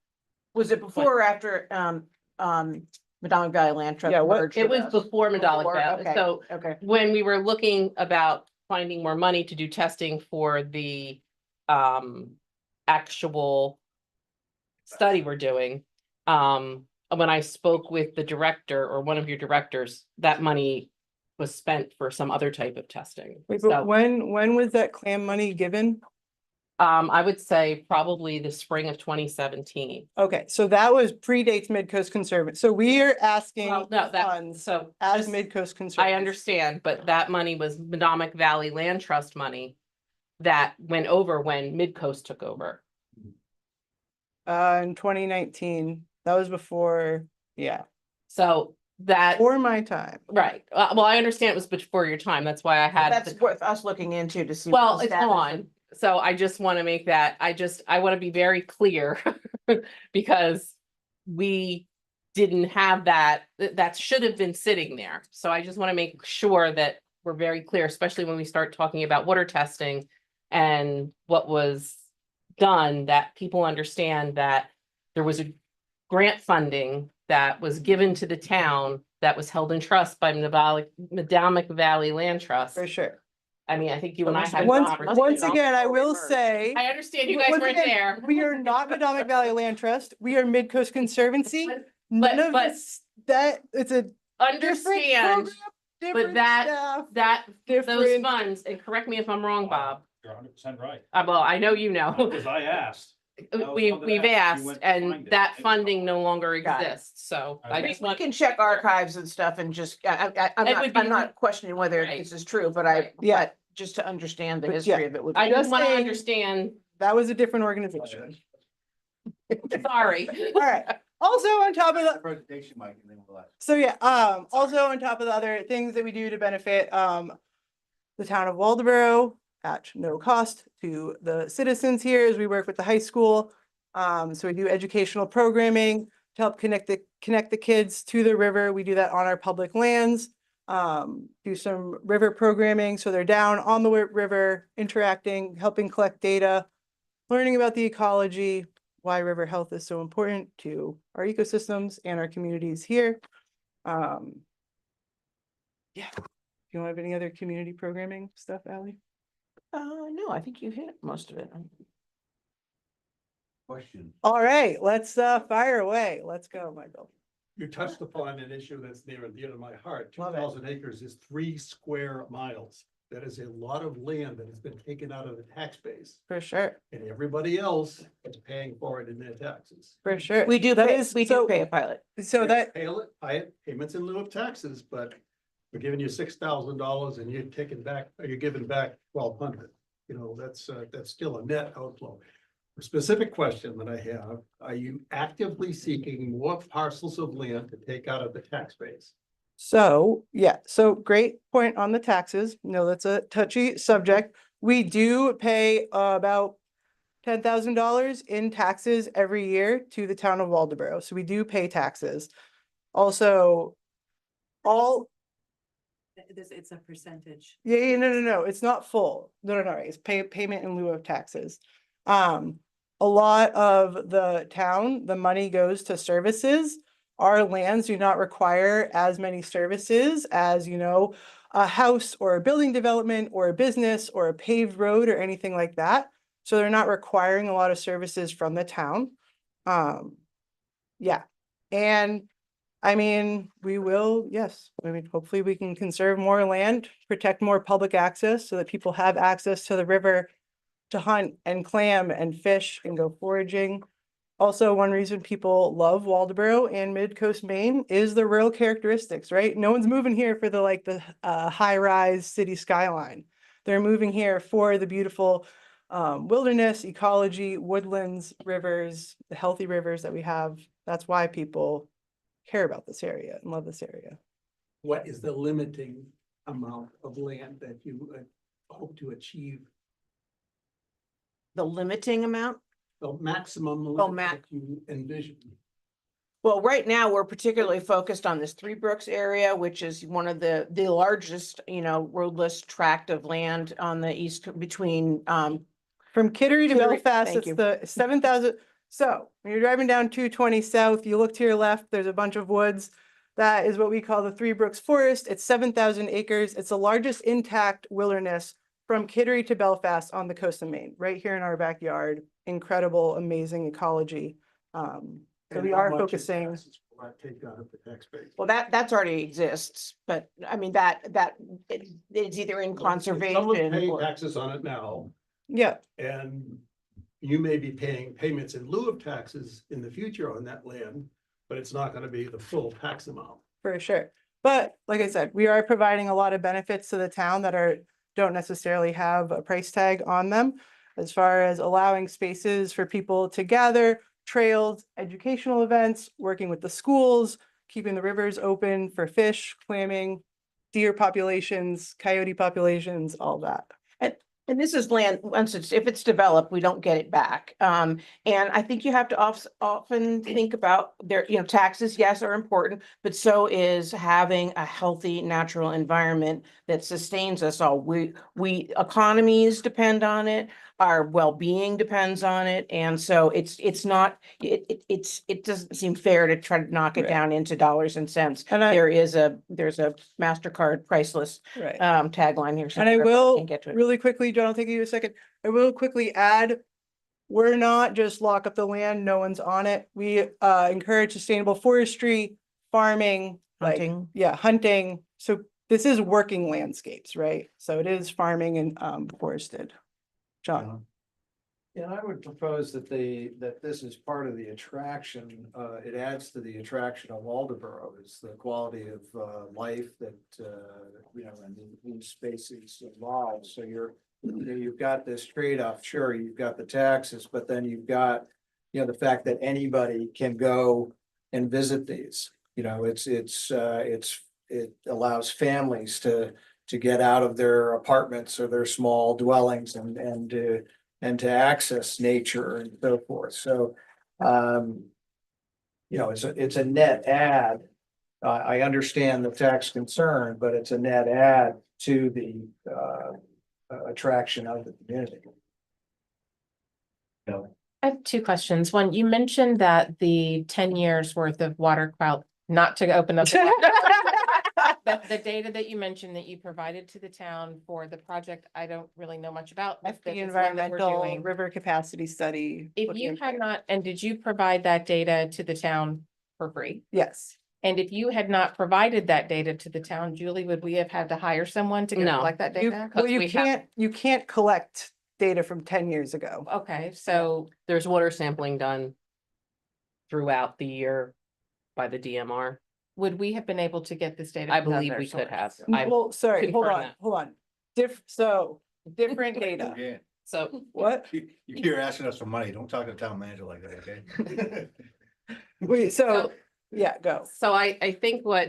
Was it before or after, Medallion Valley Land Trust Yeah, what- merged It with was us? before Medallic Before, Valley, okay, so Okay, when we were looking about finding more money to do testing for the actual study we're doing, when I spoke with the director or one of your directors, that money was spent for some other type of testing. Wait, So, but when was that clam money given? I would say probably the spring of 2017. Okay, so that was predates Midcoast Conservancy. So we are asking Well, no, that, funds so as just- Midcoast Conservancy. I understand, but that money was Medomic Valley Land Trust money that went over when Midcoast took over. In 2019, that was before, yeah, So that, before my time. right, well, I understand it was before your time, that's why I had. that's the- worth us looking into to see. what Well, the it's status of- on, so I just want to make that, I want to be very clear. Because we didn't have that, that should have been sitting there. So I just want to make sure that we're very clear, especially when we start talking about water testing and what was done, that people understand that there was a grant funding that was given to the town that was held in trust by Medomic Valley Land Trust. For sure. I mean, I think you and I had. a Once conversation. again, I will say. I understand you Once guys weren't again, there. We are not Medomic Valley Land Trust. We are Midcoast Conservancy. None of but- this, that, it's a different Understand, program, different that- staff, that those different. funds, and correct me if I'm wrong, Bob. You're 100% right, Well, I know you know. because I asked. was We've one that we've asked, you asked, went to and find it. that Maybe funding not. no longer Got it. exists, so Okay. I We just we want. can check archives and stuff and just, I'm It would be- not questioning whether Right. this is true, but Right. yeah, just to understand the But history yeah, of it would. I be- just want to saying- understand, That was a different organization. sorry. All right, Also on top of the, Presentation, Mike, and then we'll. so yeah, also on top of the other things that we do to benefit, the town of Waldeboro at no cost to the citizens here as we work with the high school. So we do educational programming to help connect the kids to the river. We do that on our public lands. Do some river programming, so they're down on the river, interacting, helping collect data, learning about the ecology, why river health is so important to our ecosystems and our communities here. Yeah. Do you have any other community programming stuff, Ally? No, I think you hit most of it. Question. All right, let's fire away. Let's go, Michael. You touched upon an issue that's near and dear to my heart. Love it. 2,000 acres is 3 square miles. That is a lot of land that has been taken out of the tax base, For sure, and everybody else is paying for it in their taxes. for sure. We do That pay, is- we do so- pay a pilot. So that, Payments in lieu of taxes, but we're giving you $6,000 and you're taking back, or you're giving back 1,200. You know, that's still a net outflow. The specific question that I have, are you actively seeking more parcels of land to take out of the tax base? so, yeah, so great point on the taxes. No, that's a touchy subject. We do pay about $10,000 in taxes every year to the town of Waldeboro. So we do pay taxes. Also, all, It's a percentage. yeah, no, it's not full. No, it's payment in lieu of taxes. A lot of the town, the money goes to services. Our lands do not require as many services as, a house or a building development or a business or a paved road or anything like that. So they're not requiring a lot of services from the town. Yeah, and I mean, we will, yes, I mean, hopefully we can conserve more land, protect more public access so that people have access to the river to hunt and clam and fish and go foraging. Also, one reason people love Waldeboro and Mid-Coast Maine is the rural characteristics, right? No one's moving here for the high-rise city skyline. They're moving here for the beautiful wilderness, ecology, woodlands, rivers, the healthy rivers that we have. That's why people care about this area and love this area. What is the limiting amount of land that you hope to achieve? The limiting amount? The maximum Oh, limit that you envision? Well, right now, we're particularly focused on this Three Brooks area, which is one of the largest, roadless tract of land on the east between, From Kittery to Kittery, Belfast, thank it's you. the 7,000. So when you're driving down 220 south, you look to your left, there's a bunch of woods. That is what we call the Three Brooks Forest. It's 7,000 acres. It's the largest intact wilderness from Kittery to Belfast on the coast of Maine, right here in our backyard. Incredible, amazing ecology. So we are focusing. Take out of the tax base. well, that's already exists, but I mean, it's either in Someone's conservation paying or. taxes on it now, Yeah, and you may be paying payments in lieu of taxes in the future on that land, but it's not gonna be the full tax amount. for sure. But like I said, we are providing a lot of benefits to the town that don't necessarily have a price tag on them. As far as allowing spaces for people to gather, trails, educational events, working with the schools, keeping the rivers open for fish, clamming, deer populations, coyote populations, all that. And this is land, if it's developed, we don't get it back. And I think you have to often think about taxes, yes, are important, but so is having a healthy natural environment that sustains us all. Economies depend on it, our well-being depends on it. And so it doesn't seem fair to try to knock it Right. down into dollars and cents. And There's a MasterCard priceless right. tagline here. And I somewhere, but will can't get to it. really quickly, John, I'll take you a second. I will quickly add, we're not just lock up the land, no one's on it. We encourage sustainable forestry, farming, Hunting. hunting. So this is working landscapes, right? So it is farming and forested. John, Yeah, I would propose that this is part of the attraction, it adds to the attraction of Waldeboro, is the quality of life that, and these spaces involve, so you've got this trade-off, sure, you've got the taxes, but then you've got, the fact that anybody can go and visit these. You know, it allows families to get out of their apartments or their small dwellings and to access nature and so forth. So, you know, it's a net add. I understand the tax concern, but it's a net add to the attraction of the community. I have two questions. One, you mentioned that the 10 years worth of water not to open up. The data that you mentioned that you provided to the town for the project, I don't really know much about. That's but the it's one that we're environmental doing. river capacity study. If looking you into had it. not, and did you provide that data to the town for free? Yes, And if you had not provided that data to the town, Julie, would we have had to hire someone to go No. collect that you, data? well, you we have- can't collect data from 10 years ago. Okay, so There's water sampling done throughout the year by the DMR. would we have been able to get this data? I from believe another we could have. source? I Well, sorry, hold confirm on, that. hold on. Different data. Yeah, So What? you're asking us for money. Don't talk to the town manager like that, okay? Wait, so, yeah, go. So I think what,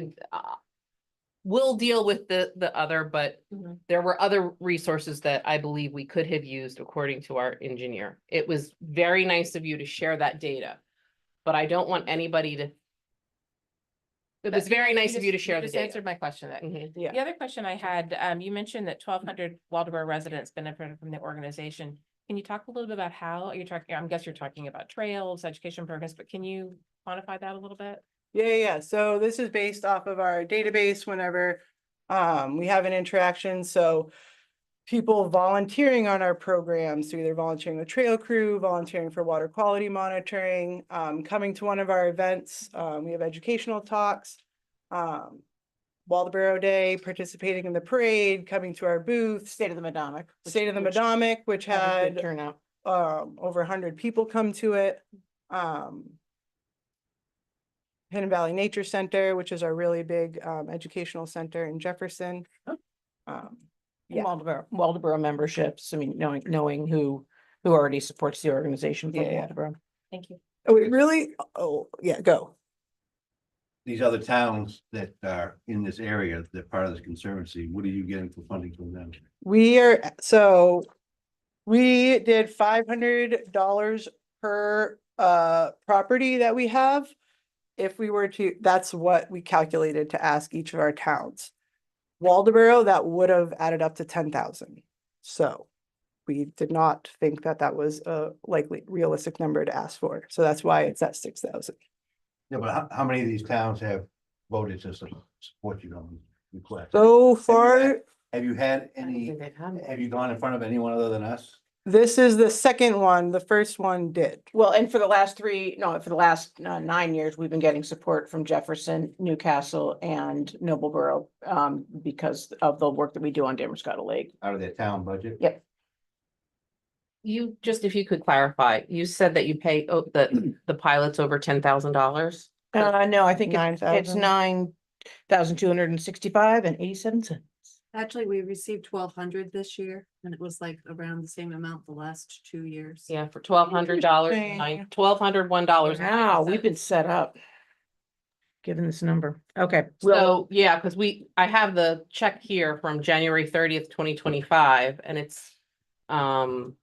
we'll deal with the other, but Mhm. there were other resources that I believe we could have used according to our engineer. It was very nice of you to share that data, but I don't want anybody to. It was very nice of you to share the just data. answered my question then. Mhm. Yeah. The other question I had, you mentioned that 1,200 Waldeboro residents benefited from the organization. Can you talk a little bit about how you're talking? I guess you're talking about trails, education programs, but can you quantify that a little bit? Yeah. So this is based off of our database whenever we have an interaction. So people volunteering on our programs, so either volunteering with trail crew, volunteering for water quality monitoring, coming to one of our events. We have educational talks. Waldeboro Day, participating in the parade, coming to our booth, State of the Madomic. State of the Madomic, which Had a good had turnout. over 100 people come to it. Hidden Valley Nature Center, which is our really big educational center in Jefferson. Yeah. Waldeboro memberships, I mean, knowing who already supports the organization from Yeah, yeah. Waldeboro. Thank you. Oh, wait, really? Oh, yeah, go. These other towns that are in this area, that part of this conservancy, what are you getting for funding from them? We did $500 per property that we have. If we were to, that's what we calculated to ask each of our towns. Waldeboro, that would have added up to 10,000. So we did not think that that was a likely realistic number to ask for. So that's why it's at 6,000. Yeah, but how many of these towns have voted to support you on the request? So far, Have you had I don't any, think they've had- have you gone in front of anyone other than us? this is the second one. The first one did. Well, and for the last 9 years, we've been getting support from Jefferson, Newcastle and Noblesboro because of the work that we do on Damerscott Lake. Out of their town budget? Yep. If you could clarify, you said that you pay the pilots over $10,000. No, I think it's 9,000. 9,265 and 87 cents. Actually, we received 1,200 this year and it was like around the same amount the last 2 years. Yeah, for $1,200, Interesting. $1,201. Wow, we've been set up. Given this number. Okay. Well, So, yeah, because I have the check here from January 30th, 2025, and it's, oh,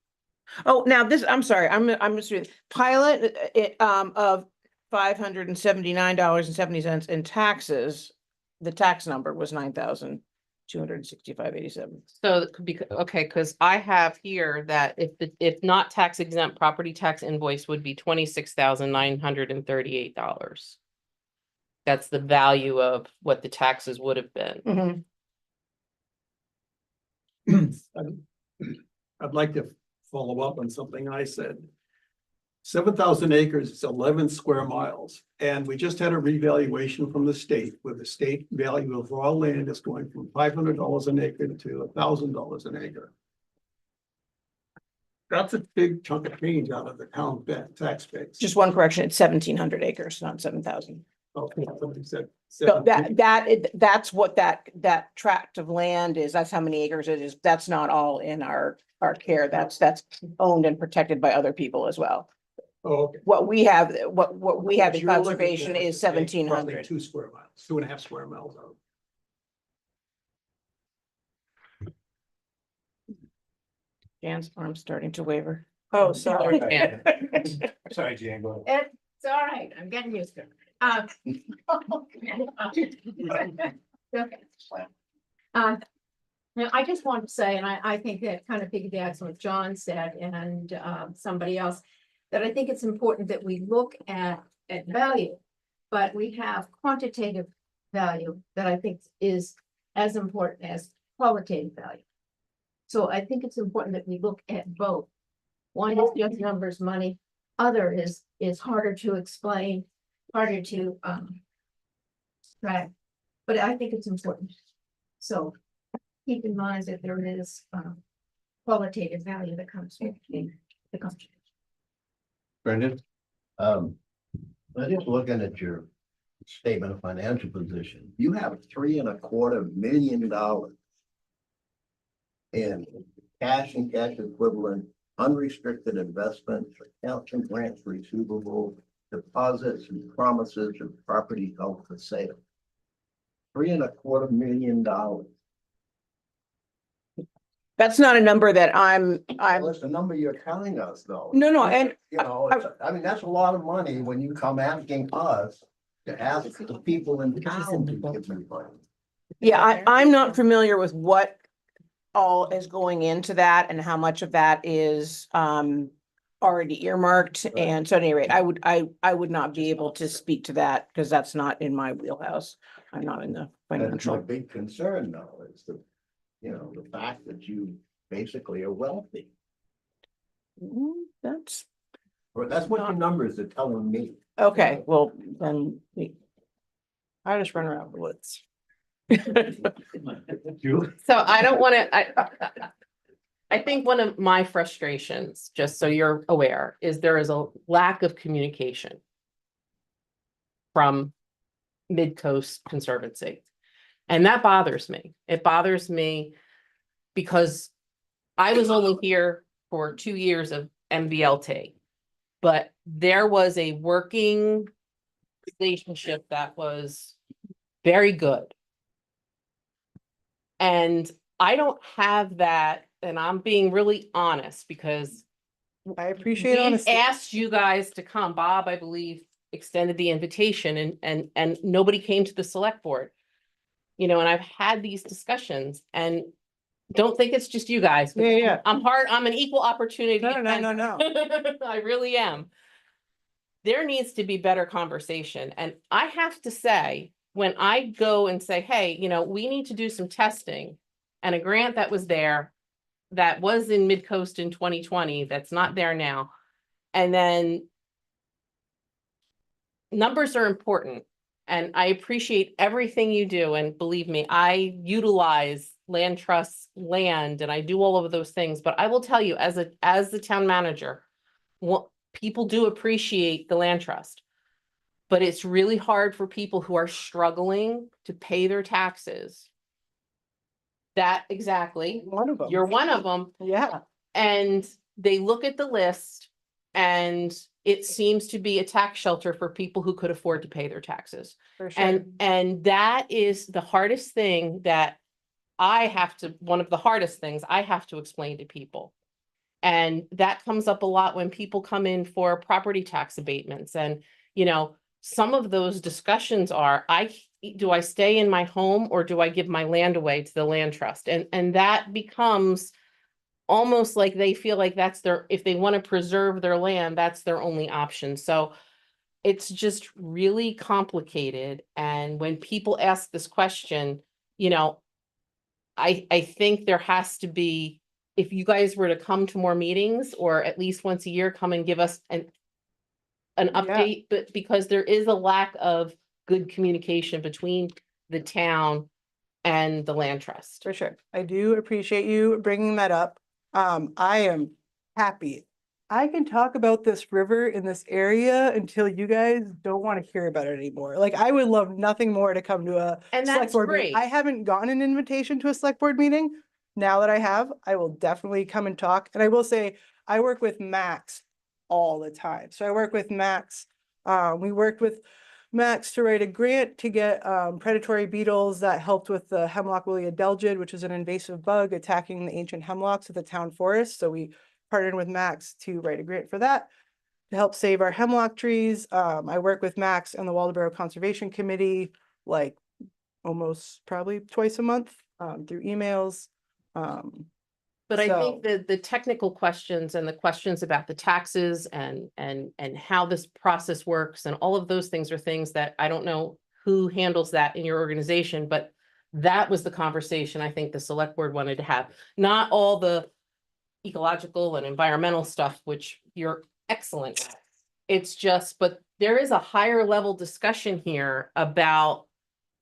now this, I'm sorry, I'm just reading. Pilot of $579.70 in taxes. The tax number was 9,265.87. so it could be, okay, because I have here that if not tax exempt, property tax invoice would be $26,938. That's the value of what the taxes would have been. I'd like to follow up on something I said. 7,000 acres is 11 square miles, and we just had a revaluation from the state, where the state value of raw land is going from $500 an acre to $1,000 an acre. That's a big chunk of change out of the town tax base. Just one correction, it's 1,700 acres, not 7,000. Okay, somebody said. So that's what that tract of land is. That's how many acres it is. That's not all in our care. That's owned and protected by other people as well. Oh, okay. What we have, what we have in You're looking conservation for, is say, roughly 1,700. 2 square miles, 2.5 square miles out. Jan's arm's starting to waver. Oh, sorry. Yeah. Sorry, Jan, go It's all right, I'm getting used to it. Now, I just want to say, and I think that kind of piggybacks on what John said and somebody else, that I think it's important that we look at value, but we have quantitative value that I think is as important as qualitative value. So I think it's important that we look at both. One is just numbers, money. Other is harder to explain, harder to track, but I think it's important. So keep in mind that there is qualitative value that comes with the country. Brendan? I'm just looking at your statement of financial position. You have $3.25 million in cash and cash equivalent, unrestricted investments, accounts and grants receivable, deposits and promises of property held for sale. $3.25 million. That's not a number that I'm, Well, it's the number you're telling us, though. no, no, and You know, I mean, that's a lot of money when you come asking us to ask the people in town to give you money. yeah, I'm not familiar with what all is going into that and how much of that is already earmarked. And so at any rate, I would not be able to speak to that because that's not in my wheelhouse. I'm not in the That's my financial. big concern, though, is the, you know, the fact that you basically are wealthy. That's Or that's what your numbers are telling me. okay. Well, then I just run around the woods. So I don't want to, I think one of my frustrations, just so you're aware, is there is a lack of communication from Mid-Coast Conservancy. And that bothers me. It bothers me because I was only here for 2 years of MVLT, but there was a working relationship that was very good. And I don't have that, and I'm being really honest because I appreciate we honesty. asked you guys to come. Bob, I believe, extended the invitation and nobody came to the select board. You know, and I've had these discussions and don't think it's just you guys. But Yeah. I'm an equal opportunity. No. I really am. There needs to be better conversation. And I have to say, when I go and say, hey, you know, we need to do some testing and a grant that was there, that was in Mid-Coast in 2020, that's not there now. And then numbers are important. And I appreciate everything you do. And believe me, I utilize land trusts, land, and I do all of those things. But I will tell you, as the town manager, what people do appreciate the land trust. But it's really hard for people who are struggling to pay their taxes. That exactly. One of them. You're one of them. Yeah. And they look at the list and it seems to be a tax shelter for people who could afford to pay their taxes. For sure. And that is the hardest thing that one of the hardest things I have to explain to people. And that comes up a lot when people come in for property tax abatements. And, you know, some of those discussions are, do I stay in my home or do I give my land away to the land trust? And that becomes almost like they feel like that's if they want to preserve their land, that's their only option. So it's just really complicated. And when people ask this question, you know, I think there has to be, if you guys were to come to more meetings or at least once a year, come and give us an update, but because there is a lack of good communication between the town and the land trust. For sure. I do appreciate you bringing that up. I am happy. I can talk about this river in this area until you guys don't want to hear about it anymore. Like, I would love nothing more to come to a And select that's board meeting. great. I haven't gotten an invitation to a select board meeting. Now that I have, I will definitely come and talk. And I will say, I work with Max all the time. So I work with Max. We worked with Max to write a grant to get predatory beetles that helped with the hemlock woolly adelgid, which is an invasive bug attacking the ancient hemlocks of the town forest. So we partnered with Max to write a grant for that to help save our hemlock trees. I work with Max and the Waldeboro Conservation Committee, like almost probably twice a month through emails. But I So- think that the technical questions and the questions about the taxes and how this process works and all of those things are things that I don't know who handles that in your organization, but that was the conversation I think the select board wanted to have. Not all the ecological and environmental stuff, which you're excellent at. It's just, but there is a higher level discussion here about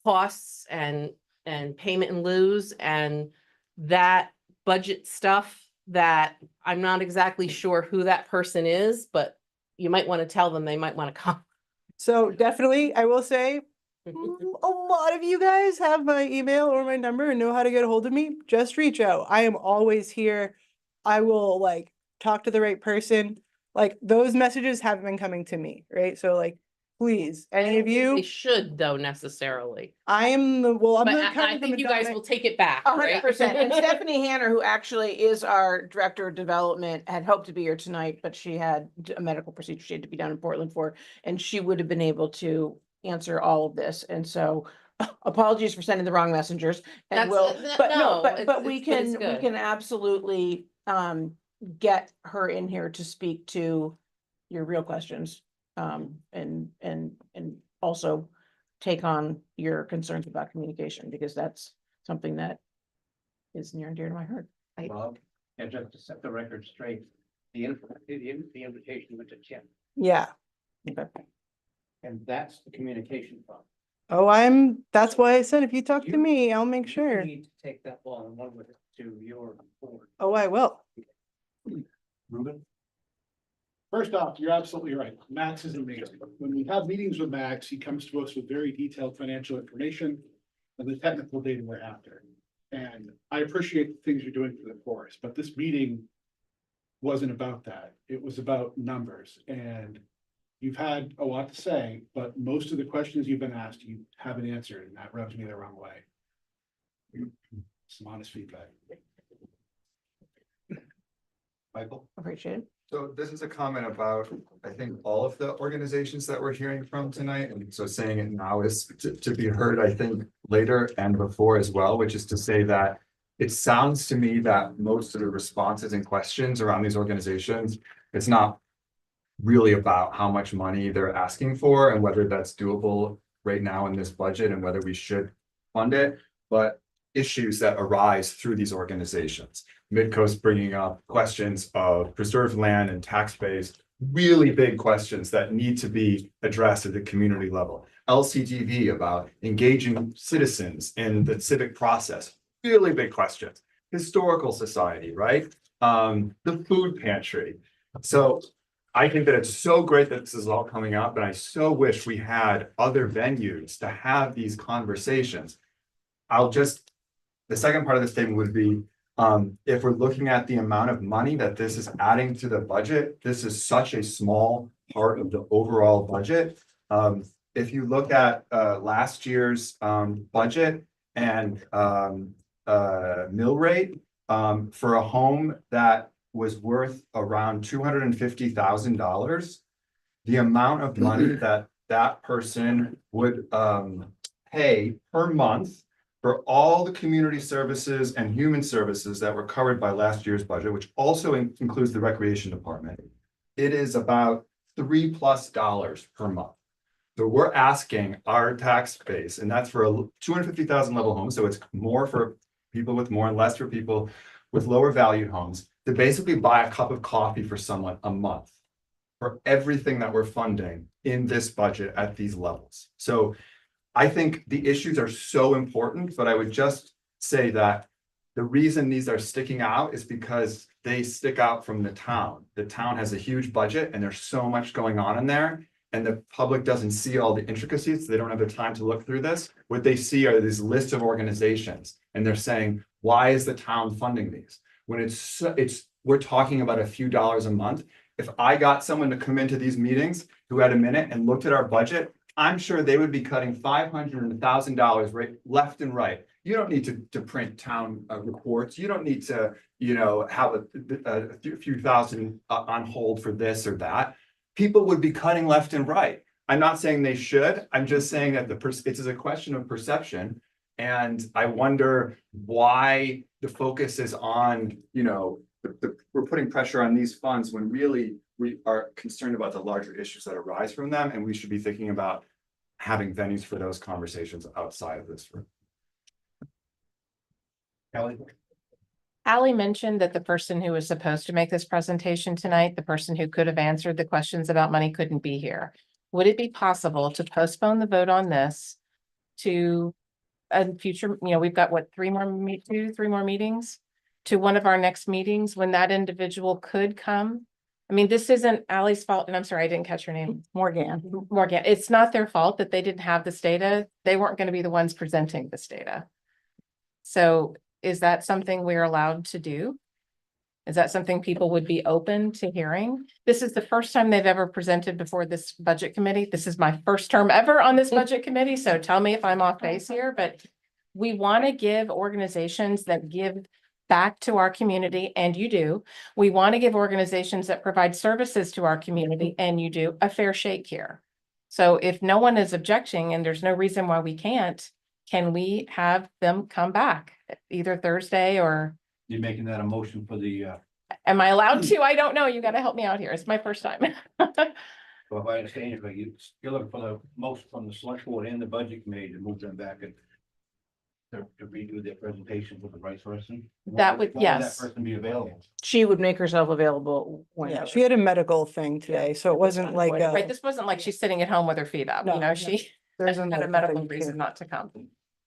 costs and payment in lieu and that budget stuff that I'm not exactly sure who that person is, but you might want to tell them they might want to come. So definitely, I will say, a lot of you guys have my email or my number and know how to get a hold of me. Just reach out. I am always here. I will like talk to the right person. Like those messages haven't been coming to me, right? So like, please, any of They you, should though necessarily, I am the, well, I'm but the I kind of the think you guys Madonna- will take it back, 100%. And right? Stephanie Hanner, who actually is our Director of Development, had hoped to be here tonight, but she had a medical procedure she had to be done in Portland for, and she would have been able to answer all of this. And so apologies for sending the wrong messengers. And we'll, but no, but we can absolutely get her in here to speak to your real questions. And also take on your concerns about communication, because that's something that is near and dear to my heart. Bob, and just to set the record straight, the invitation went to Tim, Yeah. Okay. and that's the communication problem. Oh, that's why I said, if you talk to me, I'll make You sure. need to take that ball and run with it to your board. Oh, I will. Ruben? First off, you're absolutely right. Max is amazing. When we have meetings with Max, he comes to us with very detailed financial information and the technical data we're after. And I appreciate the things you're doing for the forest, but this meeting wasn't about that. It was about numbers, and you've had a lot to say, but most of the questions you've been asked, you haven't answered, and that rubs me the wrong way. Some honest feedback. Michael? Appreciate it. So this is a comment about, I think, all of the organizations that we're hearing from tonight, and so saying it now is to be heard, I think, later and before as well, which is to say that it sounds to me that most of the responses and questions around these organizations, it's not really about how much money they're asking for and whether that's doable right now in this budget and whether we should fund it, but issues that arise through these organizations. Midcoast bringing up questions of preserved land and tax base, really big questions that need to be addressed at the community level. LCTV about engaging citizens in the civic process, really big questions. Historical Society, right? The food pantry. So I think that it's so great that this is all coming up, and I so wish we had other venues to have these conversations. The second part of the statement would be, if we're looking at the amount of money that this is adding to the budget, this is such a small part of the overall budget. If you look at last year's budget and mill rate for a home that was worth around $250,000, the amount of money that that person would pay per month for all the community services and human services that were covered by last year's budget, which also includes the recreation department, it is about $3+ per month. So we're asking our tax base, and that's for a 250,000 level home. So it's more for people with more and less for people with lower valued homes, to basically buy a cup of coffee for someone a month for everything that we're funding in this budget at these levels. So I think the issues are so important, but I would just say that the reason these are sticking out is because they stick out from the town. The town has a huge budget and there's so much going on in there, and the public doesn't see all the intricacies. So they don't have the time to look through this. What they see are these lists of organizations, and they're saying, why is the town funding these? When we're talking about a few dollars a month, if I got someone to come into these meetings who had a minute and looked at our budget, I'm sure they would be cutting $500 and $1,000 right, left and right. You don't need to print town reports. You don't need to, have a few thousand on hold for this or that. People would be cutting left and right. I'm not saying they should. I'm just saying that it is a question of perception. And I wonder why the focus is on, we're putting pressure on these funds when really we are concerned about the larger issues that arise from them. And we should be thinking about having venues for those conversations outside of this room. Kelly? Ally mentioned that the person who was supposed to make this presentation tonight, the person who could have answered the questions about money couldn't be here. Would it be possible to postpone the vote on this to a future, we've got what, three more meetings to one of our next meetings when that individual could come? I mean, this isn't Ally's fault, and I'm sorry, I didn't catch her name. Morgan. It's not their fault that they didn't have this data. They weren't going to be the ones presenting this data. So is that something we're allowed to do? Is that something people would be open to hearing? This is the first time they've ever presented before this budget committee. This is my first term ever on this budget committee, so tell me if I'm off base here, but we want to give organizations that give back to our community, and you do. We want to give organizations that provide services to our community, and you do, a fair shake here. So if no one is objecting and there's no reason why we can't, can we have them come back either Thursday or? You're making that a motion for the, Am I allowed to? I don't know. You gotta help me out here. It's my first time. well, if I understand it, but you're looking for the most from the select board and the budget committee to move them back and to redo their presentation with the right person? That would, When yes. that person be available? She would make herself available when. Yeah, she had a medical thing today, so it wasn't like, Right, this wasn't like she's sitting at home with her feet up, No, you know, no. she there's had a medical reason not to come.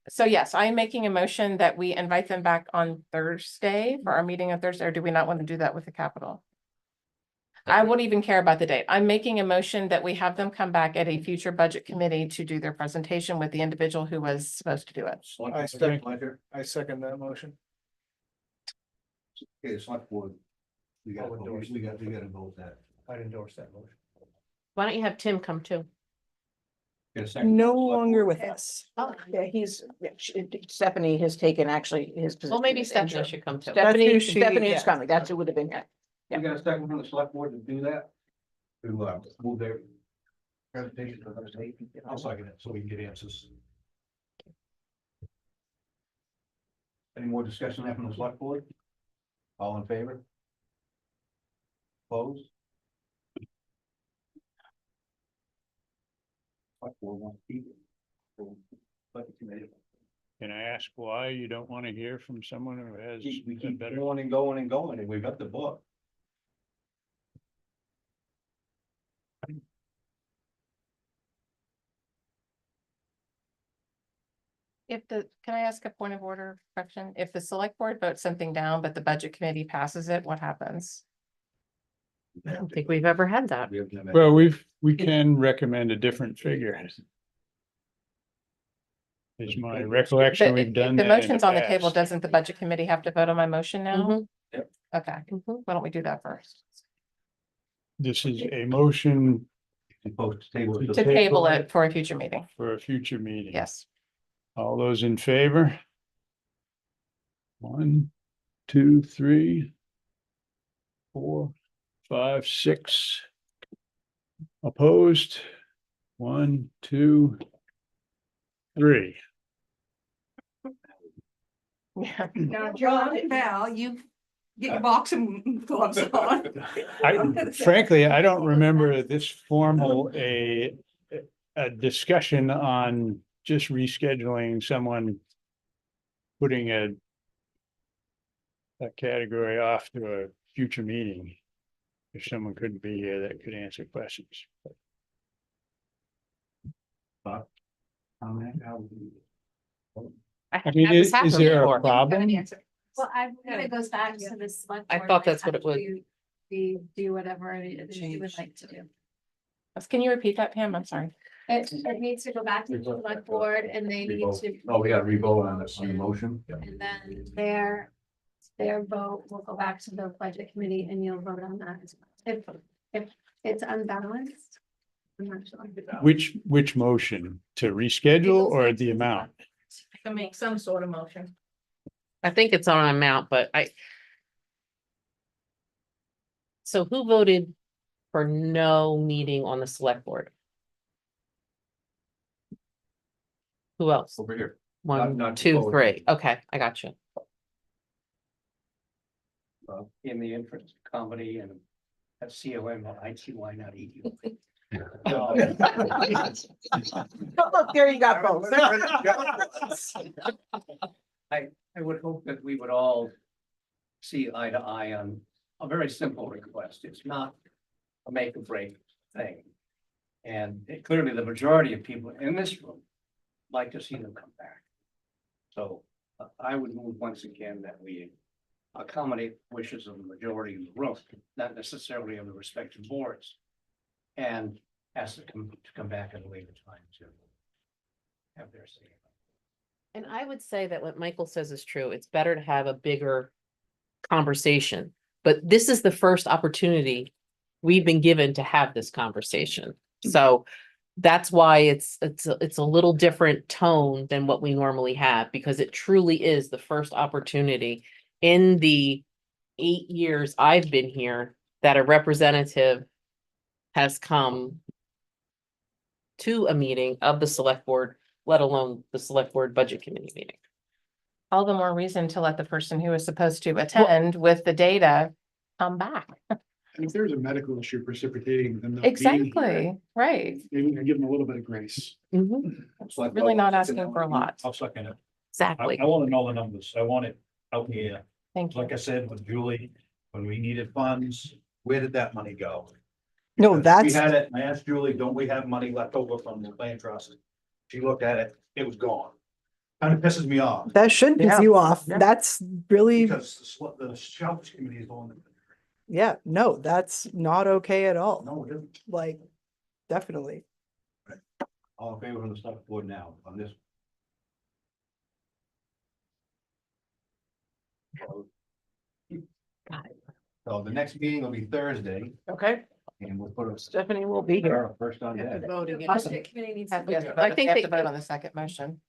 So yes, I am making a motion that we invite them back on Thursday for our meeting on Thursday, or do we not want to do that with the Capitol? I won't even care about the date. I'm making a motion that we have them come back at a future budget committee to do their presentation with the individual who was supposed to do it. I second that motion. Okay, select board. We got to vote that. I'd endorse that motion. Why don't you have Tim come too? Get a second. no longer with us. Oh, yeah, Stephanie has taken actually his position. Well, maybe as Stephanie interim. should come too. That's who Stephanie she- is yeah. coming. That's who would have been here. You got a second from the select board to do that? To move their presentation to another date? I'll second it, so we can get answers. Any more discussion on that from the select board? All in favor? Opposed? Select board wants to keep it. Budget committee. Can I ask why you don't want to hear from someone who has We a keep better? going and going and going, and we've got the book. Can I ask a point of order question? If the select board votes something down, but the budget committee passes it, what happens? I don't think we've ever had that. Well, we can recommend a different figure. Is my recollection, The we've done the that in motion's on the table, past. doesn't the budget committee have to vote on my motion now? Mhm. Yep. Okay, why don't we do that first? This is a motion Supposed to table it. To table it for a future meeting, for a future meeting. yes. All those in favor? 1, 2, 3, 4, 5, 6. Opposed? 1, 2, 3. Yeah. Now, John and Val, you get your boxing gloves on. Frankly, I don't remember this formal a discussion on just rescheduling someone, putting a category off to a future meeting. If someone couldn't be here, that could answer questions. I mean, is there a problem? Well, I think it goes back to the select. I board, thought like, that's what how it was. We do whatever it is you would like to do. Can you repeat that, Pam? I'm sorry. It needs to go back to the select board and they need to. Oh, we got to re-vote on this, on the motion? And then their vote will go back to the budget committee and you'll vote on that as well. It's unbalanced. I'm not sure. Which motion to reschedule or the amount? I can make some sort of motion. I think it's on an amount, but so who voted for no meeting on the select board? Who else? Over here. One, not two, forward. three. Okay, I got you. Well, in the interest of comedy and that's COM, ITY, not ED. But look, there you got both. I would hope that we would all see eye to eye on a very simple request. It's not a make or break thing. And clearly the majority of people in this room like to see them come back. So I would move once again that we accommodate wishes of the majority in the room, not necessarily of the respective boards. And ask them to come back at a later time to have their say. And I would say that what Michael says is true. It's better to have a bigger conversation. But this is the first opportunity we've been given to have this conversation. So that's why it's a little different tone than what we normally have, because it truly is the first opportunity in the 8 years I've been here that a representative has come to a meeting of the select board, let alone the select board budget committee meeting. All the more reason to let the person who is supposed to attend with the data come back. And if there's a medical issue precipitating them not being Exactly, here, right. maybe we can give them a little bit of grace. Really not asking for a lot. I'll second it. Exactly. I want to know the numbers. I want it out here. Thank you. Like I said with Julie, when we needed funds, where did that money go? No, We that's, had it, I asked Julie, don't we have money left over from the land trust? She looked at it, it was gone. Kind of pisses me off. that should piss Yeah. you off. Yeah. That's really, Because the shellfish committee is the one that. yeah, no, that's not okay at all. No, it isn't. Like, definitely. All in favor from the select board now on this. So the next meeting will be Thursday Okay, and we'll put Stephanie will be here. a first on that. Awesome. Committee needs Have- to we vote. have to I vote- think we have they- to vote on the second motion.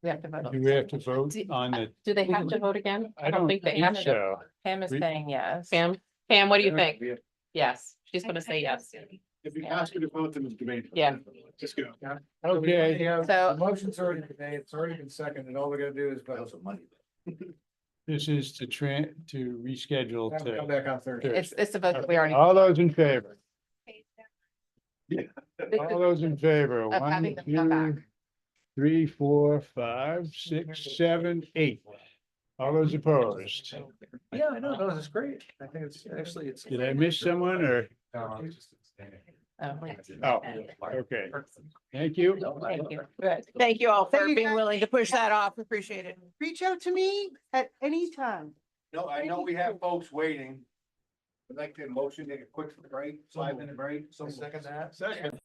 We have to vote. on Do the we have second to motion. vote on it? Do they have to vote again? I don't think they have to. So. Pam is We- saying yes. Pam, what do you think? Yes, she's gonna say yes. If you ask me to vote, then it's debate. Yeah. Just go. Okay, The So- motion's already been made, it's already been seconded, all we gotta do is vote. this is to reschedule Have to come to. back on Thursday. It's a vote that we already. All those in favor? This All is- those in favor? Of having One, them come back. 2, 3, 4, 5, 6, 7, 8. All those opposed? Yeah, I know, no, that's great. I think it's actually, it's. Did I miss someone or? Oh, Oh, okay. Thank you. thank you. Good. Thank you all for Thank you, being guys. willing to push that off. Appreciate it. Reach out to me at any time. No, I know we have folks waiting. I'd like to motion, take a quick break, 5-minute break. So second that. Second.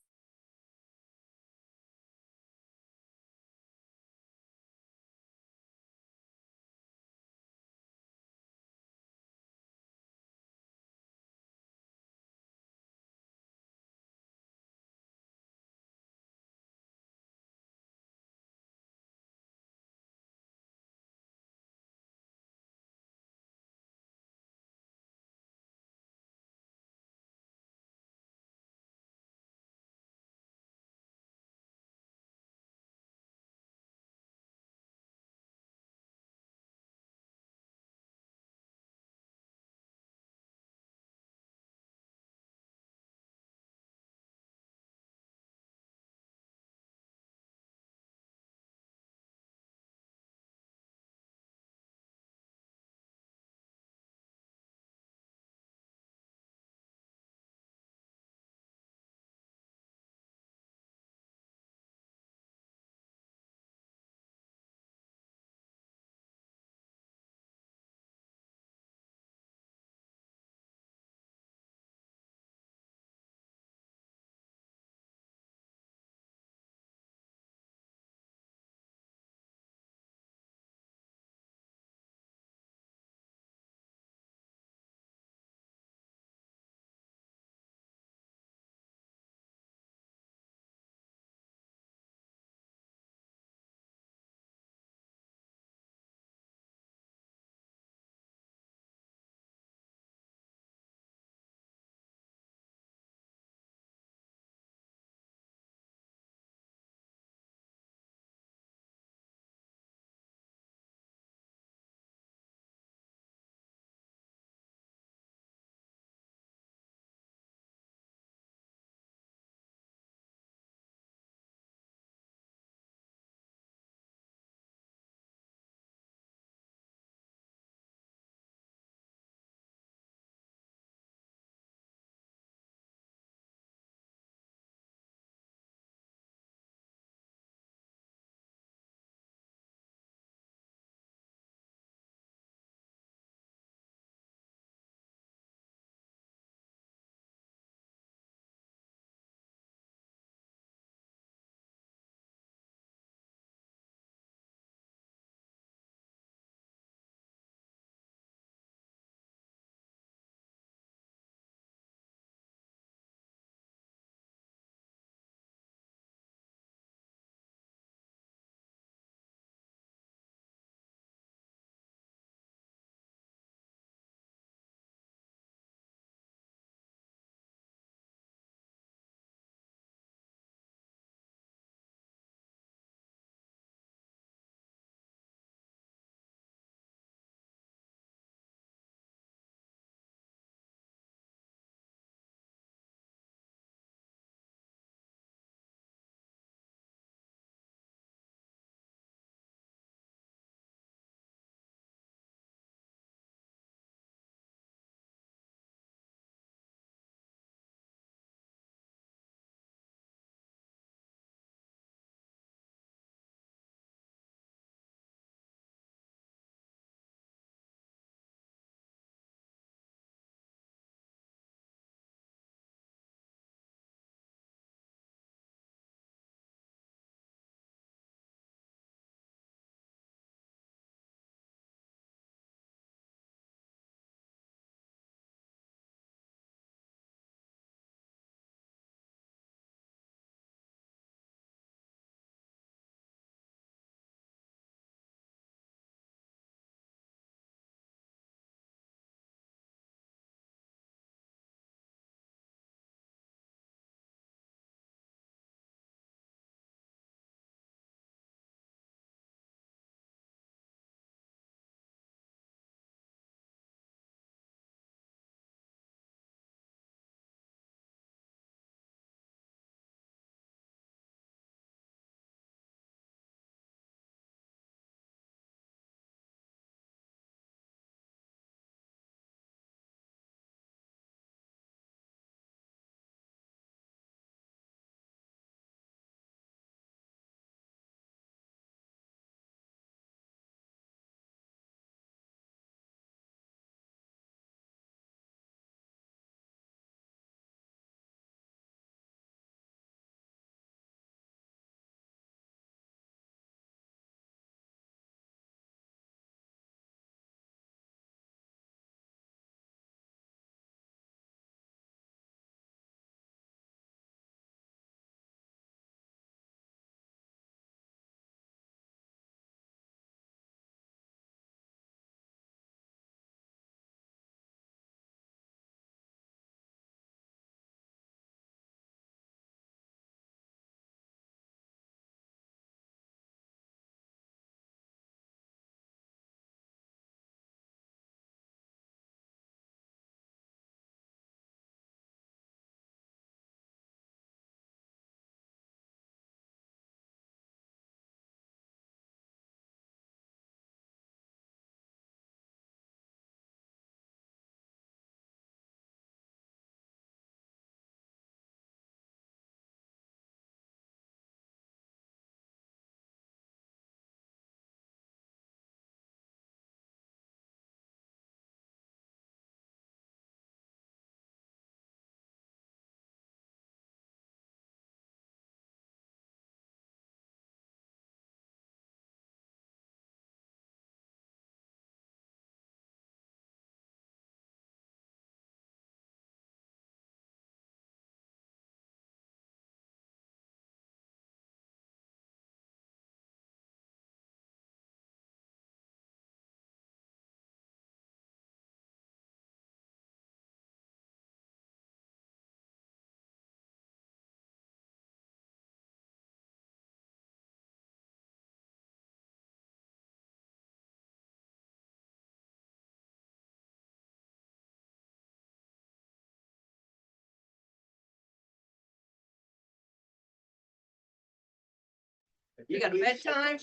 You got a bedtime?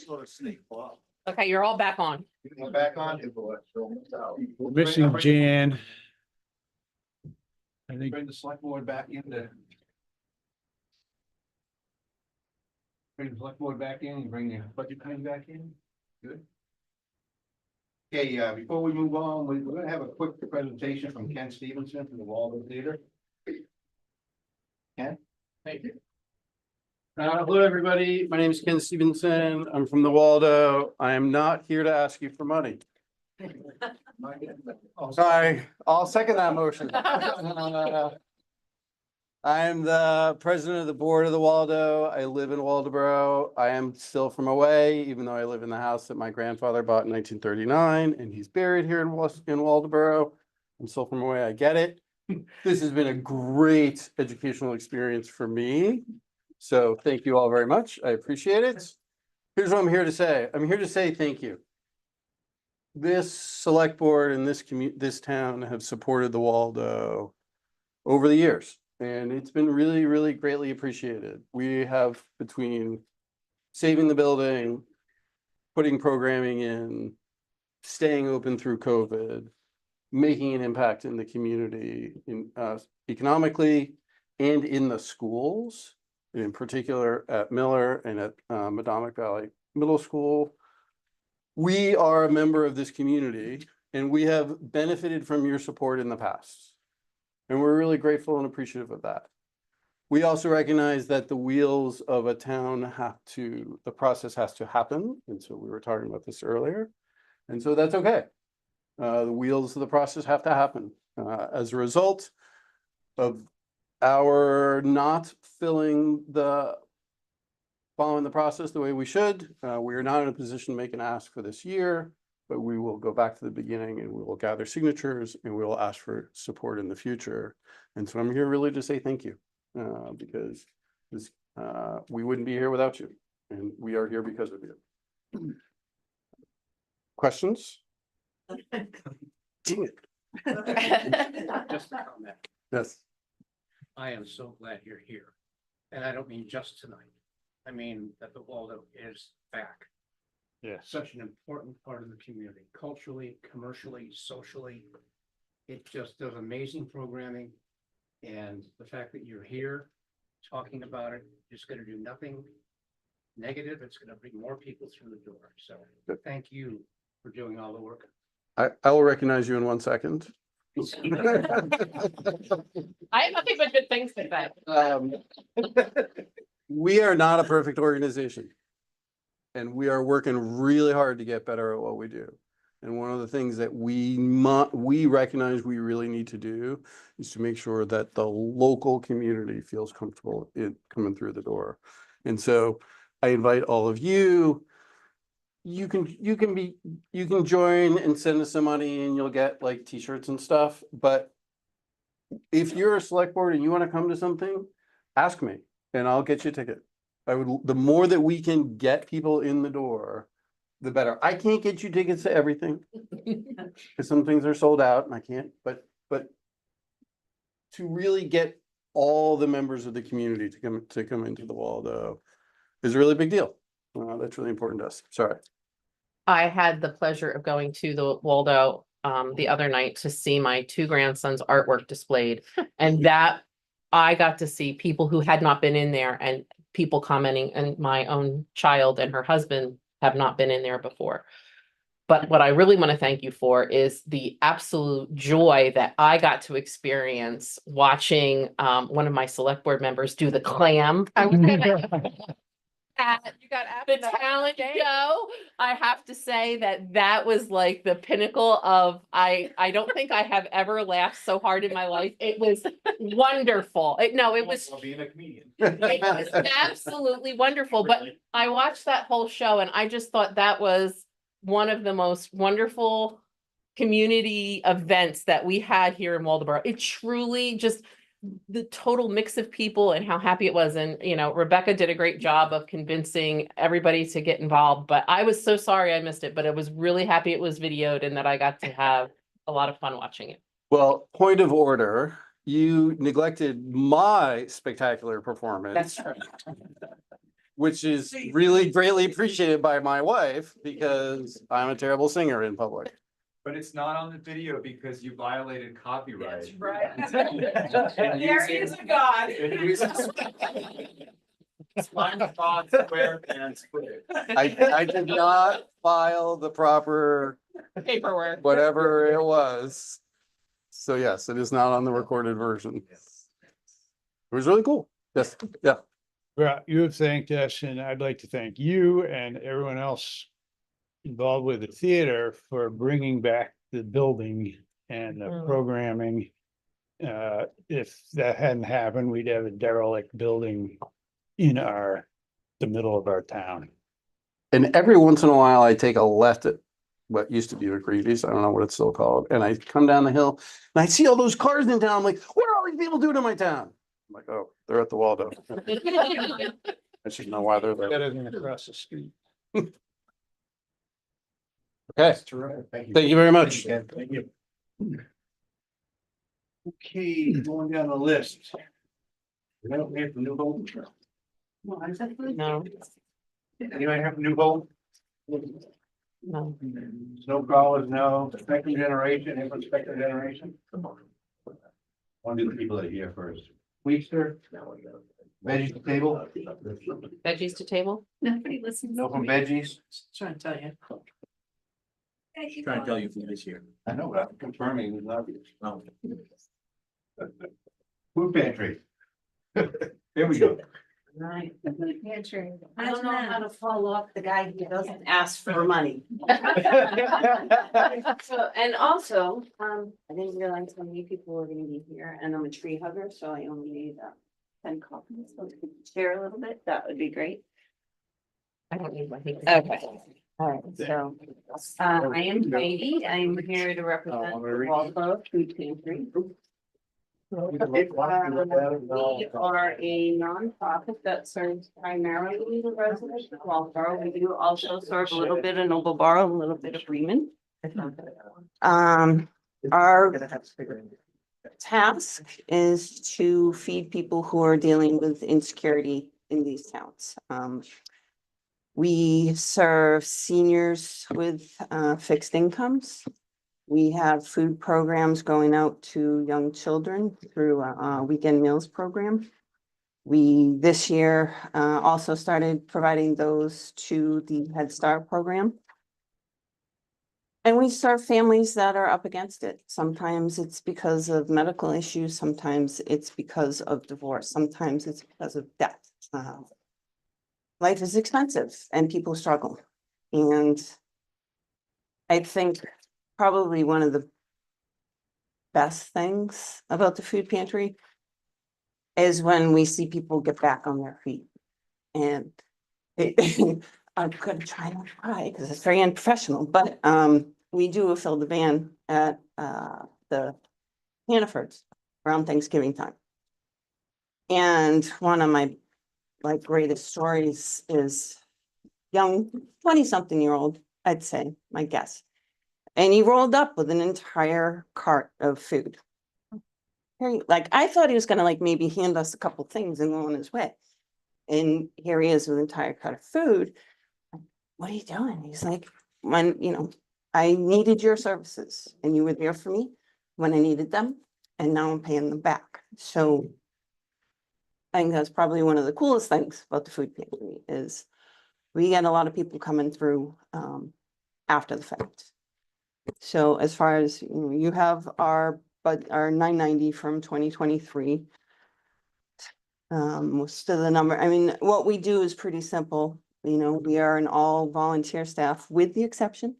Okay, you're all back on. We're back on. We're missing Jan. I think Bring the select board back into. Bring the select board back in and bring the budget committee back in. Good. Okay, before we move on, we're gonna have a quick presentation from Ken Stevenson from the Waldo Theater. Ken? Thank you. Hello, everybody. My name is Ken Stevenson. I'm from the Waldo. I am not here to ask you for money. Sorry, I'll second that motion. I am the president of the board of the Waldo. I live in Waldoboro. I am still from away, even though I live in the house that my grandfather bought in 1939, and he's buried here in Waldoboro. I'm still from away. I get it. This has been a great educational experience for me. So thank you all very much. I appreciate it. Here's what I'm here to say. I'm here to say thank you. This select board and this town have supported the Waldo over the years, and it's been really, really greatly appreciated. We have, between saving the building, putting programming in, staying open through COVID, making an impact in the community, in economically and in the schools, in particular at Miller and at Madomic Valley Middle School. We are a member of this community, and we have benefited from your support in the past. And we're really grateful and appreciative of that. We also recognize that the wheels of a town the process has to happen. And so we were talking about this earlier. And so that's okay. The wheels of the process have to happen. As a result of our not following the process the way we should, we are not in a position to make an ask for this year, but we will go back to the beginning and we will gather signatures and we will ask for support in the future. And so I'm here really to say thank you, because we wouldn't be here without you, and we are here because of you. Questions? Dang it. Just a comment. Yes. I am so glad you're here. And I don't mean just tonight. I mean that the Waldo is back. Yes. Such an important part of the community, culturally, commercially, socially. It just does amazing programming. And the fact that you're here talking about it is going to do nothing negative. It's going to bring more people through the door. So thank you for doing all the work. I will recognize you in 1 second. I have nothing but good things to say. We are not a perfect organization. And we are working really hard to get better at what we do. And one of the things that we recognize we really need to do is to make sure that the local community feels comfortable in coming through the door. And so I invite all of you. You can join and send us some money and you'll get like t-shirts and stuff. But if you're a select board and you want to come to something, ask me and I'll get you a ticket. The more that we can get people in the door, the better. I can't get you tickets to everything because some things are sold out and I can't, but to really get all the members of the community to come into the Waldo is a really big deal. That's really important to us. Sorry. I had the pleasure of going to the Waldo the other night to see my 2 grandsons' artwork displayed. And that I got to see people who had not been in there and people commenting, and my own child and her husband have not been in there before. But what I really want to thank you for is the absolute joy that I got to experience watching one of my select board members do the clam. You got The talent show. I have to say that was like the pinnacle of, I don't think I have ever laughed so hard in my life. It was wonderful. It was Being a comedian. it was absolutely wonderful. But I watched that whole show and I just thought that was one of the most wonderful community events that we had here in Waldoboro. It truly just, the total mix of people and how happy it was. And, Rebecca did a great job of convincing everybody to get involved, but I was so sorry I missed it, but I was really happy it was videoed and that I got to have a lot of fun watching it. Well, point of order, you neglected my spectacular performance. That's true. which is really greatly appreciated by my wife because I'm a terrible singer in public. But it's not on the video because you violated copyright. Right. And There using- is a God. and using SpongeBob SquarePants footage. I did not file the proper Paperwork. whatever it was. So yes, it is not on the recorded version. It was really cool. Yes, yeah. Well, you have thanked us, and I'd like to thank you and everyone else involved with the theater for bringing back the building and the Mm. programming. If that hadn't happened, we'd have a derelict building in the middle of our town. And every once in a while, I take a left at what used to be McCready's. I don't know what it's still called. And I come down the hill and I see all those cars in town. I'm like, what are all these people doing in my town? I'm like, oh, they're at the Waldo. I should know why they're there. Better than across the street. Okay, Terrific. thank you very much. Thank you. Okay, going down the list. We don't have the new home. No, Anybody have a new home? no. Snow crawlers, no. Spectrum generation, infant spectrum generation. Want to do the people that are here first. Weekster. Veggies to table. Veggies to table? Nobody listens. No from veggies. Trying to tell you. Trying to tell you from this year. I know, but I'm confirming it's obvious. Food pantry. Here we go. Right. I don't know how to follow up the guy who doesn't ask for money. So, and also, I didn't realize how many people were gonna be here, and I'm a tree hugger, so I only need 10 copies, so if you could share a little bit, that would be great. I don't need my. Okay. All right, so, I am Heidi, I'm here to represent the Waldo Food Pantry. We are a nonprofit that serves primarily the residents of Waldo. We do also serve a little bit of Noblesboro, a little bit of Bremen. Our task is to feed people who are dealing with insecurity in these towns. We serve seniors with fixed incomes. We have food programs going out to young children through a weekend meals program. We this year also started providing those to the Head Start program. And we serve families that are up against it. Sometimes it's because of medical issues, sometimes it's because of divorce, sometimes it's because of death. Life is expensive and people struggle. And I think probably one of the best things about the food pantry is when we see people get back on their feet. And I'm gonna try not to cry because it's very unprofessional, but we do a fill the van at the Hannafords around Thanksgiving time. And one of my greatest stories is young 20-something-year-old, I'd say, my guess. And he rolled up with an entire cart of food. I thought he was gonna maybe hand us a couple things and go on his way. And here he is with an entire cart of food. What are you doing? He's like, I needed your services and you were there for me when I needed them. And now I'm paying them back. So I think that's probably one of the coolest things about the food pantry is we get a lot of people coming through after the fact. So as far as you have our $990 from 2023. Most of the number, what we do is pretty simple. We are an all volunteer staff with the exception.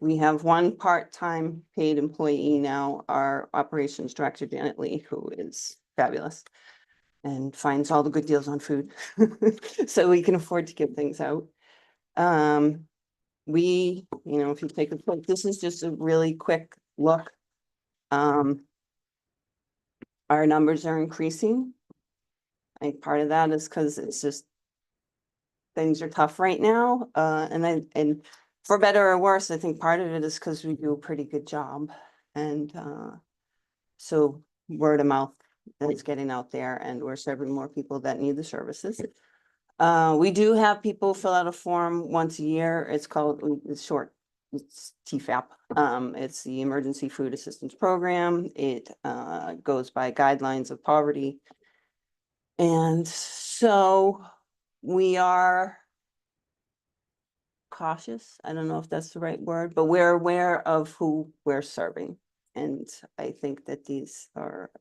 We have one part-time paid employee now, our operations director, Janet Lee, who is fabulous and finds all the good deals on food. So we can afford to give things out. If you take a look, this is just a really quick look. Our numbers are increasing. I think part of that is because it's just things are tough right now. And for better or worse, I think part of it is because we do a pretty good job. And so word of mouth is getting out there and we're serving more people that need the services. We do have people fill out a form once a year. It's called, it's short, it's TFAP. It's the Emergency Food Assistance Program. It goes by guidelines of poverty. And so we are cautious. I don't know if that's the right word, but we're aware of who we're serving. And I think that these are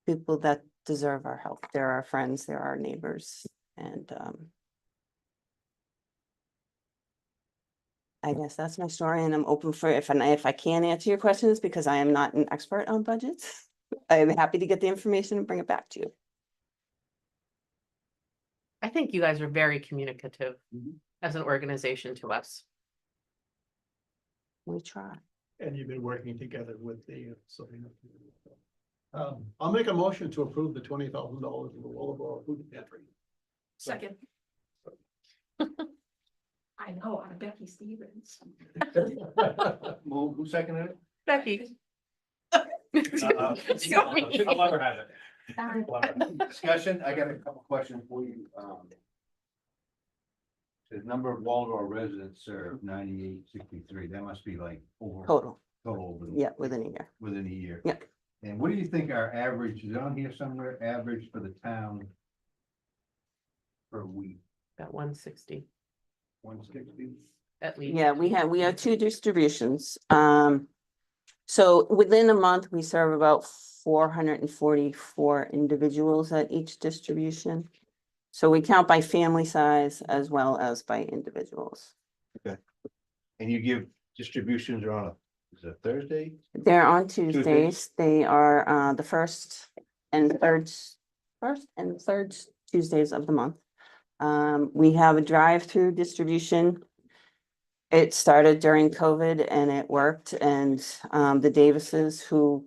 people that deserve our help. They're our friends, they're our neighbors, and I guess that's my story, and I'm open for if I can't answer your questions because I am not an expert on budgets. I am happy to get the information and bring it back to you. I think you guys are very communicative as an organization to us. We try. And you've been working together with the, I'll make a motion to approve the $20,000 in the Wallabora Food Pantry. Second. I know, I'm Becky Stevens. Who seconded it? Becky. Discussion, I got a couple questions for you. The number of Waldorf residents served 9863, that must be like over. Total. Total. Yeah, within a year. Within a year. Yeah. And what do you think our average, is it on here somewhere, average for the town per week? About 160 160? at least. Yeah, we have two distributions. So within a month, we serve about 444 individuals at each distribution. So we count by family size as well as by individuals. Okay. And you give distributions are on a, is it Thursday? They're on Tuesdays. They are the first and third Tuesdays of the month. We have a drive-through distribution. It started during COVID and it worked, and the Davises, who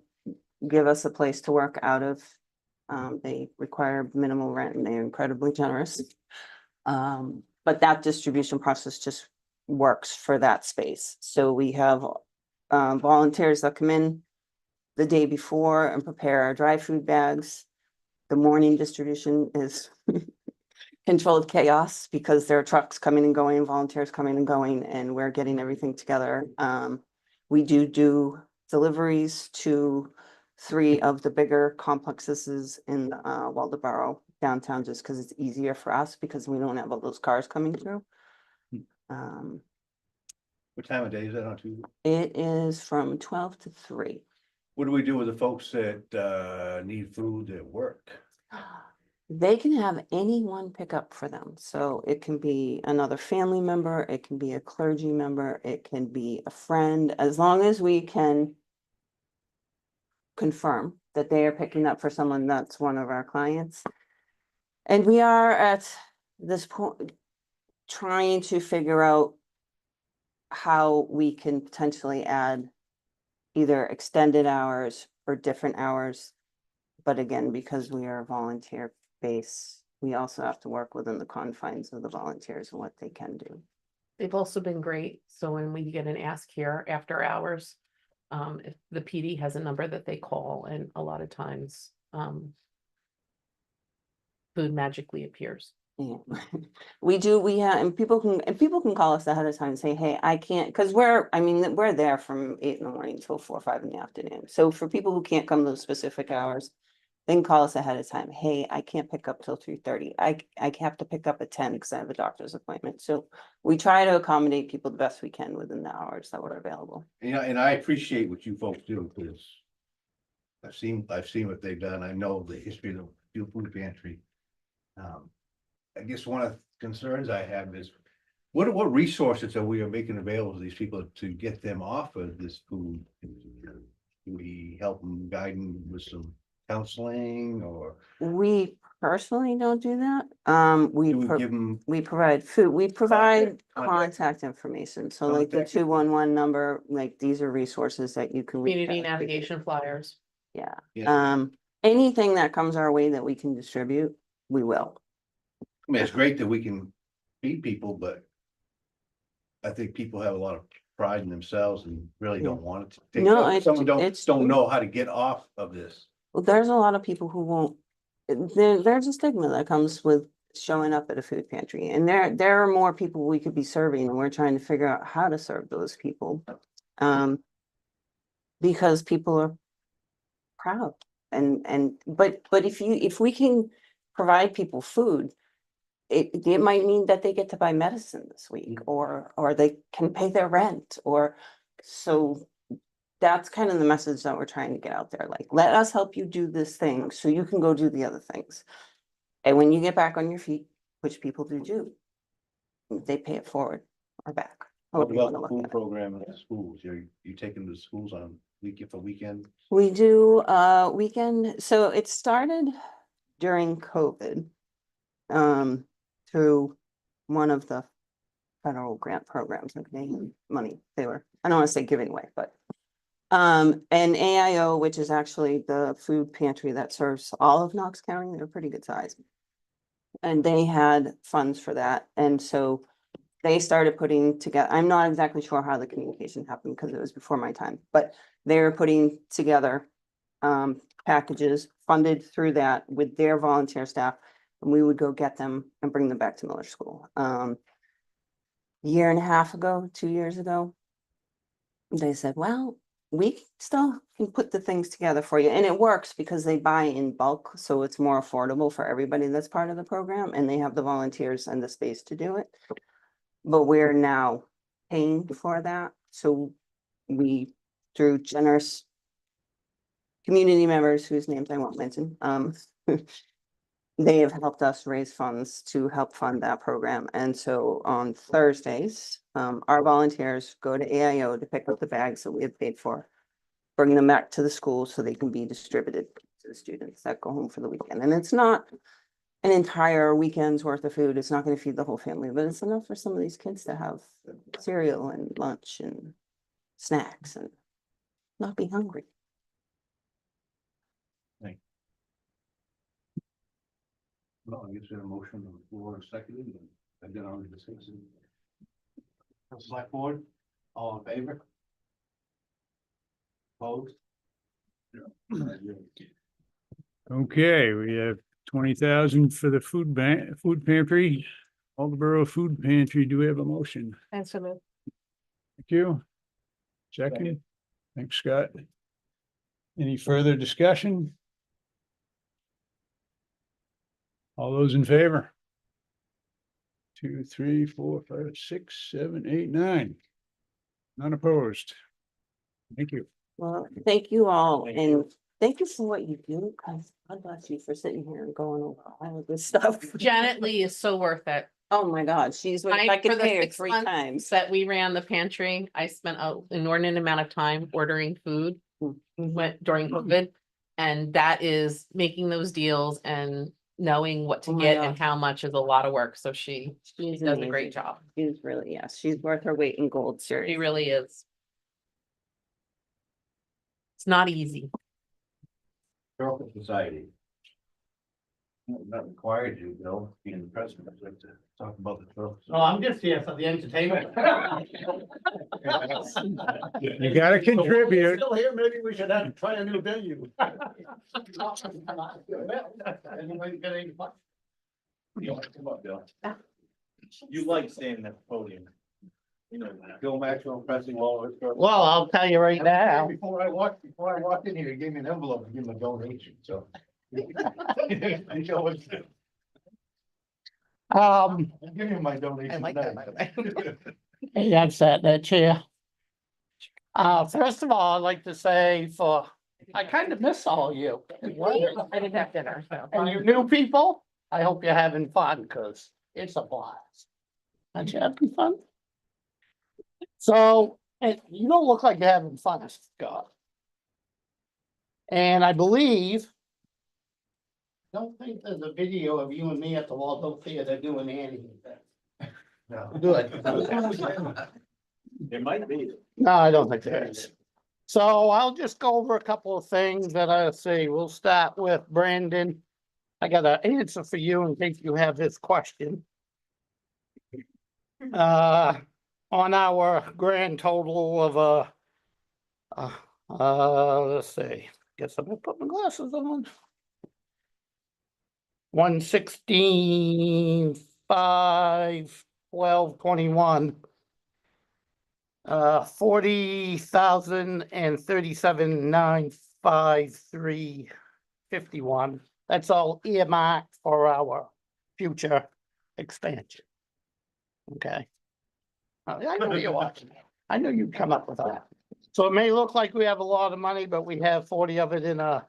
give us a place to work out of, they require minimal rent and they're incredibly generous. But that distribution process just works for that space. So we have volunteers that come in the day before and prepare our dry food bags. The morning distribution is controlled chaos because there are trucks coming and going, volunteers coming and going, and we're getting everything together. We do deliveries to 3 of the bigger complexes in Waldoboro downtown, just because it's easier for us because we don't have all those cars coming through. What time of day is that on Tuesday? It is from 12 to 3. What do we do with the folks that need food at work? They can have anyone pick up for them. So it can be another family member, it can be a clergy member, it can be a friend, as long as we can confirm that they are picking up for someone that's one of our clients. And we are at this point trying to figure out how we can potentially add either extended hours or different hours. But again, because we are a volunteer base, we also have to work within the confines of the volunteers and what they can do. They've also been great. So when we get an ask here after hours, if the PD has a number that they call, and a lot of times, food magically appears. Yeah. we have, and people can call us ahead of time and say, hey, I can't, because we're there from 8 in the morning till 4 or 5 in the afternoon. So for people who can't come those specific hours, they can call us ahead of time. Hey, I can't pick up till 3:30. I have to pick up at 10 because I have a doctor's appointment. So we try to accommodate people the best we can within the hours that were available. And I appreciate what you folks do, because I've seen what they've done. I know the history of the food pantry. I guess one of the concerns I have is what resources are we making available to these people to get them off of this food? Do we help them, guide them with some counseling, or? We personally don't do that. We provide food, we provide contact information. So like the 211 number, like these are resources that you can. reach Community out to. navigation flyers. Yeah. Anything that comes our way that we can distribute, we will. I mean, it's great that we can feed people, but I think people have a lot of pride in themselves and really don't want it to take. No, Some don't know how to get off of this. Well, there's a lot of people who won't, there's a stigma that comes with showing up at a food pantry. And there are more people we could be serving, and we're trying to figure out how to serve those people. Because people are proud but if we can provide people food, it might mean that they get to buy medicine this week, or they can pay their rent, or so that's kind of the message that we're trying to get out there. Like, let us help you do this thing so you can go do the other things. And when you get back on your feet, which people do, they pay it forward or back. What however you about wanna the look food at it. program at the schools? You taking the schools on weekend? We do weekend, so it started during COVID. Through one of the federal grant programs, like they had money, I don't want to say giving away, but. And AIO, which is actually the food pantry that serves all of Knox County, they're pretty good size. And they had funds for that, and so they started putting together, I'm not exactly sure how the communication happened because it was before my time, but they were putting together packages funded through that with their volunteer staff, and we would go get them and bring them back to Miller School. Year and a half ago, 2 years ago, they said, well, we still can put the things together for you. And it works because they buy in bulk, so it's more affordable for everybody that's part of the program, and they have the volunteers and the space to do it. But we're now paying for that, so we, through generous community members whose names I won't mention, they have helped us raise funds to help fund that program. And so on Thursdays, our volunteers go to AIO to pick up the bags that we have paid for, bring them back to the school so they can be distributed to the students that go home for the weekend. And it's not an entire weekend's worth of food. It's not going to feed the whole family, but it's enough for some of these kids to have cereal and lunch and snacks and not be hungry. Well, I guess we have a motion on the floor, seconded, and then on the discussion. Select board, all in favor? Opposed? Okay, we have 20,000 for the food pantry, Waldeboro Food Pantry. Do we have a motion? And so moved. Thank you. Second. Thanks, Scott. Any further discussion? All those in favor? 2, 3, 4, 5, 6, 7, 8, 9. None opposed. Thank you. Well, thank you all, and thank you for what you do, because God bless you for sitting here and going over all of this stuff. Janet Lee is so worth it. Oh my God, she's, I for could the pay her 6 3 months times. That we ran the pantry, I spent an inordinate amount of time ordering food. Went during COVID, and that is making those deals and knowing what to Oh my get God. and how much is a lot of work. So she She's does a amazing. great job. She's really, yes, she's worth her weight in gold, She seriously. really is. It's not easy. Historical Society. Not required to, Bill, being the president, I'd like to talk about the Historical Oh, I'm just here for the entertainment. You gotta contribute. Still here, maybe we should have, try a new venue. Anybody got any fun? Come up, Bill. You like staying at the podium. You know, Bill Maxwell, President Waller. Well, I'll tell you right now. Before I walked in here, he gave me an envelope to give him a donation, so. I know it's- Um, I'm giving you my donation. I like that, tonight. by the way. Hey, that's that chair. First of all, I'd like to say I kind of miss all of you. I didn't have dinner, so. And you new people, I hope you're having fun, because it's a blast. Aren't you having fun? So, and you don't look like you're having fun, Scott. And I don't think there's a video of you and me at the Waldo Theater doing anything. No. Good. It might be. No, I don't think there is. So I'll just go over a couple of things that I see. We'll start with Brandon. I got an answer for you in case you have this question. On our grand total of let's see, guess I'm gonna put my glasses on. 116, 5, 12, 21. 40,037, 953, 51. That's all earmarked for our future expansion. Okay. I know you're watching. I know you'd come up with that. So it may look like we have a lot of money, but we have 40 of it in a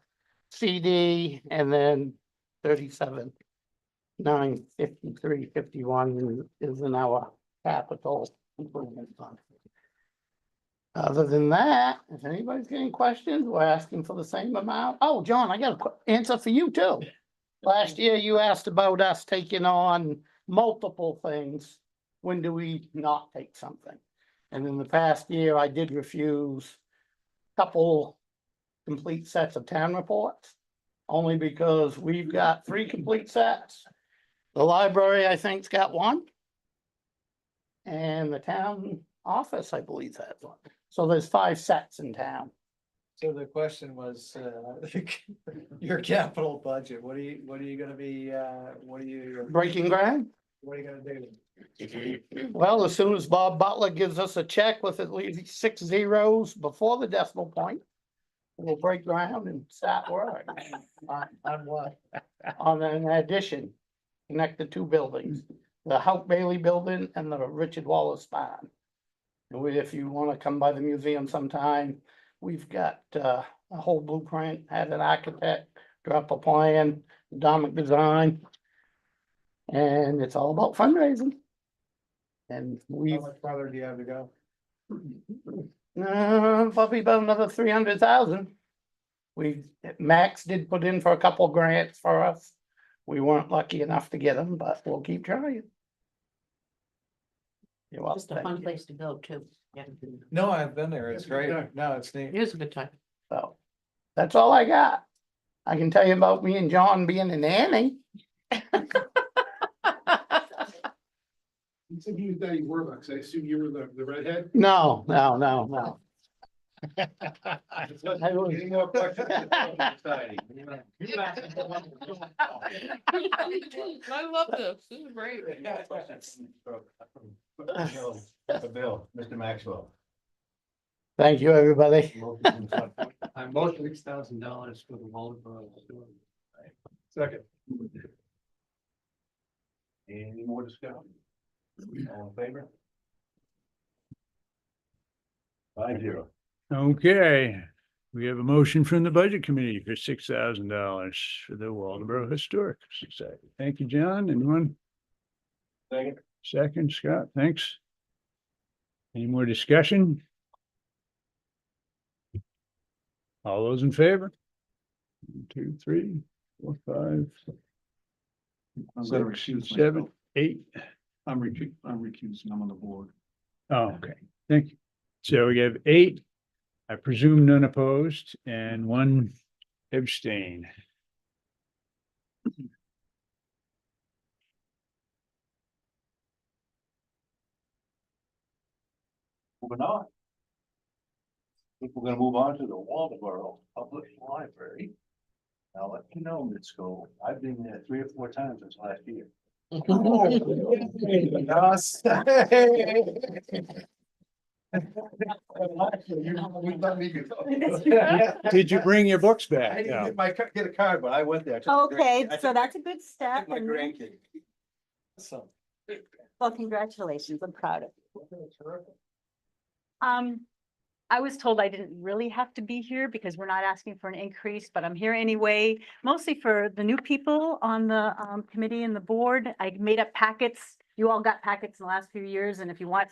CD and then 37, 953, 51 is in our capital improvement fund. Other than that, if anybody's getting questions, we're asking for the same amount. Oh, John, I got an answer for you too. Last year you asked about us taking on multiple things. When do we not take something? And in the past year, I did refuse a couple complete sets of town reports. Only because we've got 3 complete sets. The library, I think's got 1. And the town office, I believe, has 1. So there's 5 sets in town. So the question was, your capital budget, what are you gonna be, Breaking ground? what are you gonna do? Well, as soon as Bob Butler gives us a check with at least 6 zeros before the decimal point, we'll break ground and start work on what? On an addition, connect the 2 buildings, the Hout Bailey building and the Richard Wallace barn. And if you wanna come by the museum sometime, we've got a whole blueprint, had an architect drop a plan, Atomic Design. And it's all about fundraising. And How we've, much farther do you have to go? probably about another 300,000. Max did put in for a couple grants for us. We weren't lucky enough to get them, but we'll keep trying. You're welcome. Just a fun place to go too. Yeah. No, I've been there. It's great. No, it's It neat. is a good time. So, that's all I got. I can tell you about me and John being a nanny. You said you was Daddy Warbucks. I assume you were the redhead? No. I love this. This is great. Bill, Mr. Maxwell. Thank you, everybody. I'm motion $6,000 for the Waldeboro. Second. Any more discussion? All in favor? 5-0. Okay, we have a motion from the Budget Committee for $6,000 for the Waldeboro Historic Society. Thank you, John. Anyone? Second. Second, Scott, thanks. Any more discussion? All those in favor? 1, 2, 3, 4, 5. I'm gonna 6, recuse 7, myself. 8. I'm recusing, I'm on the board. Oh, okay, thank you. So we have 8, I presume none opposed, and 1 abstain. Moving on. I think we're gonna move on to the Waldeboro Public Library. Now, let you know, mid-school, I've been there 3 or 4 times this last year. Did you bring your books I back? didn't No. get a card, but I went there. I took my Okay, grand- so that's a good step. My and- grandkid. Well, congratulations. I'm proud of you. I was told I didn't really have to be here because we're not asking for an increase, but I'm here anyway, mostly for the new people on the committee and the board. I made up packets. You all got packets in the last few years, and if you want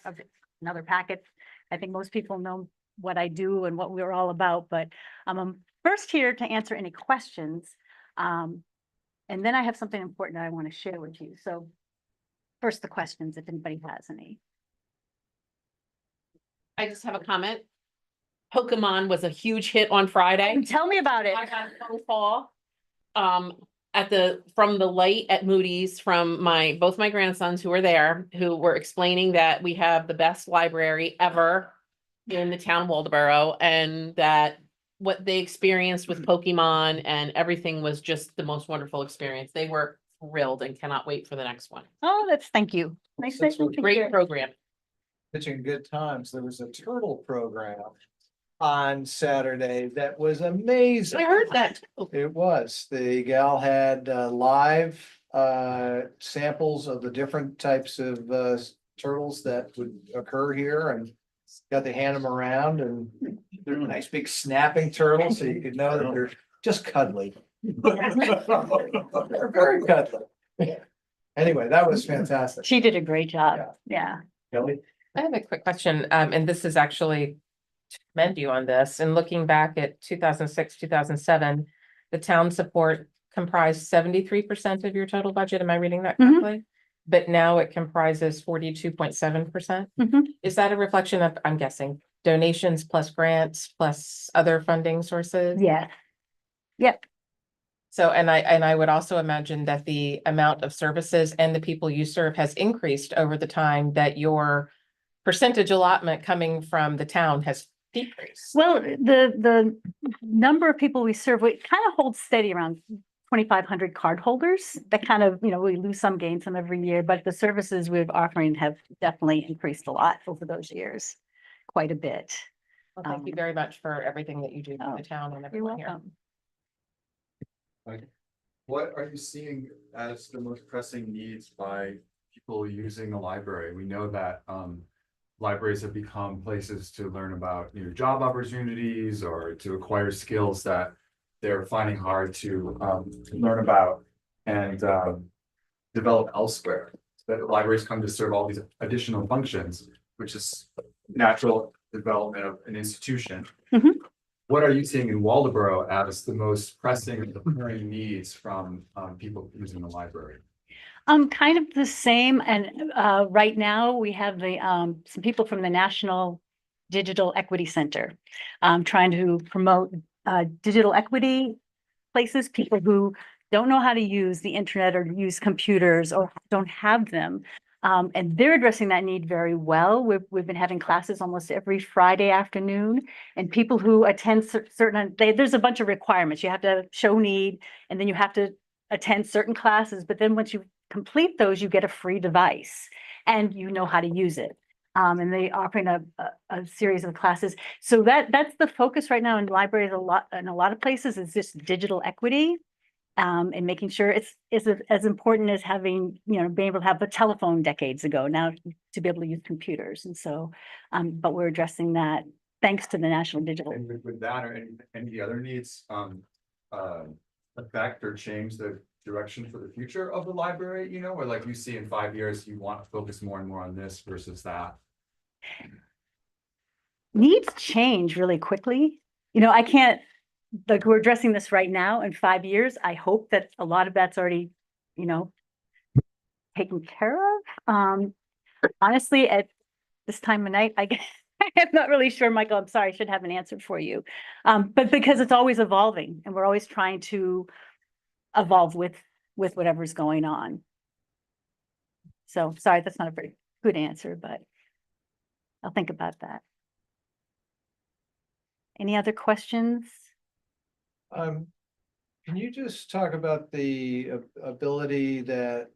another packet, I think most people know what I do and what we're all about, but I'm first here to answer any questions. And then I have something important that I want to share with you. So first, the questions, if anybody has any. I just have a comment. Pokemon was a huge hit on Friday. Tell me about it. I got a phone call from the light at Moody's from both my grandsons who were there, who were explaining that we have the best library ever in the town of Waldeboro, and that what they experienced with Pokemon and everything was just the most wonderful experience. They were thrilled and cannot wait for the next one. Oh, thank you. Nice, Since we're to hear. Great program. Pitching good times, there was a turtle program on Saturday that was amazing. I heard that. It was. The gal had live samples of the different types of turtles that would occur here and got to hand them around, and they're nice big snapping turtles, so you could know that they're just cuddly. They're very cuddly. Anyway, that was fantastic. She did a great job. Yeah. Kelly? I have a quick question, and this is actually to commend you on this. And looking back at 2006, 2007, the town support comprised 73% of your total budget. Am I reading that Mhm. correctly? But now it comprises 42.7%. Mhm. Is that a reflection of, I'm guessing, donations plus grants plus other funding sources? Yeah. Yep. So, and I would also imagine that the amount of services and the people you serve has increased over the time that your percentage allotment coming from the town has decreased. Well, the number of people we serve, we kind of hold steady around 2,500 cardholders. That kind of, we lose some, gain some every year, but the services we're offering have definitely increased a lot over those years, quite a bit. Well, thank you very much for everything that you do for the town and You're everyone here. welcome. What are you seeing as the most pressing needs by people using the library? We know that libraries have become places to learn about new job opportunities or to acquire skills that they're finding hard to learn about and develop elsewhere. That libraries come to serve all these additional functions, which is natural development of an institution. Mhm. What are you seeing in Waldoboro as the most pressing of the current needs from people using the library? Kind of the same, and right now we have some people from the National Digital Equity Center trying to promote digital equity places, people who don't know how to use the internet or use computers or don't have them. And they're addressing that need very well. We've been having classes almost every Friday afternoon, and people who attend there's a bunch of requirements. You have to show need, and then you have to attend certain classes, but then once you complete those, you get a free device and you know how to use it. And they offering a series of classes. So that's the focus right now in libraries in a lot of places is just digital equity. And making sure it's as important as having, being able to have a telephone decades ago now to be able to use computers. And so, but we're addressing that thanks to the National Digital. And with that or any of the other needs, affect or change the direction for the future of the library, or like you see in 5 years, you want to focus more and more on this versus that? Needs change really quickly. I can't, like, we're addressing this right now. In 5 years, I hope that a lot of that's already, taken care of. Honestly, at this time of night, I'm not really sure, Michael. I'm sorry, I should have an answer for you. But because it's always evolving and we're always trying to evolve with whatever's going on. So sorry, that's not a very good answer, but I'll think about that. Any other questions? Can you just talk about the ability that,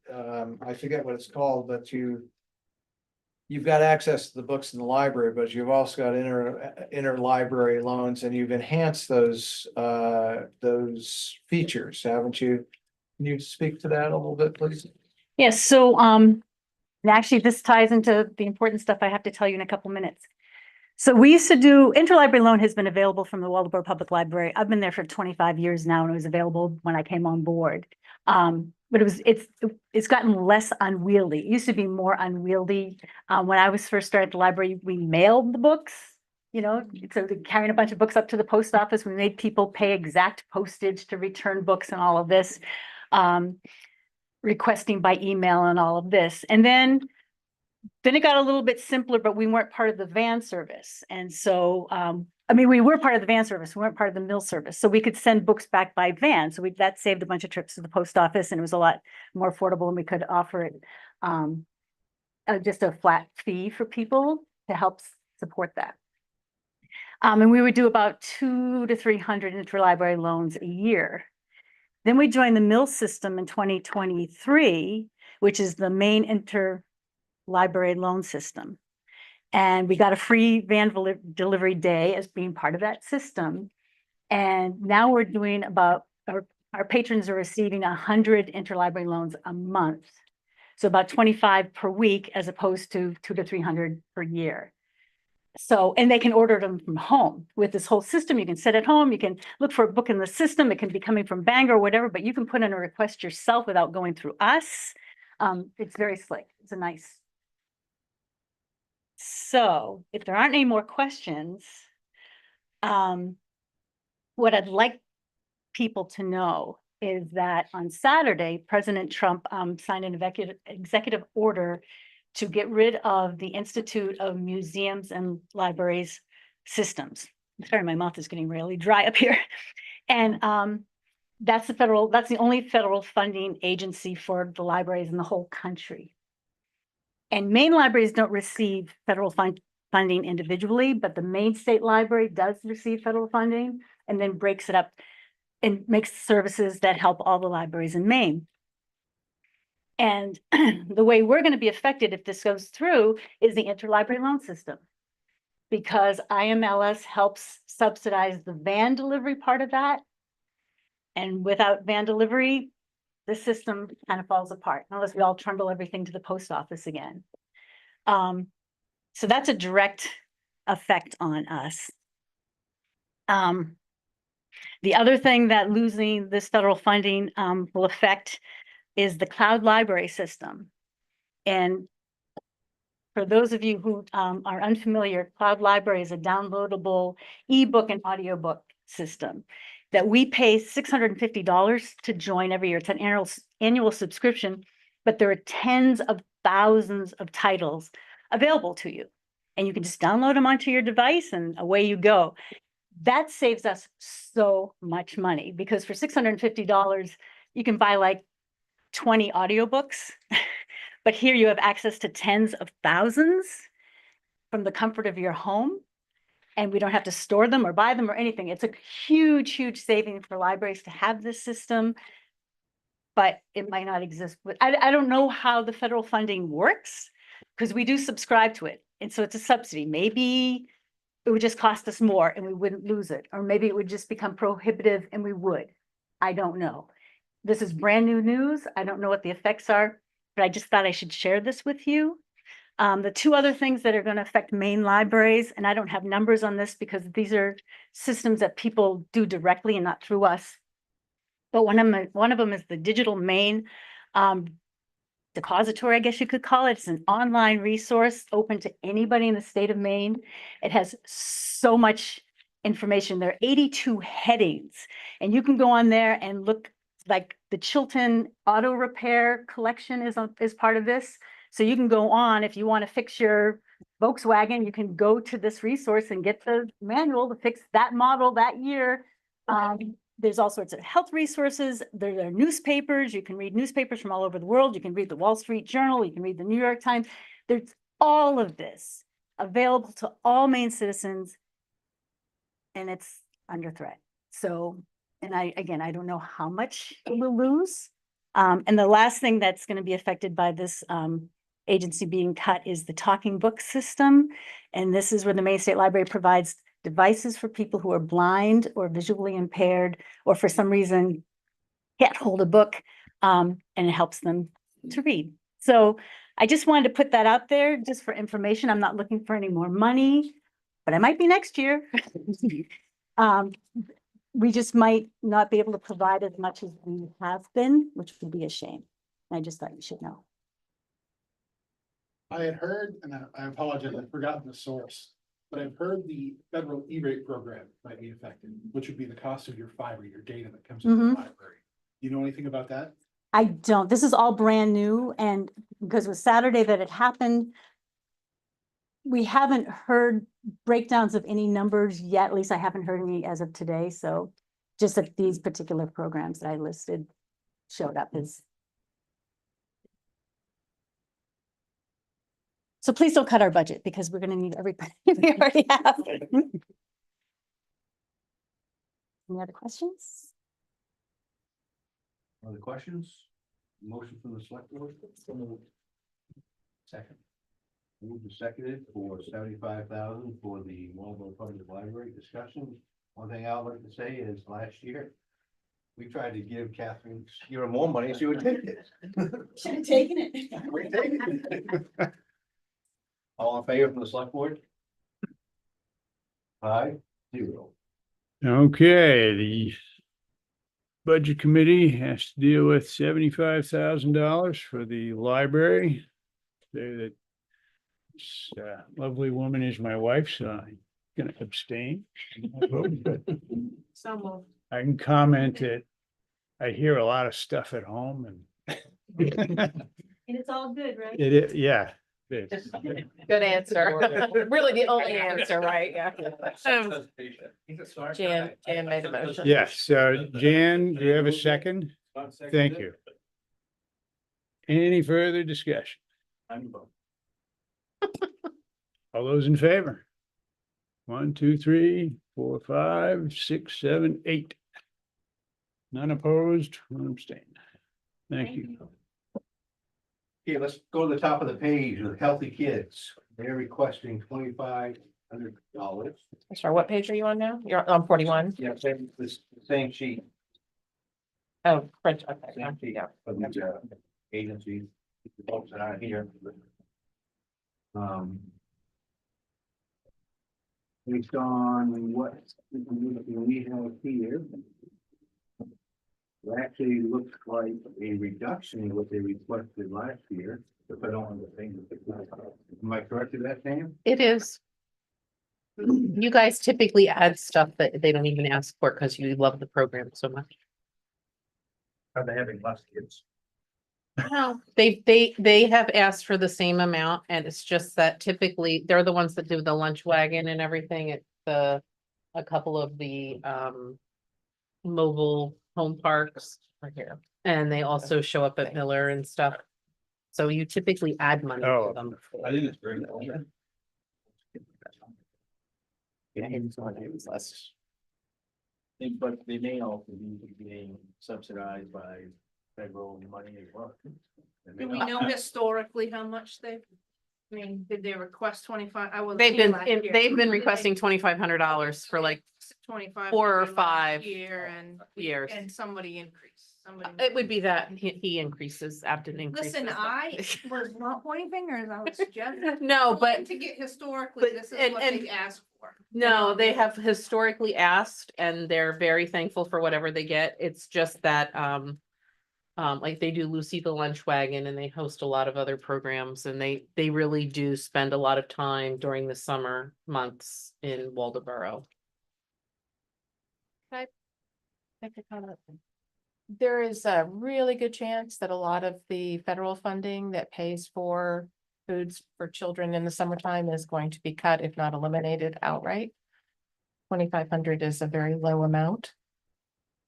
I forget what it's called, but you've got access to the books in the library, but you've also got interlibrary loans, and you've enhanced those features, haven't you? Can you speak to that a little bit, please? Yes, so and actually this ties into the important stuff I have to tell you in a couple minutes. So we used to do, interlibrary loan has been available from the Waldoboro Public Library. I've been there for 25 years now, and it was available when I came on board. But it's gotten less unwieldy. It used to be more unwieldy. When I was first started at the library, we mailed the books, so carrying a bunch of books up to the post office. We made people pay exact postage to return books and all of this, requesting by email and all of this. And then it got a little bit simpler, but we weren't part of the van service. And so, we were part of the van service. We weren't part of the mill service. So we could send books back by van. So that saved a bunch of trips to the post office, and it was a lot more affordable, and we could offer it just a flat fee for people to help support that. And we would do about 200 to 300 interlibrary loans a year. Then we joined the Mill system in 2023, which is the main interlibrary loan system. And we got a free van delivery day as being part of that system. And now we're doing about, our patrons are receiving 100 interlibrary loans a month. So about 25 per week, as opposed to 200 to 300 per year. So, and they can order them from home. With this whole system, you can sit at home, you can look for a book in the system, it can be coming from Bangor or whatever, but you can put in a request yourself without going through us. It's very slick, it's a nice. So if there aren't any more questions, what I'd like people to know is that on Saturday, President Trump signed an executive order to get rid of the Institute of Museums and Libraries Systems. Sorry, my mouth is getting really dry up here. And that's the only federal funding agency for the libraries in the whole country. And Maine libraries don't receive federal funding individually, but the Maine State Library does receive federal funding and then breaks it up and makes services that help all the libraries in Maine. And the way we're going to be affected if this goes through is the interlibrary loan system, because IMLS helps subsidize the van delivery part of that. And without van delivery, the system kind of falls apart unless we all trundle everything to the post office again. So that's a direct effect on us. The other thing that losing this federal funding will affect is the cloud library system. And for those of you who are unfamiliar, Cloud Library is a downloadable ebook and audiobook system that we pay $650 to join every year. It's an annual subscription, but there are tens of thousands of titles available to you. And you can just download them onto your device and away you go. That saves us so much money because for $650, you can buy like 20 audiobooks, but here you have access to tens of thousands from the comfort of your home, and we don't have to store them or buy them or anything. It's a huge, huge saving for libraries to have this system, but it might not exist. I don't know how the federal funding works because we do subscribe to it. And so it's a subsidy. Maybe it would just cost us more and we wouldn't lose it. Or maybe it would just become prohibitive and we would. I don't know. This is brand new news. I don't know what the effects are, but I just thought I should share this with you. The two other things that are going to affect Maine libraries, and I don't have numbers on this because these are systems that people do directly and not through us. But one of them is the Digital Maine Depository, I guess you could call it. It's an online resource open to anybody in the state of Maine. It has so much information. There are 82 headings, and you can go on there and look. Like the Chilton Auto Repair collection is part of this. So you can go on, if you want to fix your Volkswagen, you can go to this resource and get the manual to fix that model that year. There's all sorts of health resources. There are newspapers. You can read newspapers from all over the world. You can read the Wall Street Journal. You can read the New York Times. There's all of this available to all Maine citizens, and it's under threat. So, and I don't know how much it will lose. And the last thing that's going to be affected by this agency being cut is the talking book system. And this is where the Maine State Library provides devices for people who are blind or visually impaired, or for some reason can't hold a book, and it helps them to read. So I just wanted to put that out there just for information. I'm not looking for any more money, but I might be next year. We just might not be able to provide as much as we have been, which would be a shame. I just thought you should know. I had heard, and I apologize, I've forgotten the source, but I've heard the federal E-rate program might be affected, which would be the cost of your fiber, your data that comes into the library. Do you know anything about that? I don't. This is all brand new, and because it was Saturday that it happened, we haven't heard breakdowns of any numbers yet. At least I haven't heard any as of today. So just that these particular programs that I listed showed up as. So please don't cut our budget because we're going to need everybody we already have. Any other questions? Other questions? Motion from the select board? Second. Moved and seconded for 75,000 for the Marlboro Public Library discussion. One thing I would like to say is last year, we tried to give her more money, she would take it. Should have taken it. We're taking it. All in favor from the select board? 5-0. Okay, the Budget Committee has to deal with $75,000 for the library. That this lovely woman is my wife, so I'm gonna abstain. So moved. I can comment that I hear a lot of stuff at home and And it's all good, right? it is, yeah. it is. Good answer. Really the only answer, right? Yeah. Jan made a motion. Yes, so Jan, do you have a second? Thank you. Any further discussion? All those in favor? 1, 2, 3, 4, 5, 6, 7, 8. None opposed, one abstained. Thank you. Okay, let's go to the top of the page with Healthy Kids. They're requesting $2,500. Sorry, what page are you on now? You're on 41? Yeah, same sheet. Oh, French, okay. Same sheet Yeah. for these agencies, the folks that aren't here. Based on what we have here. It actually looks like a reduction in what they requested last year, if I don't understand. Am I correct in that, Sam? It is. You guys typically add stuff that they don't even ask for because you love the program so much. Are they having less kids? No, they have asked for the same amount and it's just that typically they're the ones that do the lunch wagon and everything at a couple of the mobile home parks are here. And they also show up at Miller and stuff. So you typically add money to them. I think it's very. Yeah, it's on it was less. But they may also be being subsidized by federal money as well. Do we know historically how much they, I mean, did they request 25? I was. They've been requesting $2,500 for like 25. 4 or last 5 Year and. years. And somebody increased, somebody. It would be that he increases, Abden increases. Listen, I was not pointing fingers, I was just. No, but To get historically, but- this is and- what and- they asked for. no, they have historically asked and they're very thankful for whatever they get. It's just that, like they do Lucy the Lunch Wagon and they host a lot of other programs and they really do spend a lot of time during the summer months in Waldoboro. There is a really good chance that a lot of the federal funding that pays for foods for children in the summertime is going to be cut, if not eliminated outright. 2,500 is a very low amount.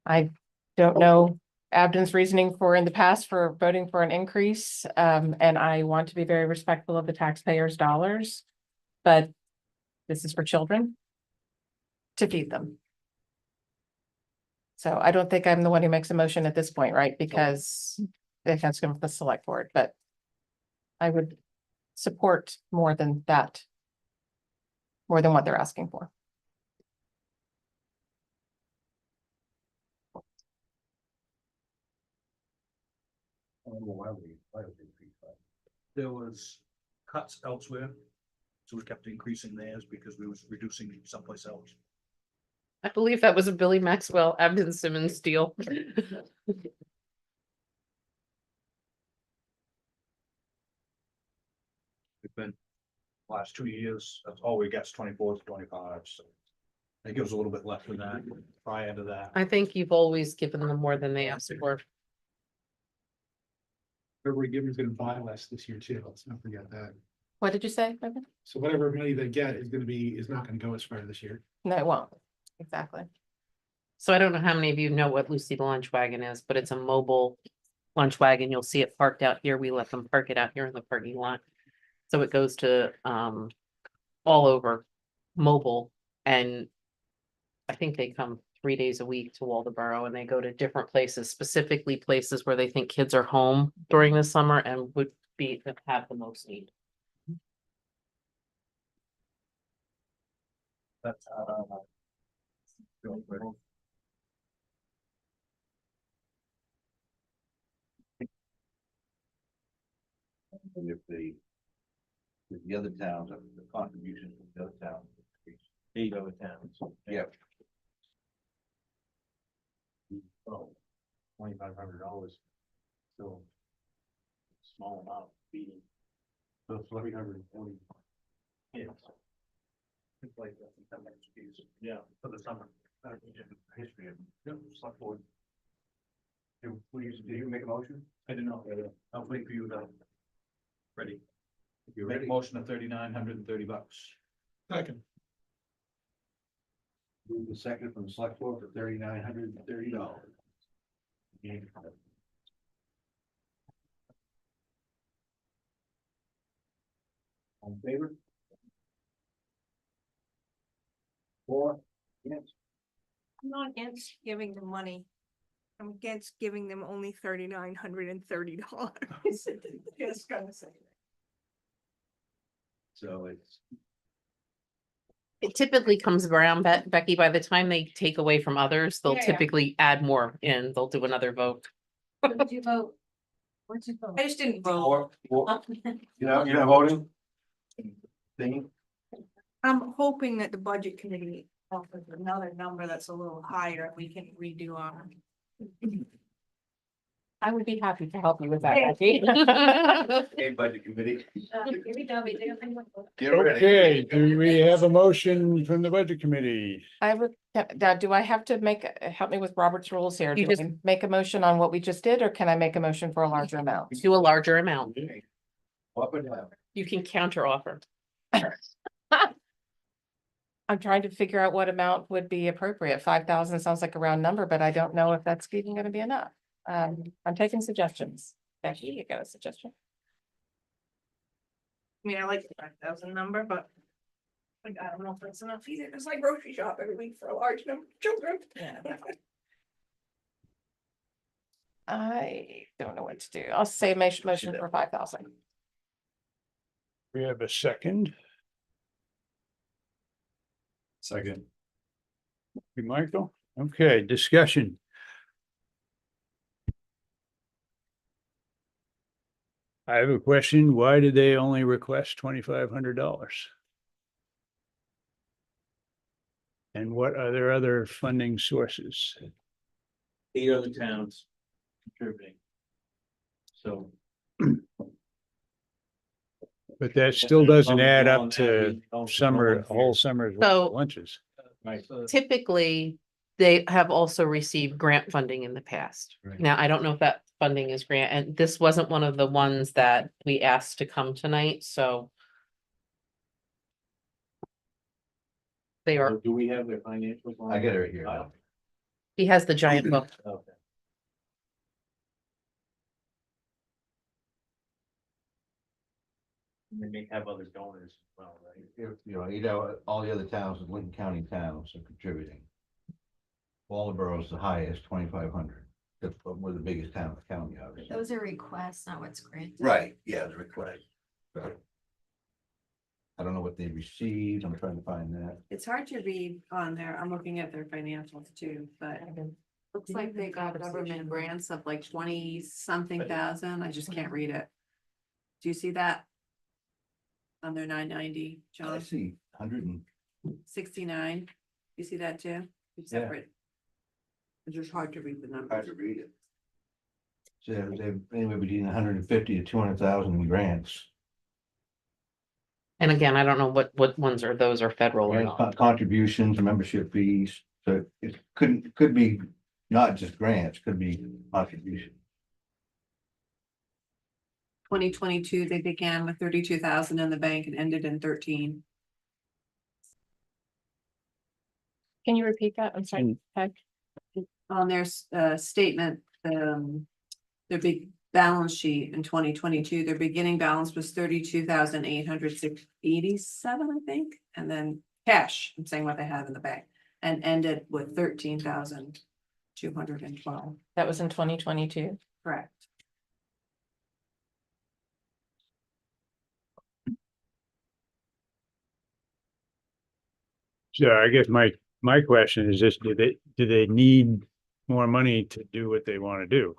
I don't know Abden's reasoning for in the past for voting for an increase, and I want to be very respectful of the taxpayers' dollars. But this is for children to feed them. So I don't think I'm the one who makes a motion at this point, right? Because it has to come from the select board, but I would support more than that. More than what they're asking for. There was cuts elsewhere, so we kept increasing theirs because we was reducing someplace else. I believe that was a Billy Maxwell, Abden Simmons deal. It's been last 2 years, that's all we get's 24 to 25, so. It gives a little bit less than that prior to that. I think you've always given them more than they asked for. Whatever we give is gonna buy less this year too, let's not forget that. What did you say, Megan? So whatever money they get is not gonna go as far this year. No, it won't. Exactly. So I don't know how many of you know what Lucy the Lunch Wagon is, but it's a mobile lunch wagon. You'll see it parked out here. We let them park it out here in the parking lot. So it goes to all over mobile and I think they come 3 days a week to Waldeboro, and they go to different places, specifically places where they think kids are home during the summer and would have the most need. That's, And if the other towns, the contribution from the other towns. 8 other towns. Yep. Oh, $2,500. Still. Small amount feeding. So it's 340. Kids. It's like that much fees. Yeah, for the summer. History of, select board. Did you make a motion? I don't know. I'll wait for you to. Ready. If you're Make a ready. motion of $3,930. Second. Move the second from the select board for $3,930. On favor? 4, yes. I'm not against giving them money. I'm against giving them only $3,930. Just gonna say. So it's, It typically comes around, Becky, by the time they take away from others, they'll Yeah, yeah. typically add more in, they'll do another vote. Where'd you vote? Where'd you vote? I just didn't vote. you're not voting? Thing? I'm hoping that the budget committee offers another number that's a little higher. We can redo our. I would be happy to help you with that, Becky. Hey, budget committee. Get Okay, do we have a motion from the budget committee? I would, do I have to help me with Robert's rules here? You Do just- I make a motion on what we just did, or can I make a motion for a larger amount? Do a larger amount. Up and down. You can counter offer. I'm trying to figure out what amount would be appropriate. 5,000 sounds like a round number, but I don't know if that's even gonna be enough. I'm taking suggestions. Becky, you got a suggestion? I mean, I like the 5,000 number, but. Like, I don't know if that's enough either. It's like grocery shop every week for a large number of children. Yeah. I don't know what to do. I'll say motion for 5,000. We have a second. Second. Hey, Michael, okay, discussion. I have a question. Why did they only request $2,500? And what are their other funding sources? 8 other towns contributing. So. But that still doesn't add up Beyond that, to we don't summer, volunteer. whole summer's So- lunches. Right. Typically, they have also received grant funding in the past. Right. Now, I don't know if that funding is grant, and this wasn't one of the ones that we asked to come tonight, so. They are, Do we have their financials? I got it right here. he has the giant book. Okay. They may have other donors as well, right? All the other towns in Lincoln County towns are contributing. Waldeboro is the highest, 2,500. We're the biggest town in the county, obviously. Those are requests, not what's granted. Right, yeah, the request. I don't know what they received. I'm trying to find that. It's hard to read on there. I'm looking at their financials too, but looks like they got government grants of like 20-something thousand. I just can't read it. Do you see that? On their 990, I John, see 69. You see that too? It's Yeah. separate. It's just hard to read the hard numbers. to read it. So they've anywhere between 150 to 200,000 in grants. And again, I don't know what ones are, those are federal or not. Contributions, membership fees, so it could be not just grants, could be contribution. 2022, they began with 32,000 in the bank and ended in 13. Can you repeat that? I'm sorry. Peg? On their statement, their big balance sheet in 2022, their beginning balance was 32,887, I think, and then cash, I'm saying what they have in the bank, and ended with 13,212. That was in 2022. Correct. So I guess my question is just, do they need more money to do what they want to do?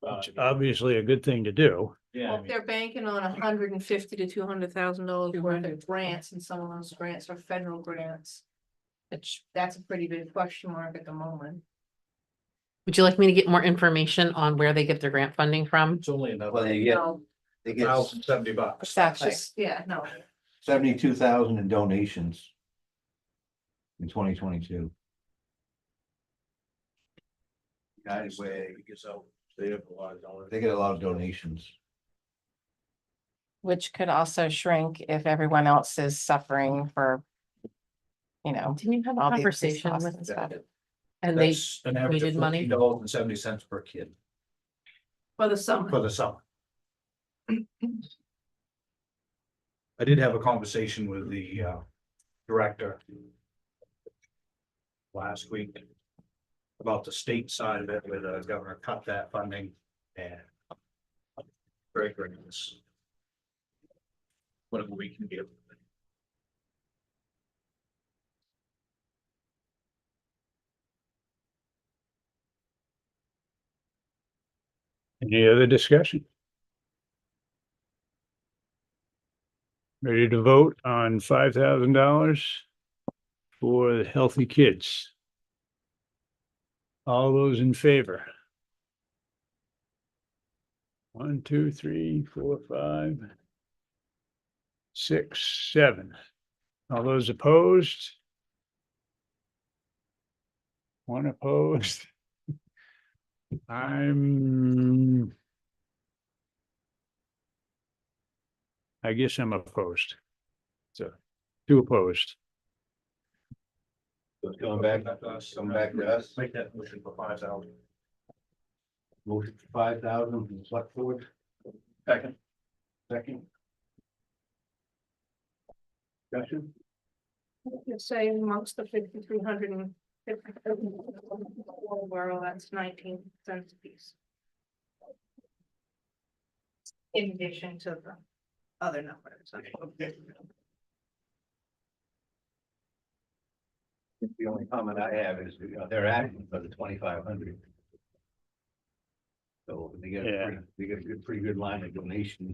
Which obviously a good thing to do. Well, if they're banking on $150,000 to $200,000 worth of grants, and some of those grants are federal grants. That's a pretty big question mark at the moment. Would you like me to get more information on where they get their grant funding from? It's only another Well, they get $1,070. That's just, yeah, no. 72,000 in donations in 2022. United Way, They have a lot of dollars. they get a lot of donations. Which could also shrink if everyone else is suffering for, Didn't you have a all the increased conversation costs with and them? stuff. And they That's an average of needed money? $14.70 per kid For the summer. for the summer. I did have a conversation with the director last week about the state side of it, where the governor cut that funding, and very gracious. Whatever we can give. Any other discussion? Ready to vote on $5,000 for the Healthy Kids? All those in favor? 1, 2, 3, 4, 5, 6, 7. All those opposed? 1 opposed. I guess I'm opposed. So 2 opposed. So it's coming back to us. Make that motion for 5,000. Motion for 5,000 from the select board. Second. Second. Discussion. Let's say amongst the 5,350, borough, that's 19 cents a piece. In addition to the other numbers. The only comment I have is, they're asking for the 2,500. So they get, they get a pretty good line of donation.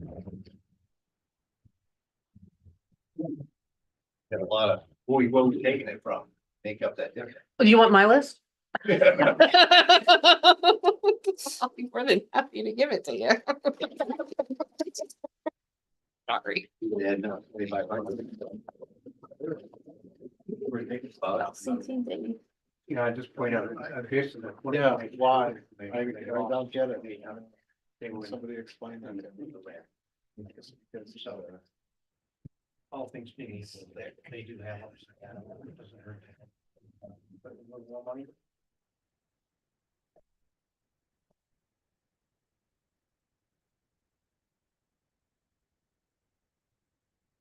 Got a lot of, where we taking it from, make up that difference. Do you want my list? I'll be more than happy to give it to you. Sorry. Yeah, no, 2,500. I just point out, this is Yeah, why? I don't get it. Somebody explain that. So, All things being equal, they do have.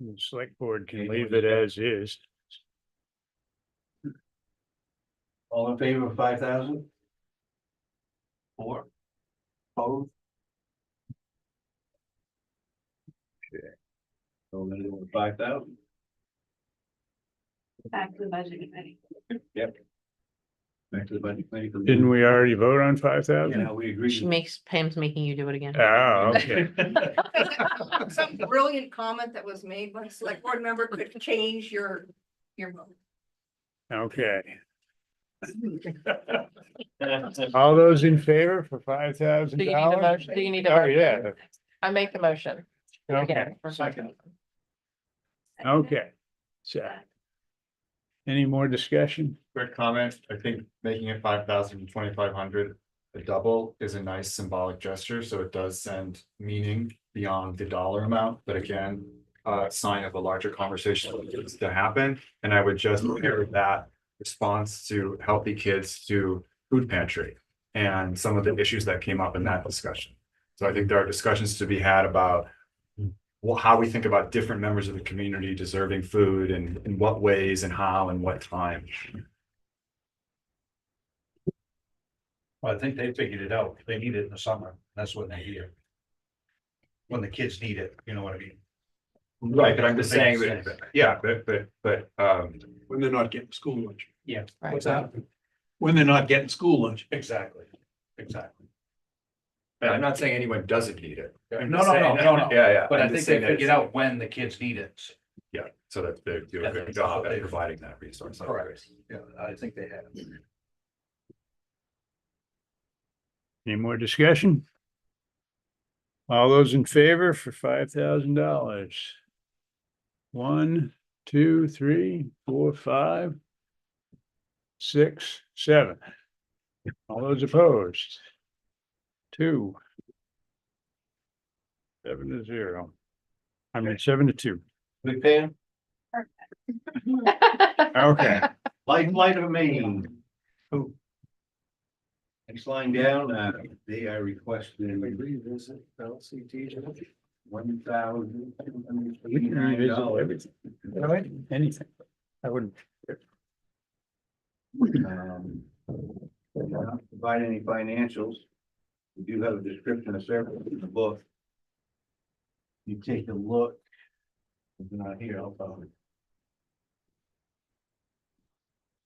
The select board can leave it as is. all in favor of 5,000? 4. Opposed? Okay. So we're gonna go with 5,000. Back to the budget committee. Yep. Back to the budget committee. Didn't we already vote on 5,000? Yeah, we agree. Pam's making you do it again. Oh, okay. Some brilliant comment that was made by a select board member could change your vote. Okay. All those in favor for $5,000? Do you need a motion? Do you need a Oh, motion? yeah. I make the motion. Okay, Again, for 5,000. okay. So. Any more discussion? Quick comment, I think making it 5,000 and 2,500, a double is a nice symbolic gesture, so it does send meaning beyond the dollar amount, but again, a sign of a larger conversation that needs to happen, and I would just pair that response to Healthy Kids to food pantry and some of the issues that came up in that discussion. So I think there are discussions to be had about how we think about different members of the community deserving food and in what ways and how and what time. I think they figured it out. They need it in the summer. That's when they hear. When the kids need it, you know what I mean? Right, but I'm just saying that, yeah, but, When they're not getting school lunch. Yeah. What's that? When they're not getting school lunch. Exactly, exactly. I'm not saying anyone doesn't need it. I'm No, just no, saying no, that- no, no. Yeah, yeah. But I I'm think just they saying that figured it's- out when the kids need it. Yeah, so that they do a good That's job what at they- providing that resource. Correct. Yeah, I think they have. Any more discussion? All those in favor for $5,000? 1, 2, 3, 4, 5, 6, 7. All those opposed? 2. 7 to 0. I mean, 7 to 2. We pay them? Okay. Lifeline of Maine. Who? Next line down, they are requesting Revisit LCT. $1,000. We can revisit everything. Anything. I wouldn't. Not provide any financials. We do have a description of service in the book. You take a look. It's not here, I'll tell you.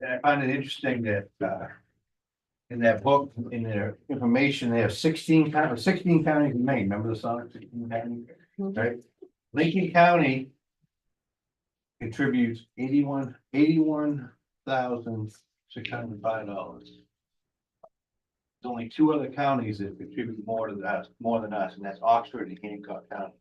And I find it interesting that, in that book, in their information, they have 16 counties in Maine. Remember the song, 16 counties? Right? Lincoln County contributes $81,605. There's only 2 other counties that contribute more than us, and that's Oxford and Hancock County.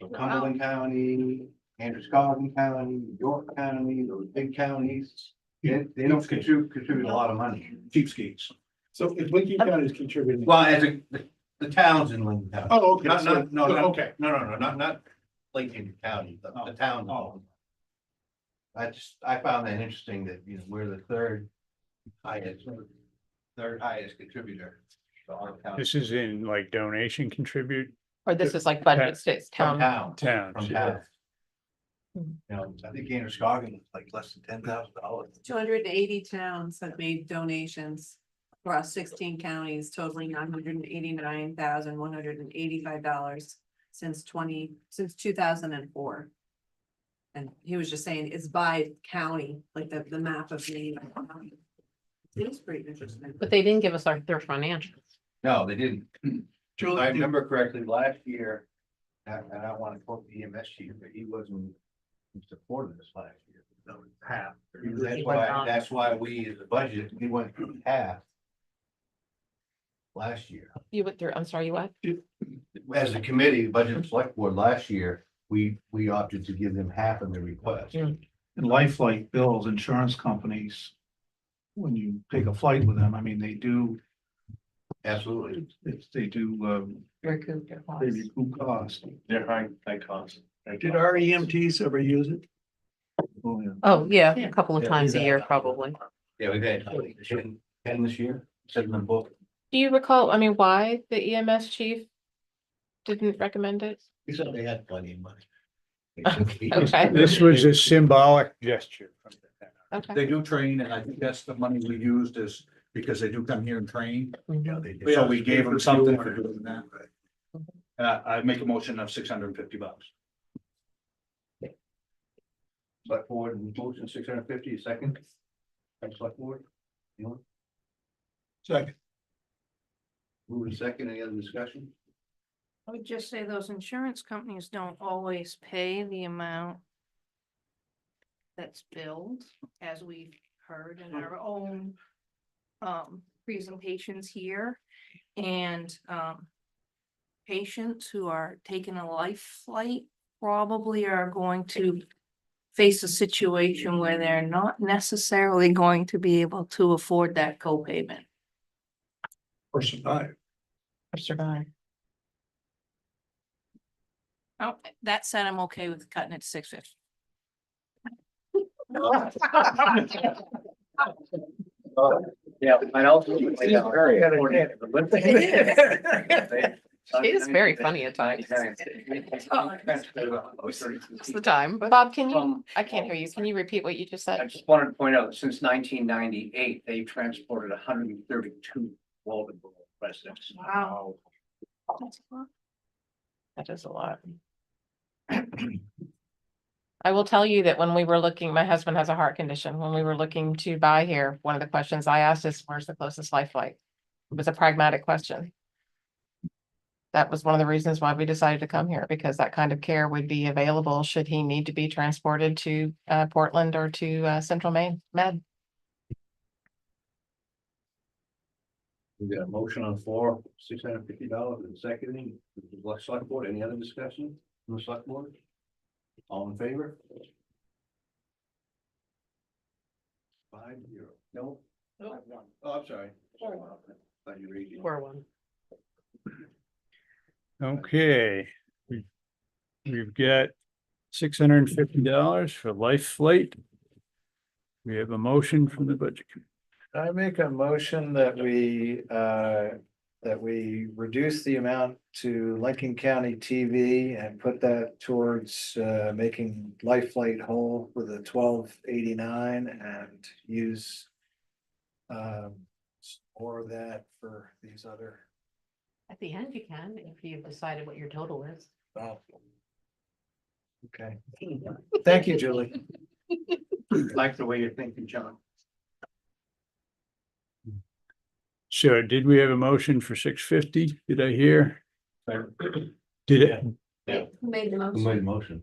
So Cumberland County, Androscoggin County, York County, those big counties, they don't contribute a lot of money. Cheapskates. So if Lincoln County is contributing. Well, as the towns in Lincoln County. Oh, okay. Not, So- no, okay. no, not Lincoln County, the town. Oh. I found that interesting that, we're the third highest contributor. to our county. This is in like donation contribute Or this is like budget states, From town. town. towns. From town. I think Androscoggin was like less than $10,000. 280 towns have made donations across 16 counties totaling $989,185 since 2004. And he was just saying it's by county, like the map of Maine. It's pretty interesting. But they didn't give us their financials. No, they didn't. Julie, I remember correctly, last year, and I don't want to quote the EMS chief, but he wasn't in support of this last year. No, half. That's why we, as a budget, we went through half last year. You went through, I'm sorry, you what? As a committee, Budget and Select Board last year, we opted to give them half of the request. And Lifeline bills insurance companies, when you take a flight with them, I mean, they do, Absolutely. they do, Recoup your they costs. recoup cost. They're high cost. Did our EMTs ever use it? Oh, yeah. Oh, yeah, a couple of Yeah, times a we've year, had- probably. Yeah, we've had 10 this year, 7 in the book. Do you recall, I mean, why the EMS chief didn't recommend it? He said they had plenty of money. Okay. This was a symbolic gesture. Okay. They do train, and I think that's the money we used is because they do come here and train. Yeah, they did. So we gave them something for doing that. I make a motion of $650. Select board, motion 650, second. Select board. Anyone? Second. Moving second, any other discussion? I would just say those insurance companies don't always pay the amount that's billed, as we've heard in our own presentations here. And patients who are taking a life flight probably are going to face a situation where they're not necessarily going to be able to afford that copayment. Or survive. Or survive. Oh, that said, I'm okay with cutting it to $650. Yeah, and also. She is very funny at times. It's the time, but Bob, can you, From- I can't hear you. Can you repeat what you just I said? just wanted to point out, since 1998, they've transported 132 Waldeboro residents. Wow. That is a lot. I will tell you that when we were looking, my husband has a heart condition. When we were looking to buy here, one of the questions I asked is, where's the closest life flight? It was a pragmatic question. That was one of the reasons why we decided to come here, because that kind of care would be available should he need to be transported to Portland or to Central Maine Med. We got a motion on the floor, $650 and seconding, select board, any other discussion from the select board? All in favor? 5-0, no? No. Oh, I'm sorry. Thought you raised your- 4-1. Okay. We've got $650 for life flight. We have a motion from the budget. I make a motion that we reduce the amount to Lincoln County TV and put that towards making Life Flight whole with a 1289 and use more of that for these other. At the end, you can, if you've decided what your total is. Oh. Okay. Thank you, Julie. Like the way you're thinking, John. So did we have a motion for 650? Did I hear? Did it? Who made the Who motion? made the motion?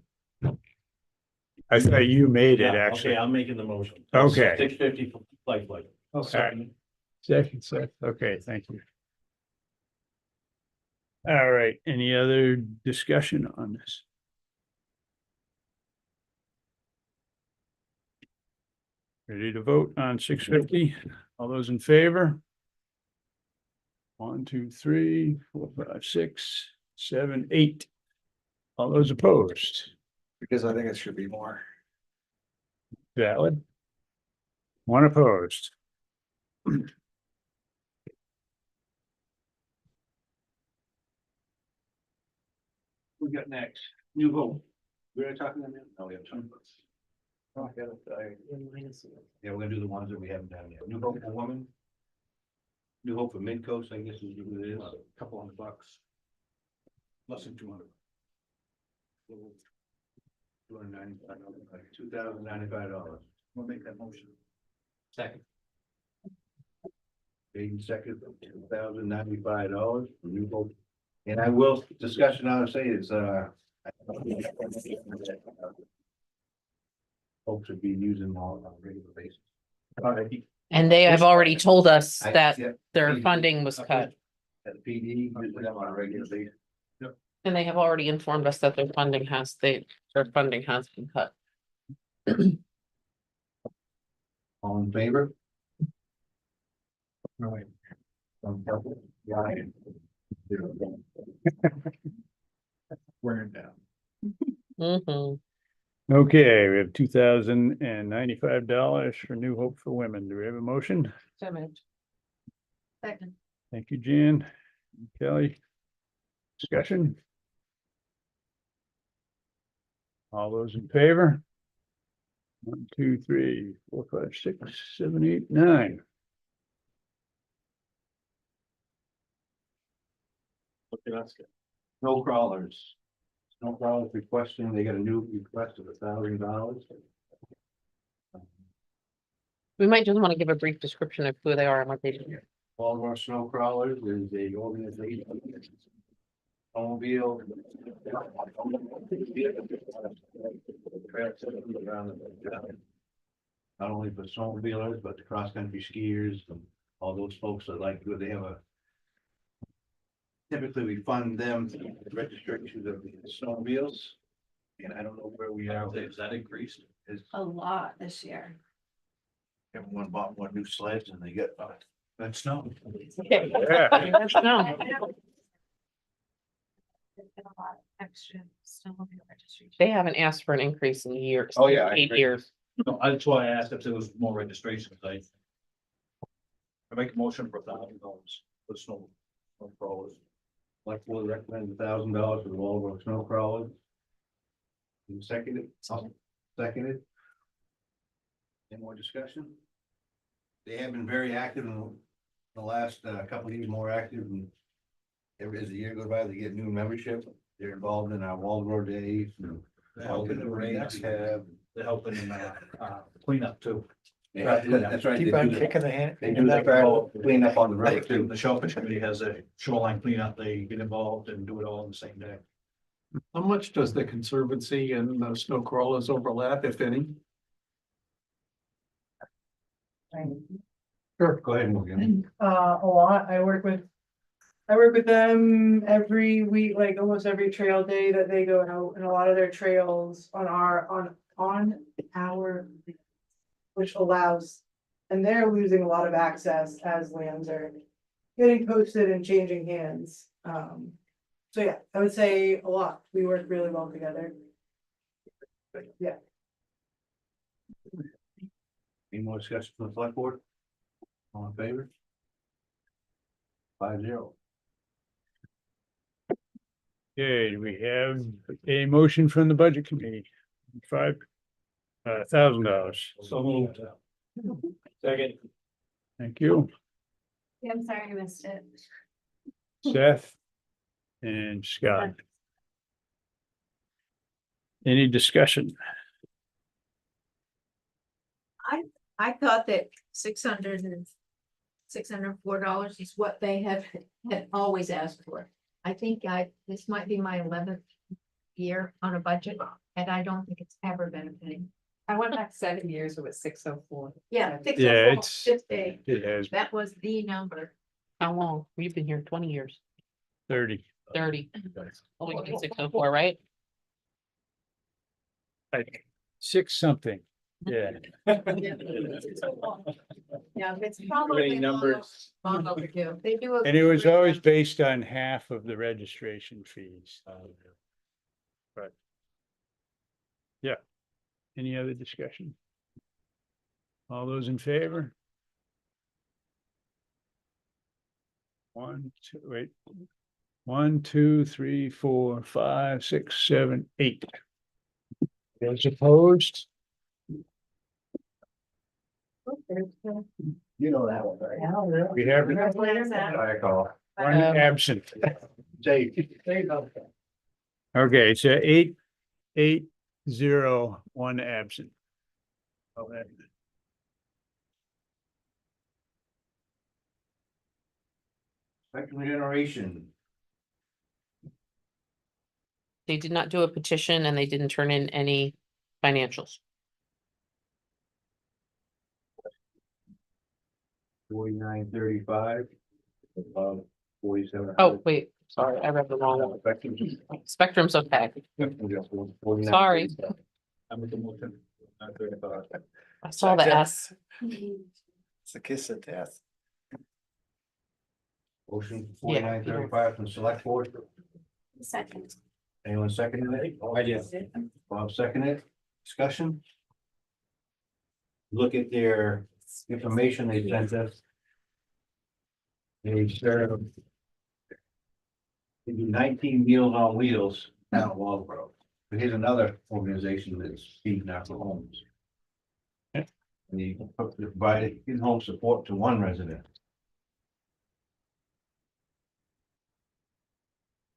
I thought you made it Yeah, actually. Okay, I'm making the motion. Okay. 650 for life flight. Second, okay, thank you. All right, any other discussion on this? Ready to vote on 650? All those in favor? 1, 2, 3, 4, 5, 6, 7, 8. All those opposed? Because I think it should be more. Valid. 1 opposed. We got next, New Hope. We're talking about that? No, we have time. Oh, I got it. Yeah, we're gonna do the ones that we haven't done yet. New Hope for Women. New Hope for Midcoast, I guess is what it is. A couple $100. Less than 200. $295. We'll make that motion. Second. Made and seconded, $2,095 for New Hope. And I will, discussion I would say is, folks would be using all on a regular basis. And they have already told us I- that yeah, their funding was cut. At the PD, using them on a regular basis. And they have already informed us that their funding has been cut. All in favor? Right. Yeah. Wearing down. Mhm. Okay, we have $2,095 for New Hope for Women. Do we have a motion? So moved. Second. Thank you, Jan. Kelly. Discussion? All those in favor? 1, 2, 3, 4, 5, 6, 7, 8, 9. Snow crawlers. Snow crawlers requesting, they got a new request of $1,000. We might just want to give a brief description of who they are and what they do. All of our snow crawlers is a organization. Snowmobile. Not only for snowmobilers, but the cross-country skiers and all those folks that like, they have a. Typically, we fund them the registration of the snowmobiles. And I don't know where we are. Is that increased? Is A lot this year. everyone bought one new sleds and they get, That's snow. They haven't asked for an increase in years. Oh, yeah, I 8 agree. years. No, that's why I asked if there was more registrations. I make a motion for $1,000 for snow crawlers. Select board recommends $1,000 for the Waldeboro snow crawler. You seconded? Seconded. Any more discussion? They have been very active in the last couple of years, more active, and as the year goes by, they get new membership. They're involved in our Waldeboro days and all the parades we have. They're helping in cleanup too. Yeah, that's right. Keep on kicking the hand. They do the clean up on the road too. The Shellfish Committee has a shoreline cleanup. They get involved and do it all on the same day. How much does the Conservancy and the snow crawlers overlap, if any? Sure, go ahead, Morgan. A lot. I work with them every week, like almost every trail day that they go out, and a lot of their trails on our, which allows, and they're losing a lot of access as lands are getting posted and changing hands. So yeah, I would say a lot. We work really well together. Yeah. Any more discussion from the select board? All in favor? 5-0. Okay, we have a motion from the budget committee. $1,000. So moved. Second. Thank you, Yeah, I'm sorry I missed it. Seth and Scott. Any discussion? I thought that $604 is what they had always asked for. I think this might be my 11th year on a budget, and I don't think it's ever been a penny. I went back 7 years, it was 604. Yeah. Yeah, 604, it's, this day. it has That was the number. How long? We've been here 20 years, 30. 30. Oh, we did 604, right? Like 6 something. Yeah. Yeah, it's probably numbers? long overdue. They do. And it was always based on half of the registration fees. But. Yeah. Any other discussion? All those in favor? 1, 2, 3, 4, 5, 6, 7, 8. Those opposed? You know that one, right? We have I call. one absent. Jay. Okay, so 8-0, 1 absent. Okay. Spectrum generation. They did not do a petition and they didn't turn in any financials. 4935. Above 47. Oh, wait, sorry, I read the wrong one. Spectrum's okay. Sorry. I'm with the motion. I saw the S. It's a kiss of death. Motion Yeah. 4935 from the select board. Second. Anyone seconding it? Oh, I did. Bob seconded. Discussion? Look at their information they sent us. They serve. They do 19 Meals on Wheels out of Waldeboro. But here's another organization that's feeding our homes. And they provided in-home support to 1 resident.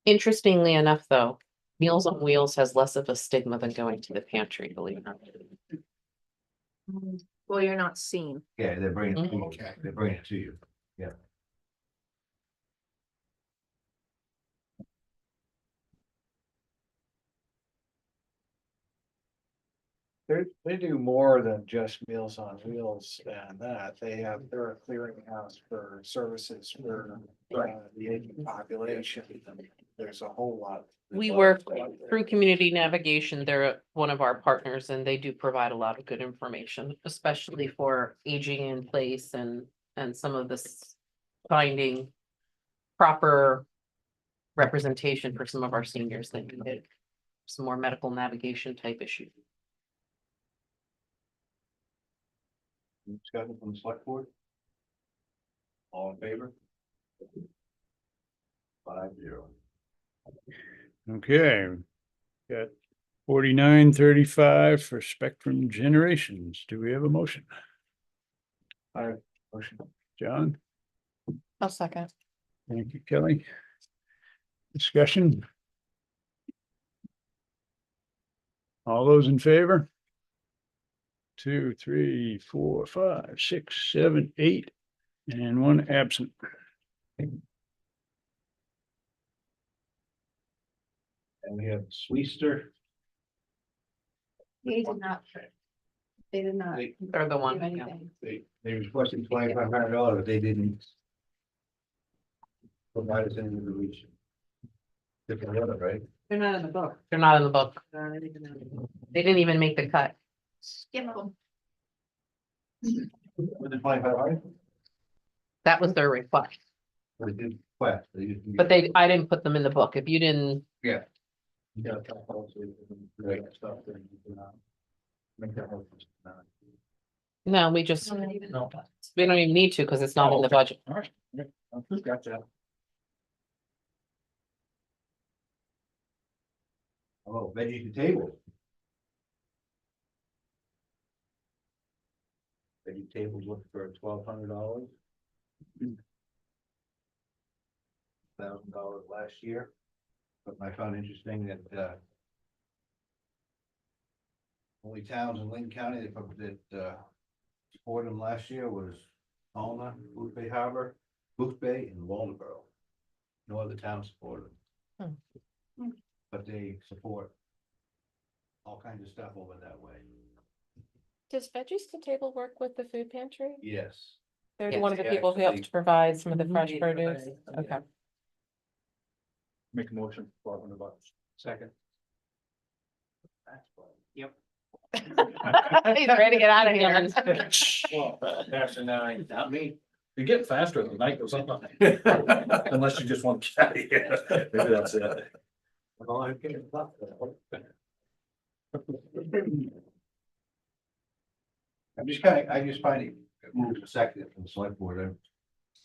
Interestingly enough, though, Meals on Wheels has less of a stigma than going to the pantry, believe it or not. Well, you're not seen. Yeah, they're bringing it to you. They're bringing it to you. Yeah. They do more than just Meals on Wheels and that. They're a clearinghouse for services for the aging population. There's a whole lot. We work through Community Navigation. They're one of our partners and they do provide a lot of good information, especially for aging in place and some of this finding proper representation for some of our seniors that needed some more medical navigation type issues. Discussion from the select board? All in favor? 5-0. Okay. Got 4935 for Spectrum Generations. Do we have a motion? Motion. John? I'll second. Thank you, Kelly. Discussion? All those in favor? 2, 3, 4, 5, 6, 7, 8, and 1 absent. And we have Sweester. They did not. They did not. They're the do one. yeah. anything. They requested $2,500, they didn't. Provide us any information. Different weather, right? They're not in the book. They're not in the book. They're not even in the book. They didn't even make the cut. Skip them. With the 2,500? That was their request, They did request, they didn't. but I didn't put them in the book. If you didn't, Yeah. You gotta tell policy and write stuff there, you can, make that motion. no, we just, Not even in the No. book. we don't even need to because it's not in the budget. All right, gotcha. Oh, veggie to table. Veggie tables look for $1,200. $1,000 last year. But I found interesting that, only towns in Lincoln County that supported them last year was Alma, Booth Bay Harbor, Booth Bay, and Waldeboro. No other towns supported them. But they support all kinds of stuff over that way. Does Veggies to Table work with the food pantry? Yes. They're Yes. one of the Yeah, people who actually- helped provide some of the fresh Mhm. produce. Yeah. Okay. Make a motion, $1,200. Second. Yep. He's ready to get out of here. Well, after 9, not me. You get faster as the night goes on. Unless you just want to get out of here. Maybe that's it. Well, I'm getting up there. I just find it moves a second from the select board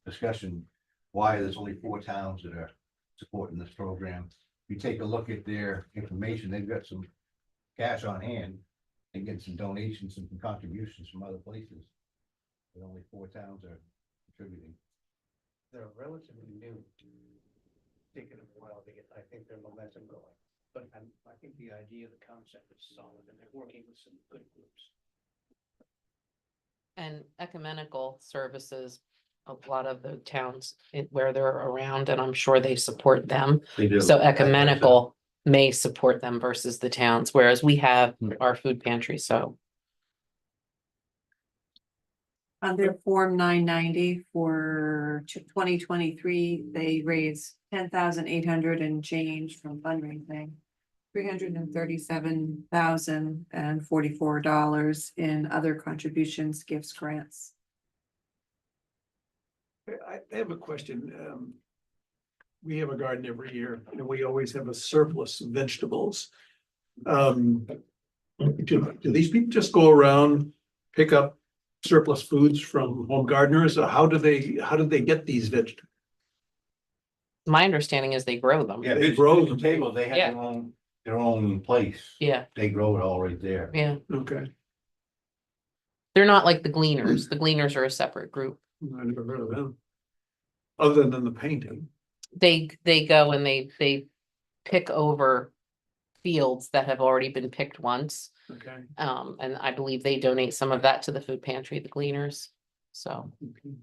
discussion, why there's only 4 towns that are supporting this program. If you take a look at their information, they've got some cash on hand. They get some donations and some contributions from other places. But only 4 towns are contributing. They're relatively new. Taking a while to get, I think, their momentum going. But I think the idea, the concept is solid and they're working with some good groups. And ecumenical services, a lot of the towns where they're around, and I'm sure they support them. They do. So ecumenical may support them versus the towns, whereas we have our food pantry, so. On their Form 990 for 2023, they raised 10,800 and change from fundraising. $337,044 in other contributions, gifts, grants. I have a question. We have a garden every year and we always have a surplus of vegetables. Do these people just go around, pick up surplus foods from home gardeners? Or how do they get these vegetables? My understanding is they grow them. Yeah, They they grow grow them. the table, they have their own place. Yeah, They grow it all right there. yeah. Okay, They're not like the Gleaners. The Gleaners are a separate group. I never heard of them. Other than the painting. They go and they pick over fields that have already been picked once. Okay. And I believe they donate some of that to the food pantry, the Gleaners. So. Okay.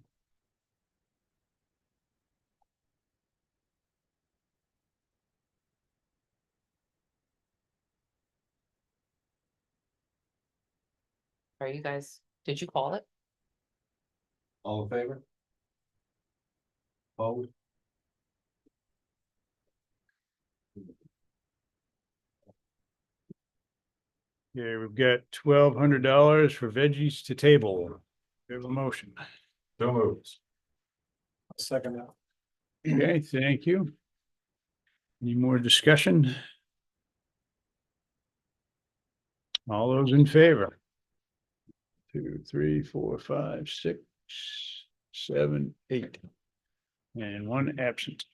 Are you guys, did you call it? All in favor? Opposed? Yeah, we've got $1,200 for Veggies to Table. We have a motion. So moves. Second that. Okay, thank you. Any more discussion? All those in favor? 2, 3, 4, 5, 6, 7, 8. And 1 absent.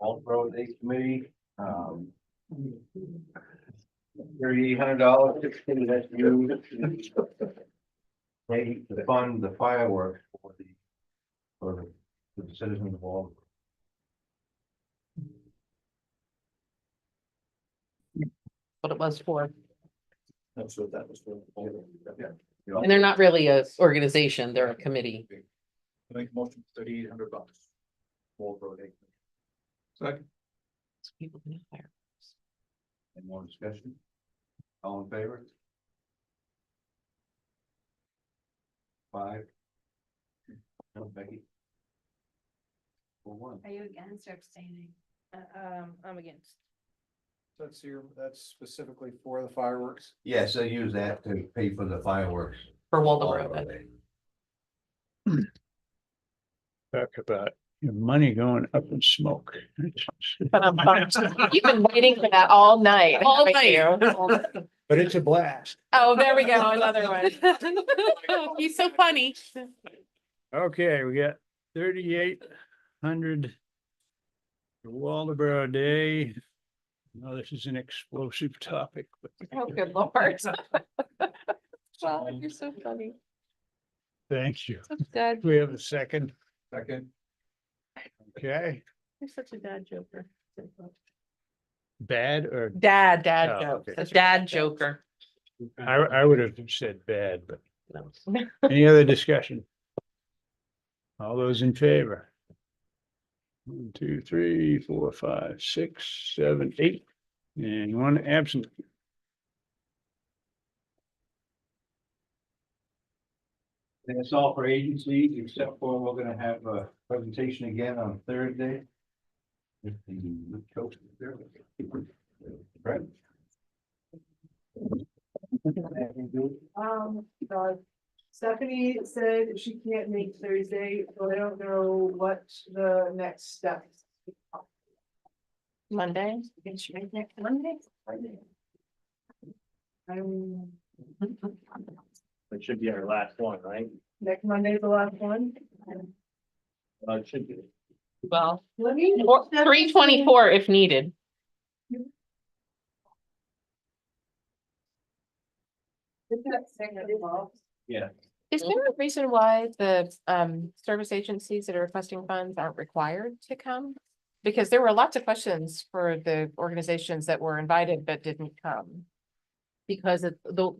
Waldeboro Day Committee, $3,800, that's used. They fund the fireworks for the citizens of Waldeboro. What it was for. That's what that was for. Yeah. And they're not really a organization, they're a committee. I think most $3,800. Waldeboro Day. Second. People can hire. Any more discussion? All in favor? 5. No, Becky? 4-1. Are you against or abstaining? I'm against. That's specifically for the fireworks. Yes, they use that to pay for the fireworks. For Waldeboro. Talk about your money going up in smoke. But you've been waiting for that all night. All haven't night. you? But it's a blast. Oh, there we go, another one. He's so funny. Okay, we got 3,800. Waldeboro Day. No, this is an explosive topic, but Oh, good lord. Well, you're so funny. thank you. So sad. We have a second. Second. Okay, You're such a dad joker. bad or Dad Oh, joke. okay. A dad joker. I would have said bad, but No. any other discussion? All those in favor? 1, 2, 3, 4, 5, 6, 7, 8, and 1 absent. That's all for agencies, except for we're gonna have a presentation again on Thursday. With the coach. Right? Stephanie said she can't make Thursday, so I don't know what the next steps. Monday? Can she make next Monday? It should be our last one, right? Next Monday is the last one. It should be. Well, Let me. 324 if needed. Yeah. Is there a reason why the service agencies that are requesting funds aren't required to come? Because there were lots of questions for the organizations that were invited but didn't come. Because at the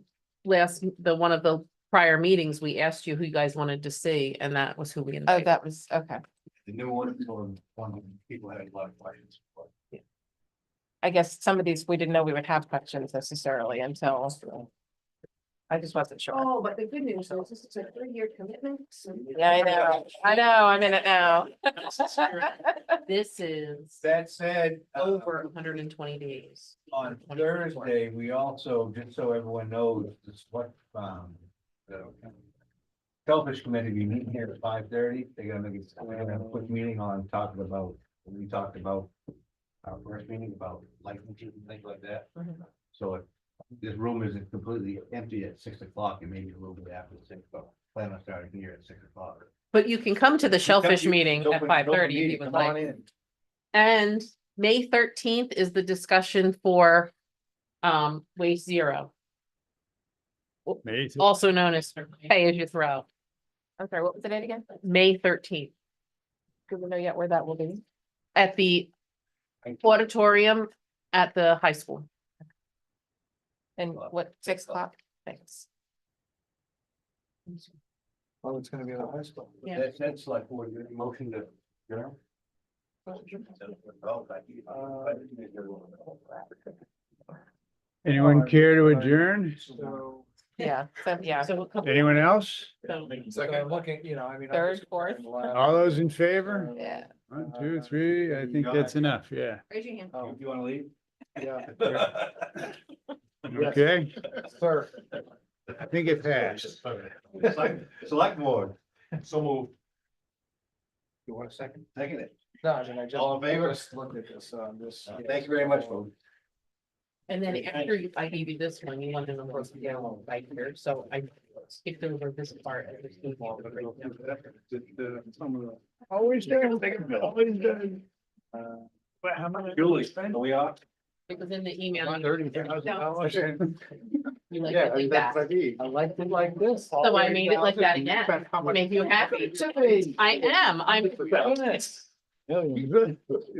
one of the prior meetings, we asked you who you guys wanted to see, and that was who we Oh, invited. that was, okay. The new one, one people had a lot of questions. I guess some of these, we didn't know we would have questions necessarily until. I just wasn't sure. Oh, but the good news is this is a 3-year commitment. Yeah, I know, I'm in it now. This is That said, over 120 days. on Thursday, we also, just so everyone knows, this what, the Shellfish Committee, we meet here at 5:30. They're gonna make, we're gonna have a quick meeting on talking about, we talked about our first meeting about licensing and things like that. So if this room isn't completely empty at 6 o'clock, it may be a little bit after 6, but plan on starting here at 6 o'clock. But you can come to the Shellfish meeting at 5:30 if you would like. And May 13th is the discussion for Waste Zero, May also known as Pay As You Throw. I'm sorry, what was the date again? May 13th Do we know yet where that will be? at the auditorium at the high school. And what, 6 o'clock? Thanks. Oh, it's gonna be at the high school. Yeah. That's like, what, motion to, you know? anyone care to adjourn? So. Yeah, so, yeah. So a couple- Anyone else? so- So I'm looking, you know, I mean. I'm Third, just- fourth? All those in favor? Yeah. 1, 2, 3, I think that's enough, yeah. Raise your hand. Oh, Do you wanna leave? yeah. Okay, Sir. I think it passed. Select board. So move. You want a second? Second it. No, I mean, I just. All in favor? Just looked at this, this. Thank you very much, folks. And then after I gave you this one, you wanted to work together right here, so I skipped over this part. of this email. Always done, always done. How much? Julie, are we off? It was in the email. $30,000. You like Yeah, it like that's that. what I need. I liked it like this. So I made it like that again, How to much- make you happy. I am, I'm. Yeah, good.